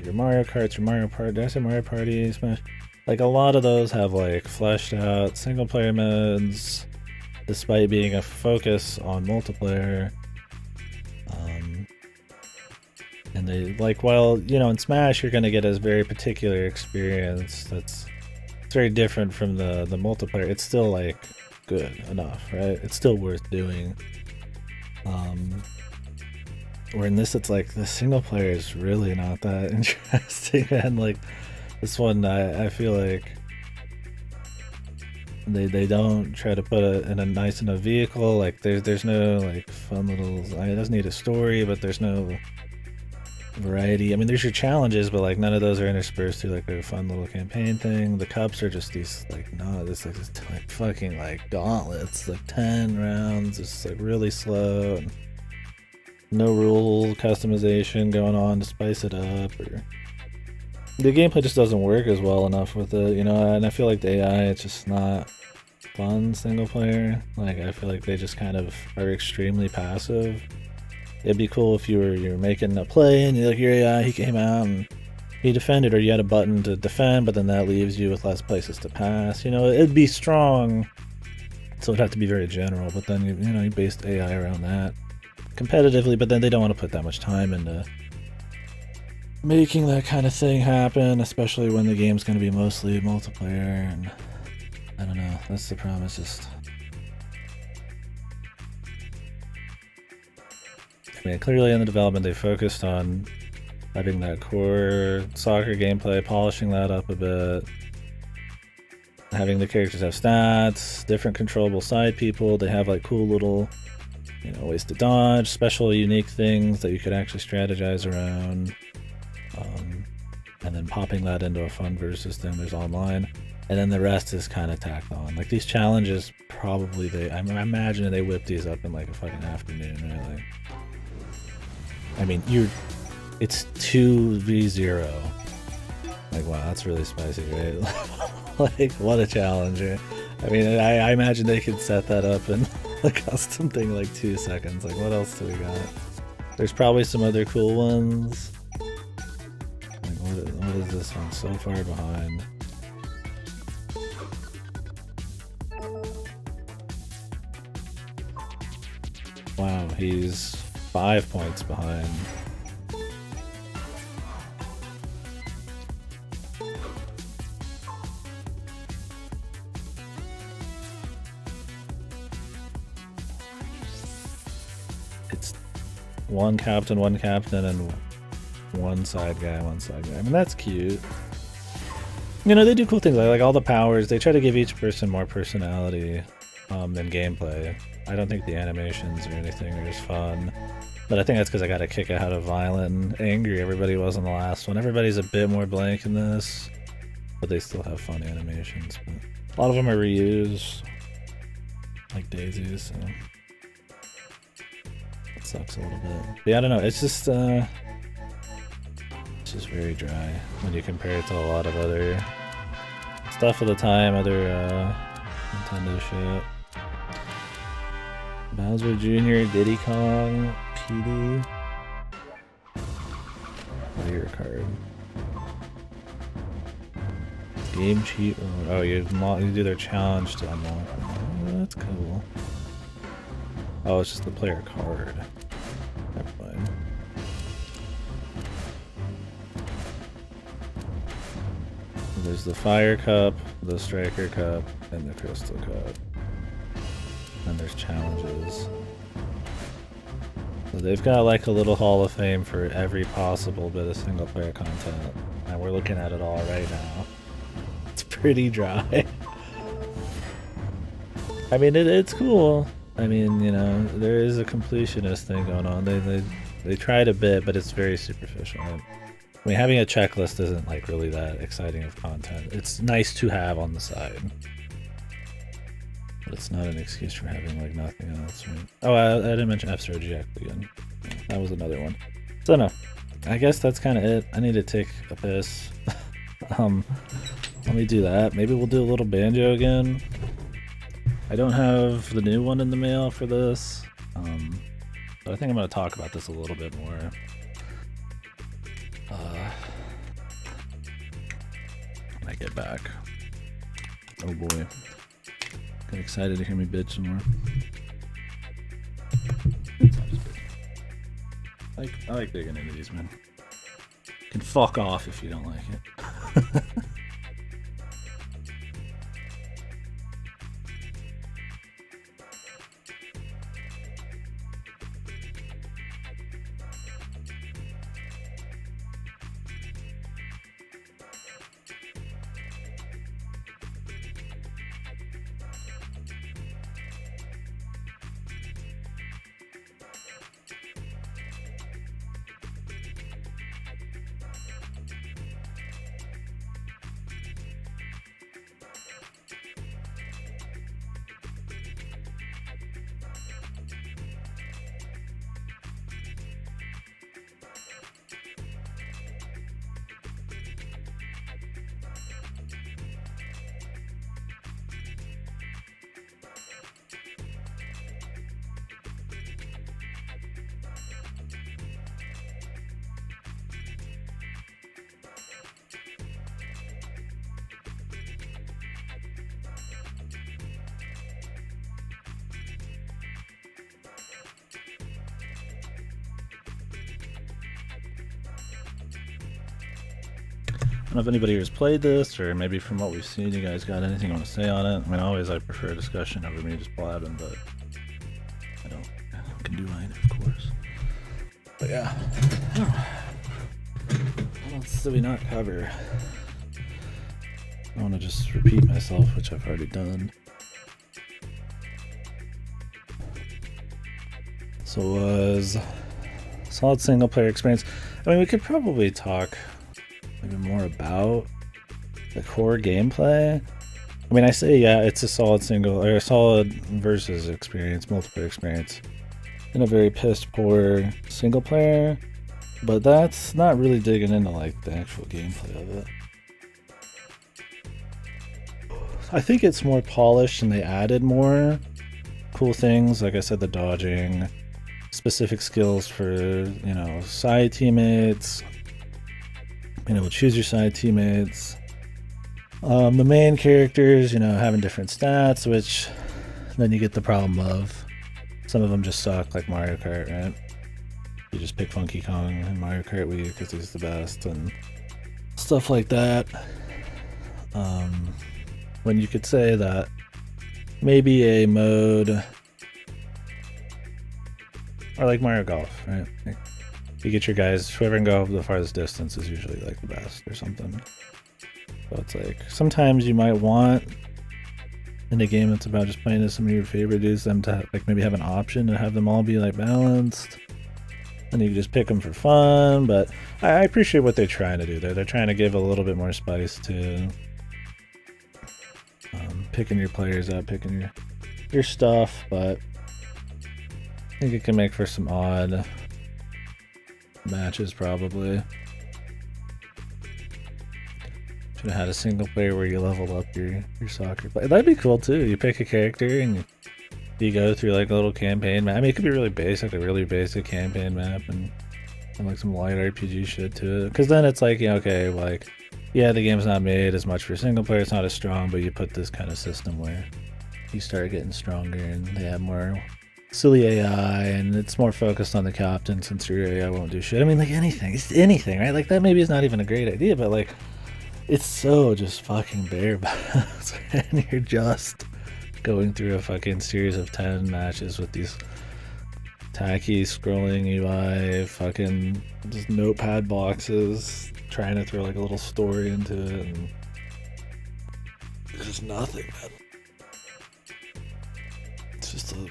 your Mario Karts, your Mario Party, did I say Mario Party, Smash? Like, a lot of those have like fleshed out single player modes, despite being a focus on multiplayer. And they, like, while, you know, in Smash you're going to get a very particular experience that's very different from the multiplayer, it's still, like, good enough, right? It's still worth doing. Where in this, it's like, the single player is really not that interesting, and, like, this one, I feel like they don't try to put it in a nice enough vehicle. Like, there's no, like, fun little, it doesn't need a story, but there's no variety. I mean, there's your challenges, but like none of those are interspersed through like a fun little campaign thing. The cups are just these like, no, this like fucking like gauntlets, like 10 rounds, just like really slow, and no rule customization going on to spice it up, or the gameplay just doesn't work as well enough with it, you know, and I feel like the AI, it's just not fun single player. Like, I feel like they just kind of are extremely passive. It'd be cool if you're making a play and like your AI, he came out and he defended, or you had a button to defend, but then that leaves you with less places to pass. You know, it'd be strong, so it'd have to be very general, but then, you know, you based AI around that competitively, but then they don't want to put that much time into making that kind of thing happen, especially when the game's going to be mostly multiplayer, and I don't know, that's the problem. It's just, I mean, clearly in the development they focused on having that core soccer gameplay, polishing that up a bit, having the characters have stats, different controllable side people, they have like cool little, you know, ways to dodge, special unique things that you could actually strategize around, and then popping that into a fun versus thing there's online, and then the rest is kind of tacked on. Like these challenges, probably I imagine they whip these up in like a fucking afternoon, right? Like, I mean, it's 2v0. Like, wow, that's really spicy, right? Like, what a challenge, right? I mean, I imagine they could set that up in a custom thing like 2 seconds. Like, what else do we got? There's probably some other cool ones. Like, what is this one? So far behind. Wow, he's 5 points behind. It's one captain, and one side guy. I mean, that's cute. You know, they do cool things. Like all the powers, they try to give each person more personality than gameplay. I don't think the animations or anything are as fun. But I think that's because I got a kick out of how violent and angry everybody was in the last one. Everybody's a bit more blank in this, but they still have fun animations. But a lot of them are reused, like daisies, so it sucks a little bit. But yeah, I don't know. It's just very dry when you compare it to a lot of other stuff of the time, other Nintendo shit. Bowser Jr., Diddy Kong, PD. Player card. Game cheat. Oh, you do their challenge to unlock. Oh, that's cool. Oh, it's just the player card. Never mind. There's the Fire Cup, the Striker Cup, and the Crystal Cup. And there's challenges. So they've got like a little Hall of Fame for every possible bit of single player content. And we're looking at it all right now. It's pretty dry. I mean, it's cool. I mean, you know, there is a completionist thing going on. They tried a bit, but it's very superficial. I mean, having a checklist isn't like really that exciting of content. It's nice to have on the side, but it's not an excuse for having like nothing else. Right? Oh, I didn't mention F-Zero GX again. Yeah, that was another one. So no, I guess that's kind of it. I need to take a piss. Let me do that. Maybe we'll do a little banjo again. I don't have the new one in the mail for this, but I think I'm going to talk about this a little bit more. When I get back. Oh boy. Got excited to hear me bitch some more. I like digging into these, man. You can fuck off if you don't like it. know if anybody here's played this, or maybe from what we've seen, you guys got anything you want to say on it. I mean, always I prefer a discussion over me just blabbing, but I can do either, of course. But yeah, what else did we not cover? I want to just repeat myself, which I've already done. So it was solid single player experience. I mean, we could probably talk maybe more about the core gameplay. I mean, I say, yeah, it's a solid single or a solid versus experience, multiplayer experience, in a very piss poor single player, but that's not really digging into like the actual gameplay of it. I think it's more polished and they added more cool things. Like I said, the dodging, specific skills for, you know, side teammates, being able to choose your side teammates. The main characters, you know, having different stats, which then you get the problem of some of them just suck, like Mario Kart, right? You just pick Funky Kong in Mario Kart Wii because he's the best and stuff like that. When you could say that maybe a mode or like Mario Golf, right? Like you get your guys, whoever can go the farthest distance is usually like the best or something. So it's like sometimes you might want in a game that's about just playing as some of your favorite dudes, them to have, like maybe have an option to have them all be like balanced, and you can just pick them for fun. But I appreciate what they're trying to do there. They're trying to give a little bit more spice to picking your players up, picking your stuff, but I think it can make for some odd matches probably. Should have had a single player where you level up your soccer play. That'd be cool too. You pick a character and you go through like a little campaign map. I mean, it could be really basic, a really basic campaign map, and like some light RPG shit to it. Because then it's like, yeah, okay, like, yeah, the game's not made as much for single player, it's not as strong, but you put this kind of system where you start getting stronger and they have more silly AI and it's more focused on the captain since your AI won't do shit. I mean, like it's anything, right? Like that maybe is not even a great idea, but like it's so just fucking bare bones and you're just going through a fucking series of 10 matches with these tacky scrolling UI, fucking just notepad boxes, trying to throw like a little story into it, and there's just nothing, man. It's just a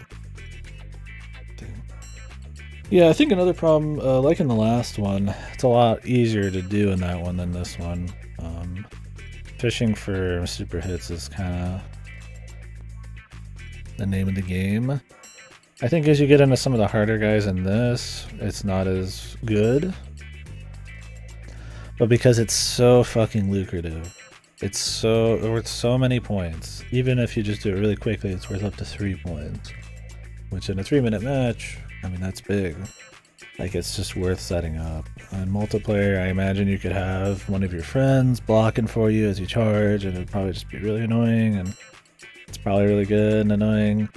thing. Yeah, I think another problem, like in the last one, it's a lot easier to do in that one than this one. Fishing for super hits is kind of the name of the game. I think as you get into some of the harder guys in this, it's not as good. But because it's so fucking lucrative, it's worth so many points. Even if you just do it really quickly, it's worth up to 3 points. Which in a 3-minute match, I mean, that's big. Like, it's just worth setting up. On multiplayer, I imagine you could have one of your friends blocking for you as you charge, and it'd probably just be really annoying, and it's probably really good and annoying.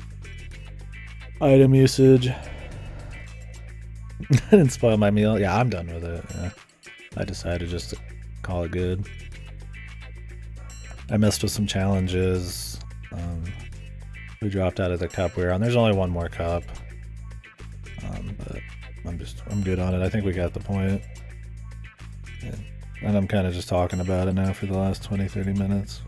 Item usage. I didn't spoil my meal. Yeah, I'm done with it. Yeah. I decided just to call it good. I messed with some challenges. We dropped out of the cup we were on. There's only one more cup. But I'm good on it. I think we got the point. Yeah. And I'm kind of just talking about it now for the last 20-30 minutes.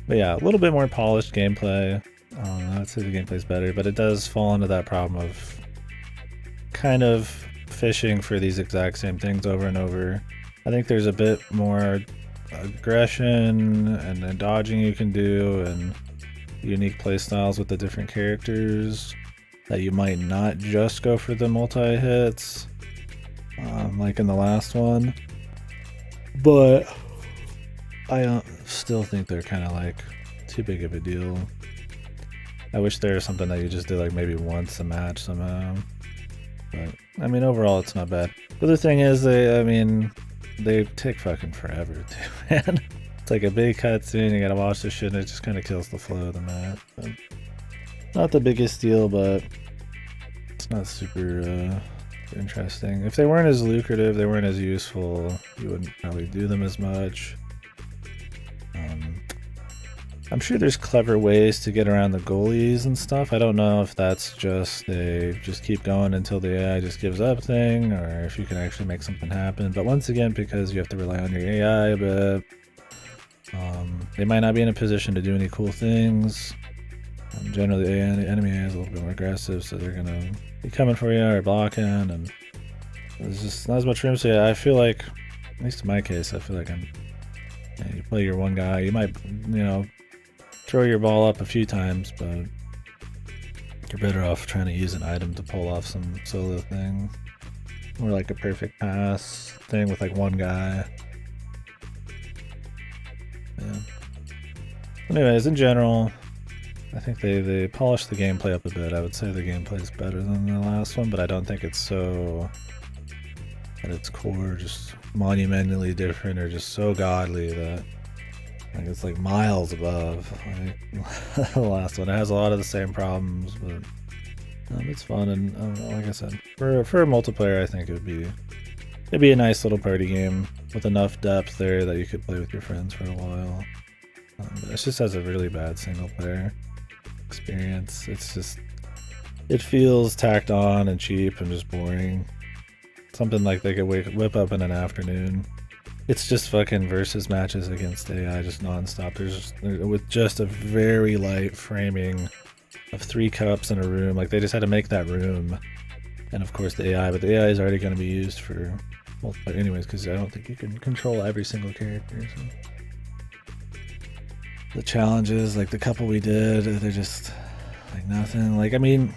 But yeah, a little bit more polished gameplay. I'd say the gameplay's better, but it does fall into that problem of kind of fishing for these exact same things over and over. I think there's a bit more aggression and dodging you can do, and unique playstyles with the different characters that you might not just go for the multi-hits like in the last one. But I still think they're kind of like too big of a deal. I wish there was something that you just did like maybe once a match somehow. But I mean, overall, it's not bad. The other thing is, they take fucking forever too, man. It's like a big cutscene, you gotta watch this shit, and it just kind of kills the flow of the match. But not the biggest deal, but it's not super interesting. If they weren't as lucrative, they weren't as useful, you wouldn't probably do them as much. I'm sure there's clever ways to get around the goalies and stuff. I don't know if that's just they just keep going until the AI just gives up thing, or if you can actually make something happen. But once again, because you have to rely on your AI a bit, they might not be in a position to do any cool things. Generally, the enemy is a little bit more aggressive, so they're gonna be coming for you or blocking, and there's just not as much room. So yeah, I feel like, at least in my case, I feel like you play your one guy, you might, throw your ball up a few times, but you're better off trying to use an item to pull off some solo thing. Or like a perfect pass thing with like one guy. Yeah. Anyways, in general, I think they polished the gameplay up a bit. I would say the gameplay is better than the last one, but I don't think it's so, at its core, just monumentally different or just so godly that like it's like miles above like the last one. It has a lot of the same problems, but it's fun, and like I said, for a multiplayer, I think it'd be a nice little party game with enough depth there that you could play with your friends for a while. It just has a really bad single player experience. It feels tacked on and cheap and just boring. Something like they could whip up in an afternoon. It's just fucking versus matches against AI just non-stop. With just a very light framing of 3 cups in a room. Like, they just had to make that room. And of course the AI, but the AI is already going to be used for multiplayer anyways, because I don't think you can control every single character. So. The challenges, like the couple we did, they're just like nothing. Like, I mean,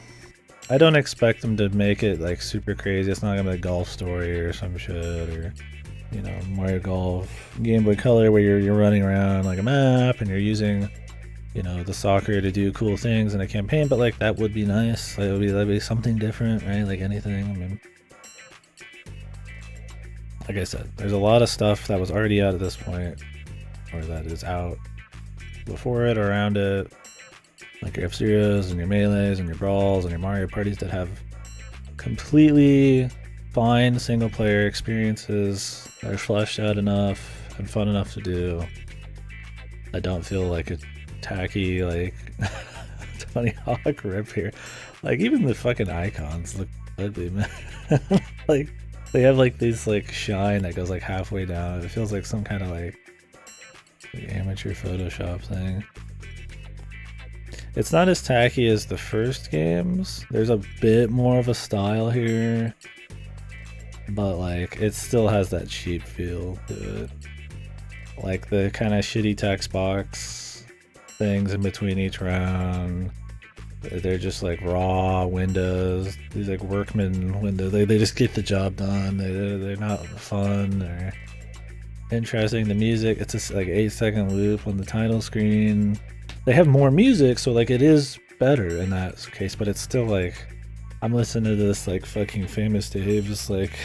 I don't expect them to make it like super crazy. It's not gonna be a golf story or some shit, or Mario Golf, Game Boy Color, where you're running around like a map and you're using, the soccer to do cool things in a campaign. But like that would be nice. Like, that'd be something different, right? Like anything. I mean, like I said, there's a lot of stuff that was already out at this point, or that is out before it or around it, like your F-Zeros and your Melees and your Brawls and your Mario Parties that have completely fine single player experiences that are fleshed out enough and fun enough to do. I don't feel like a tacky, like, Tony Hawk rip here. Like, even the fucking icons look ugly, man. Like, they have like these like shine that goes like halfway down. It feels like some kind of like amateur Photoshop thing. It's not as tacky as the first games. There's a bit more of a style here, but like it still has that cheap feel to it. Like the kind of shitty text box things in between each round. They're just like raw windows. These like workman windows. They just get the job done. They're not fun or interesting. The music, it's just like 8-second loop on the title screen. They have more music, so like it is better in that case, but it's still like I'm listening to this like fucking Famous Dave's like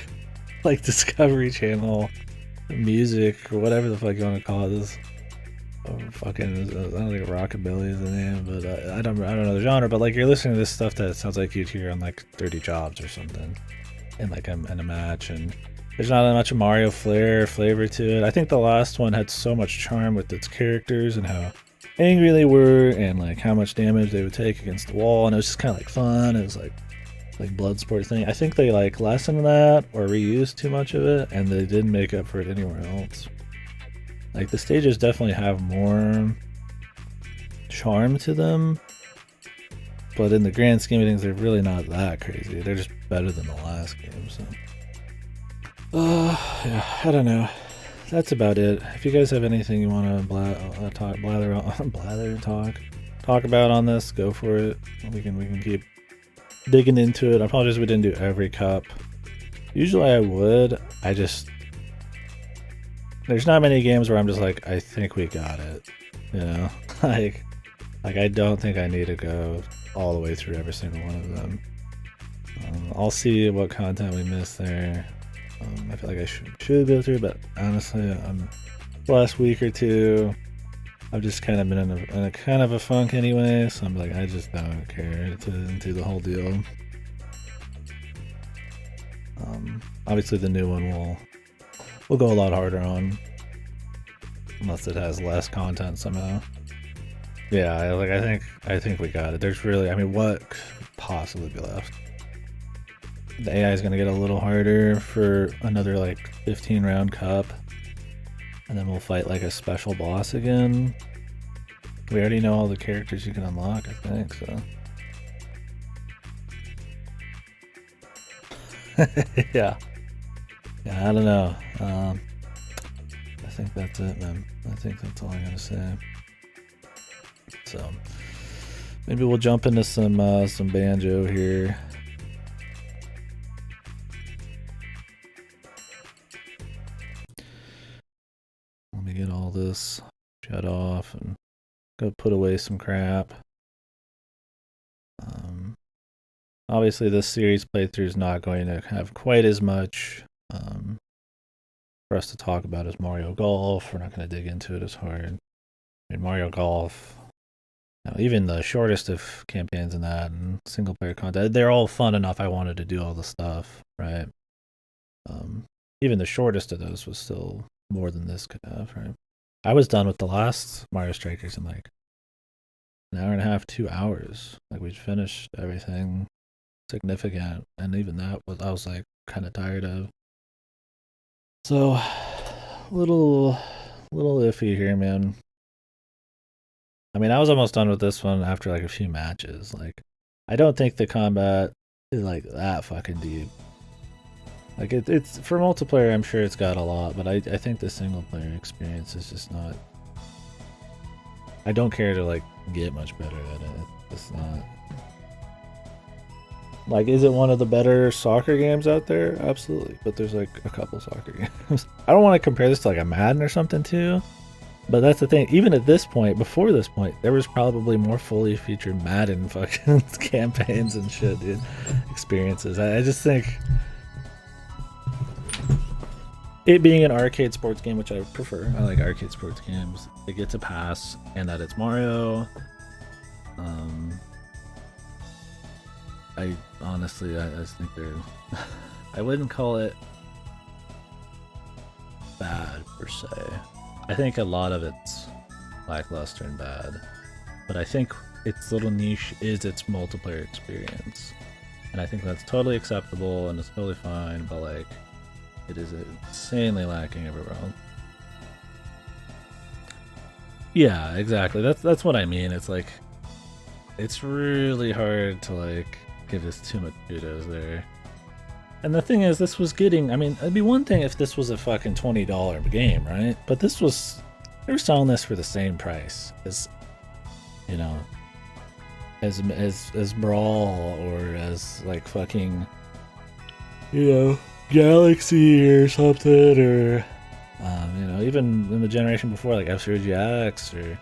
Discovery Channel music or whatever the fuck you want to call it. This fucking, I don't think rockabilly is the name, but I don't know the genre. But like you're listening to this stuff that sounds like you'd hear on like Dirty Jobs or something, in like in a match. And there's not that much Mario flavor to it. I think the last one had so much charm with its characters and how angry they were and like how much damage they would take against the wall, and it was just kind of like fun. It was like blood sport thing. I think they like lessened that or reused too much of it, and they didn't make up for it anywhere else. Like the stages definitely have more charm to them, but in the grand scheme of things, they're really not that crazy. They're just better than the last game. So yeah, I don't know. That's about it. If you guys have anything you want to talk about on this, go for it. We can keep digging into it. I apologize we didn't do every cup. Usually I would. There's not many games where I'm just like, I think we got it. Like I don't think I need to go all the way through every single one of them. I'll see what content we missed there. I feel like I should go through, but honestly, the last week or two, I've just kind of been in a kind of a funk anyway, so I'm like, I just don't care to do the whole deal. Obviously the new one will go a lot harder on, unless it has less content somehow. Yeah, like I think we got it. There's really, I mean, what could possibly be left? The AI is gonna get a little harder for another like 15 round cup, and then we'll fight like a special boss again. We already know all the characters you can unlock, I think, so. Yeah. Yeah, I don't know. I think that's it, man. I think that's all I gotta say. So maybe we'll jump into some banjo here. Let me get all this shut off and go put away some crap. Obviously this series playthrough is not going to have quite as much for us to talk about as Mario Golf. We're not going to dig into it as hard. I mean, Mario Golf, you know, even the shortest of campaigns in that and single player content, they're all fun enough. I wanted to do all the stuff, right? Even the shortest of those was still more than this could have, right? I was done with the last Mario Strikers in like an hour and a half, 2 hours. Like we'd finished everything significant, and even that was I was like kind of tired of. So little iffy here, man. I mean, I was almost done with this one after like a few matches. Like, I don't think the combat is like that fucking deep. Like it's for multiplayer, I'm sure it's got a lot, but I think the single player experience is just not. I don't care to like get much better at it. It's not. Like, is it one of the better soccer games out there? Absolutely, but there's like a couple soccer games. I don't want to compare this to like a Madden or something too, but that's the thing. Even at this point, before this point, there was probably more fully featured Madden fucking campaigns and shit, dude. Experiences. I just think it being an arcade sports game, which I prefer. I like arcade sports games. It gets a pass, and that it's Mario. I honestly, I just think they're. I wouldn't call it bad per se. I think a lot of it's lackluster and bad, but I think its little niche is its multiplayer experience, and I think that's totally acceptable and it's totally fine. But like, it is insanely lacking everywhere else. Yeah, exactly. That's what I mean. It's like, it's really hard to like give us too much kudos there. And the thing is, this was getting, I mean, it'd be one thing if this was a fucking $20 game, right? But this was, they were selling this for the same price as, you know, as Brawl or as like fucking, you know, Galaxy or something, or, you know, even in the generation before, like F-Zero GX or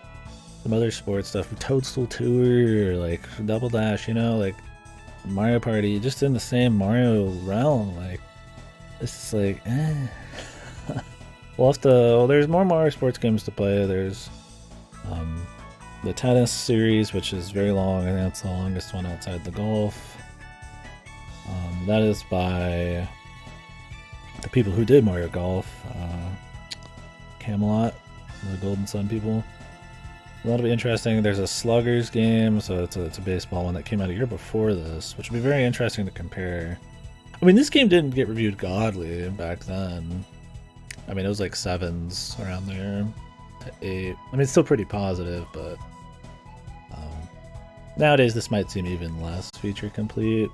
some other sports stuff, Toadstool Tour or like Double Dash, you know, like Mario Party, just in the same Mario realm. Like, it's like, we'll have to, well, there's more Mario sports games to play. There's the tennis series, which is very long. I think that's the longest one outside the golf. That is by the people who did Mario Golf, Camelot, the Golden Sun people. That'll be interesting. There's a Sluggers game, so it's a baseball one that came out a year before this, which will be very interesting to compare. I mean, this game didn't get reviewed godly back then. I mean, it was like 7s around there to 8. I mean, it's still pretty positive, but nowadays this might seem even less feature complete.